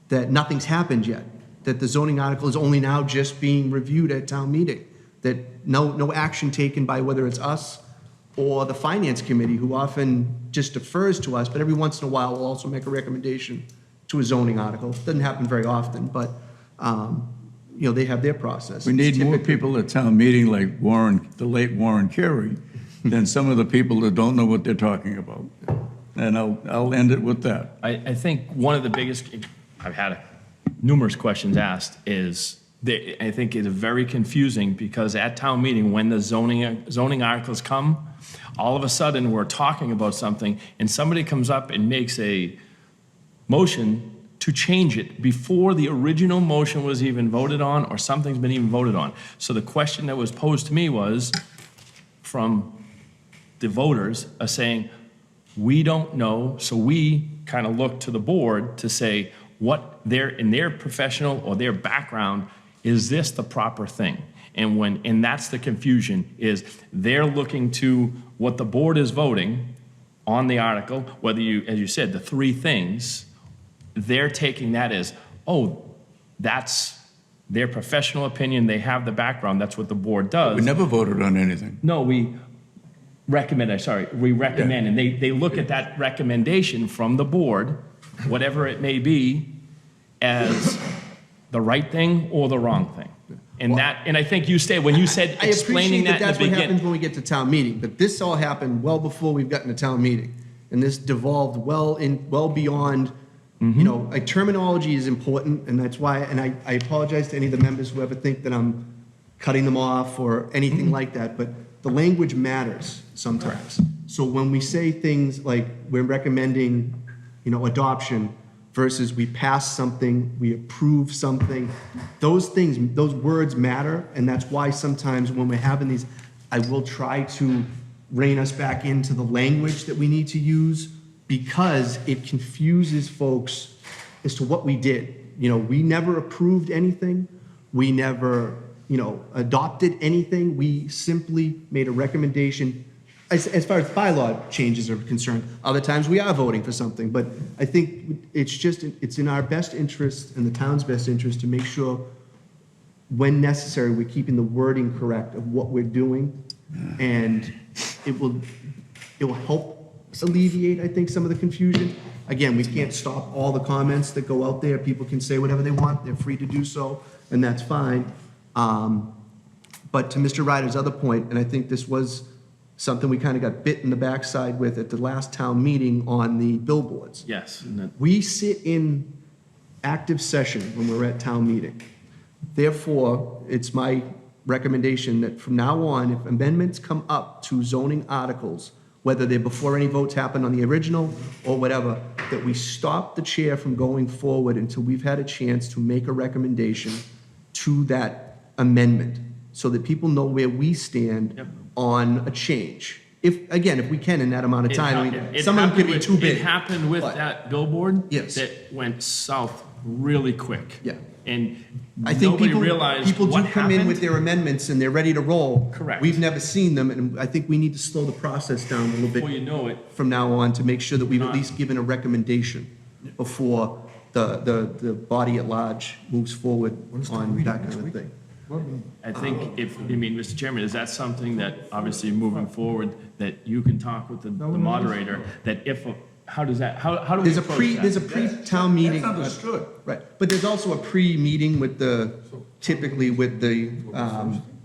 that nothing's happened yet, that the zoning article is only now just being reviewed at town meeting, that no action taken by whether it's us or the finance committee, who often just defers to us, but every once in a while will also make a recommendation to a zoning article. Doesn't happen very often, but you know, they have their process. We need more people at town meeting like Warren, the late Warren Carey, than some of the people that don't know what they're talking about. And I'll end it with that. I think one of the biggest, I've had numerous questions asked, is I think it's very confusing, because at town meeting, when the zoning articles come, all of a sudden we're talking about something and somebody comes up and makes a motion to change it before the original motion was even voted on or something's been even voted on. So the question that was posed to me was from the voters saying, we don't know, so we kind of look to the board to say what in their professional or their background, is this the proper thing? And that's the confusion, is they're looking to what the board is voting on the article, whether you, as you said, the three things, they're taking that as, oh, that's their professional opinion, they have the background, that's what the board does. We never voted on anything. No, we recommend, and they look at that recommendation from the board, whatever it may be, as the right thing or the wrong thing. And I think when you said explaining that in the that's what beginning. happens when we get to town meeting, but this all happened well before we've gotten to town meeting. And this devolved well beyond, you know, like, terminology is important, and that's why, and I apologize to any of the members who ever think that I'm cutting them off or anything like that, but the language matters sometimes. So when we say things like we're recommending, you know, adoption versus we pass something, we approve something, those things, those words matter, and that's why sometimes when we're having these, I will try to rein us back into the language that we need to use, because it confuses folks as to what we did. You know, we never approved anything, we never, you know, adopted anything, we simply made a recommendation. As far as bylaw changes are concerned, other times we are voting for something, but I think it's in our best interest and the town's best interest to make sure, when necessary, we're keeping the wording correct of what we're doing, and it will help alleviate, I think, some of the confusion. Again, we can't stop all the comments that go out there. People can say whatever they want, they're free to do so, and that's fine. But to Mr. Ryder's other point, and I think this was something we kind of got bit in the backside with at the last town meeting on the billboards. Yes. We sit in active session when we're at town meeting. Therefore, it's my recommendation that from now on, if amendments come up to zoning articles, whether they're before any votes happen on the original or whatever, that we stop the chair from going forward until we've had a chance to make a recommendation to that amendment, so that people know where we stand on a change. If we can in that amount of time. I mean, some of them could be too big. It happened with that billboard. Yes. That went south really quick. Yeah. And I think nobody realized people do what come in happened. with their amendments and they're ready to roll. Correct. We've never seen them, and I think we need to slow the process down a little bit. Before you know it. From now on, to make sure that we've at least given a recommendation before the body at large moves forward on that kind of thing. I think Mr. Chairman, is that something that, obviously, moving forward, that you can talk with the moderator, that if, how do we There's a approach that? there's a pre-town meeting. That's understood. Right, but there's also a pre-meeting typically with the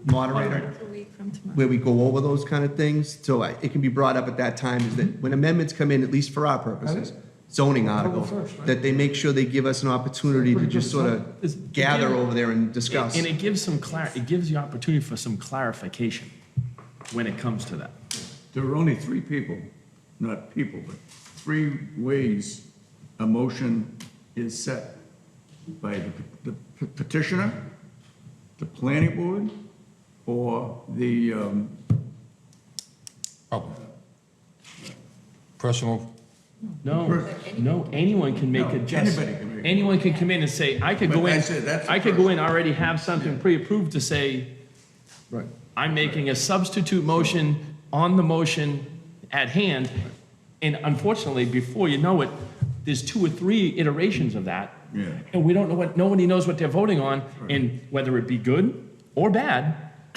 moderator, A week from tomorrow. where we go over those kind of things. So it can be brought up at that time, is that when amendments come in, at least for our purposes, zoning articles, that they make sure they give us an opportunity to just sort of gather over there and discuss. And it gives some it gives the opportunity for some clarification when it comes to that. There are only three people, not people, but three ways a motion is set: by the petitioner, the planning board, or the, Personal, No, anyone can make No, a just, anybody can make it. anyone can come in and say, I could But go in, that's I could go in, already have something pre-approved to say, Right. I'm making a substitute motion on the motion at hand. And unfortunately, before you know it, there's 2 or 3 iterations of that. Yeah. And we don't know nobody knows what they're voting on, and whether it be good or bad,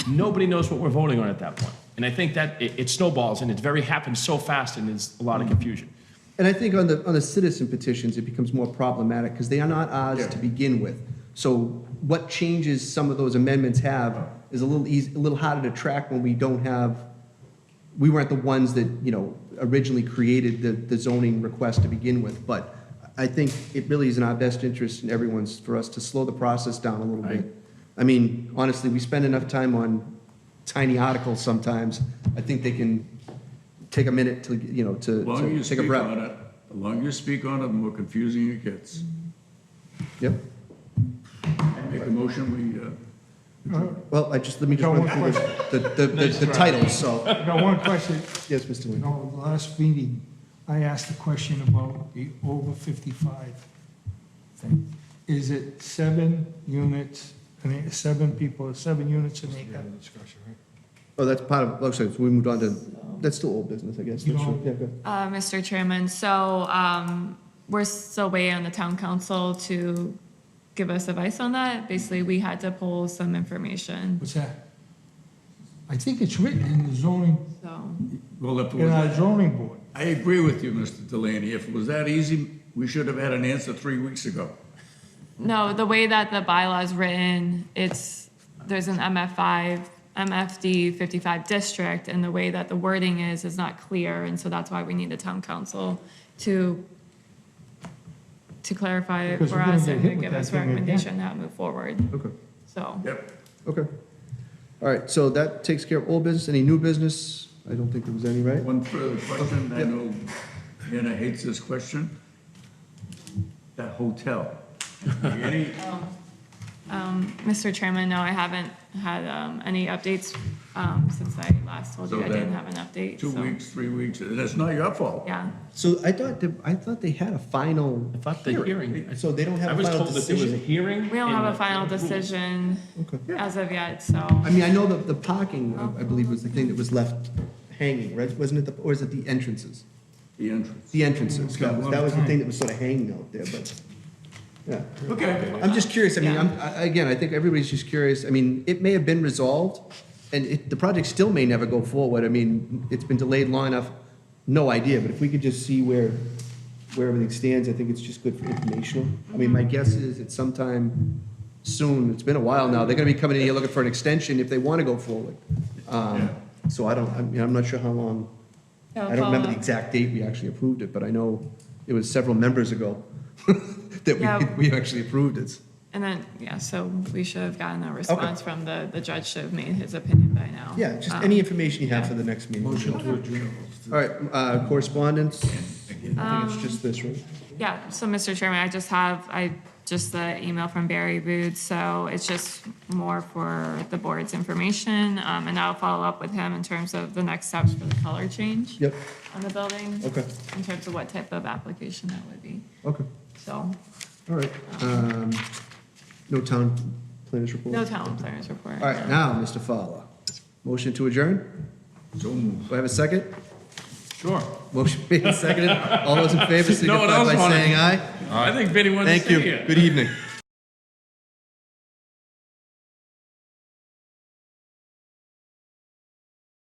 nobody knows what we're voting on at that point. And I think that it snowballs, and happens so fast, and there's a lot of confusion. And I think on the citizen petitions, it becomes more problematic, because they are not ours to begin with. So what changes some of those amendments have is a little harder to track when we weren't the ones that, originally created the zoning request to begin with. But I think it really is in our best interest and everyone's, for us to slow the process down a little bit. I mean, honestly, we spend enough time on tiny articles sometimes. I think they can take a minute to, the longer you to take a speak breath. on it, the longer you speak on it, the more confusing it gets. Yep. Make a motion, Well, let me just run through the titles, so. I got one question. Yes, Mr. Lynn. Last meeting, I asked a question about the over 55 thing. Is it 7 units, 7 people, 7 units an acre? Oh, that's part of, so we moved on to, that's still old business, I guess. You That's know- true. Yeah, go ahead. Mr. Chairman, so we're still waiting on the town council to give us advice on that. Basically, we had to pull some information, What's that? I think it's written in the zoning, so. well, if it in was, our zoning board. I agree with you, Mr. Delaney. If it was that easy, we should have had an answer 3 weeks ago. No, the way that the bylaw is written, there's an MFD 55 district, and the way that the wording is not clear, and so that's why we need the town council to clarify it Because for we're gonna us get and hit to with give that us thing again. recommendation how to move forward, Okay, so. Yep. okay. All right, so that takes care of old business. Any new business? I don't think there was any, right? One further question, I know Hannah hates this question. That hotel. Any, Mr. Chairman, no, I haven't had any updates since I last told you So I didn't that have an update. 2 so, weeks, 3 weeks, that's not your fault. Yeah. So I thought they had a final. I thought the hearing. So they don't have I a was final told that there was a decision? hearing. We don't and have a the final rules. decision Okay. as of yet, so. I mean, I know that the parking, I believe, was the thing that was left hanging, right? Wasn't it, or is it the entrances? The entrance. The entrances, that was the thing that was sort of hanging out there, but, yeah. Okay. I'm just curious, I mean, Yeah. again, I think everybody's just curious, I mean, it may have been resolved, and the project still may never go forward, I mean, it's been delayed long enough, no idea, but if we could just see where everything stands, I think it's just good for informational. I mean, my guess is at sometime soon, it's been a while now, they're gonna be coming in here looking for an extension if they wanna go forward. So I'm not sure how long, I don't remember the exact date we actually approved it, but I know it was several members ago that Yeah. we actually approved it. And then, yeah, so we should have gotten a response from the judge should have made his opinion by now. Yeah, just any information you have for the next meeting. Motion to adjourn. All right, correspondence, I think it's just this, right? Yeah, so Mr. Chairman, I just the email from Barry Booth, so it's just more for the board's information, and I'll follow up with him in terms of the next steps for the color change. Yep. On the building. Okay. In terms of what type of application that would be, Okay, so, all right. No town planners report? no town planners report. All right, now, Mr. Fowler, motion to adjourn? So moved. Do I have a second? Sure. Motion made and seconded. All those in favor No one signify else by wanted- saying aye. I think Vinnie wanted to Thank stay you. here. Good evening.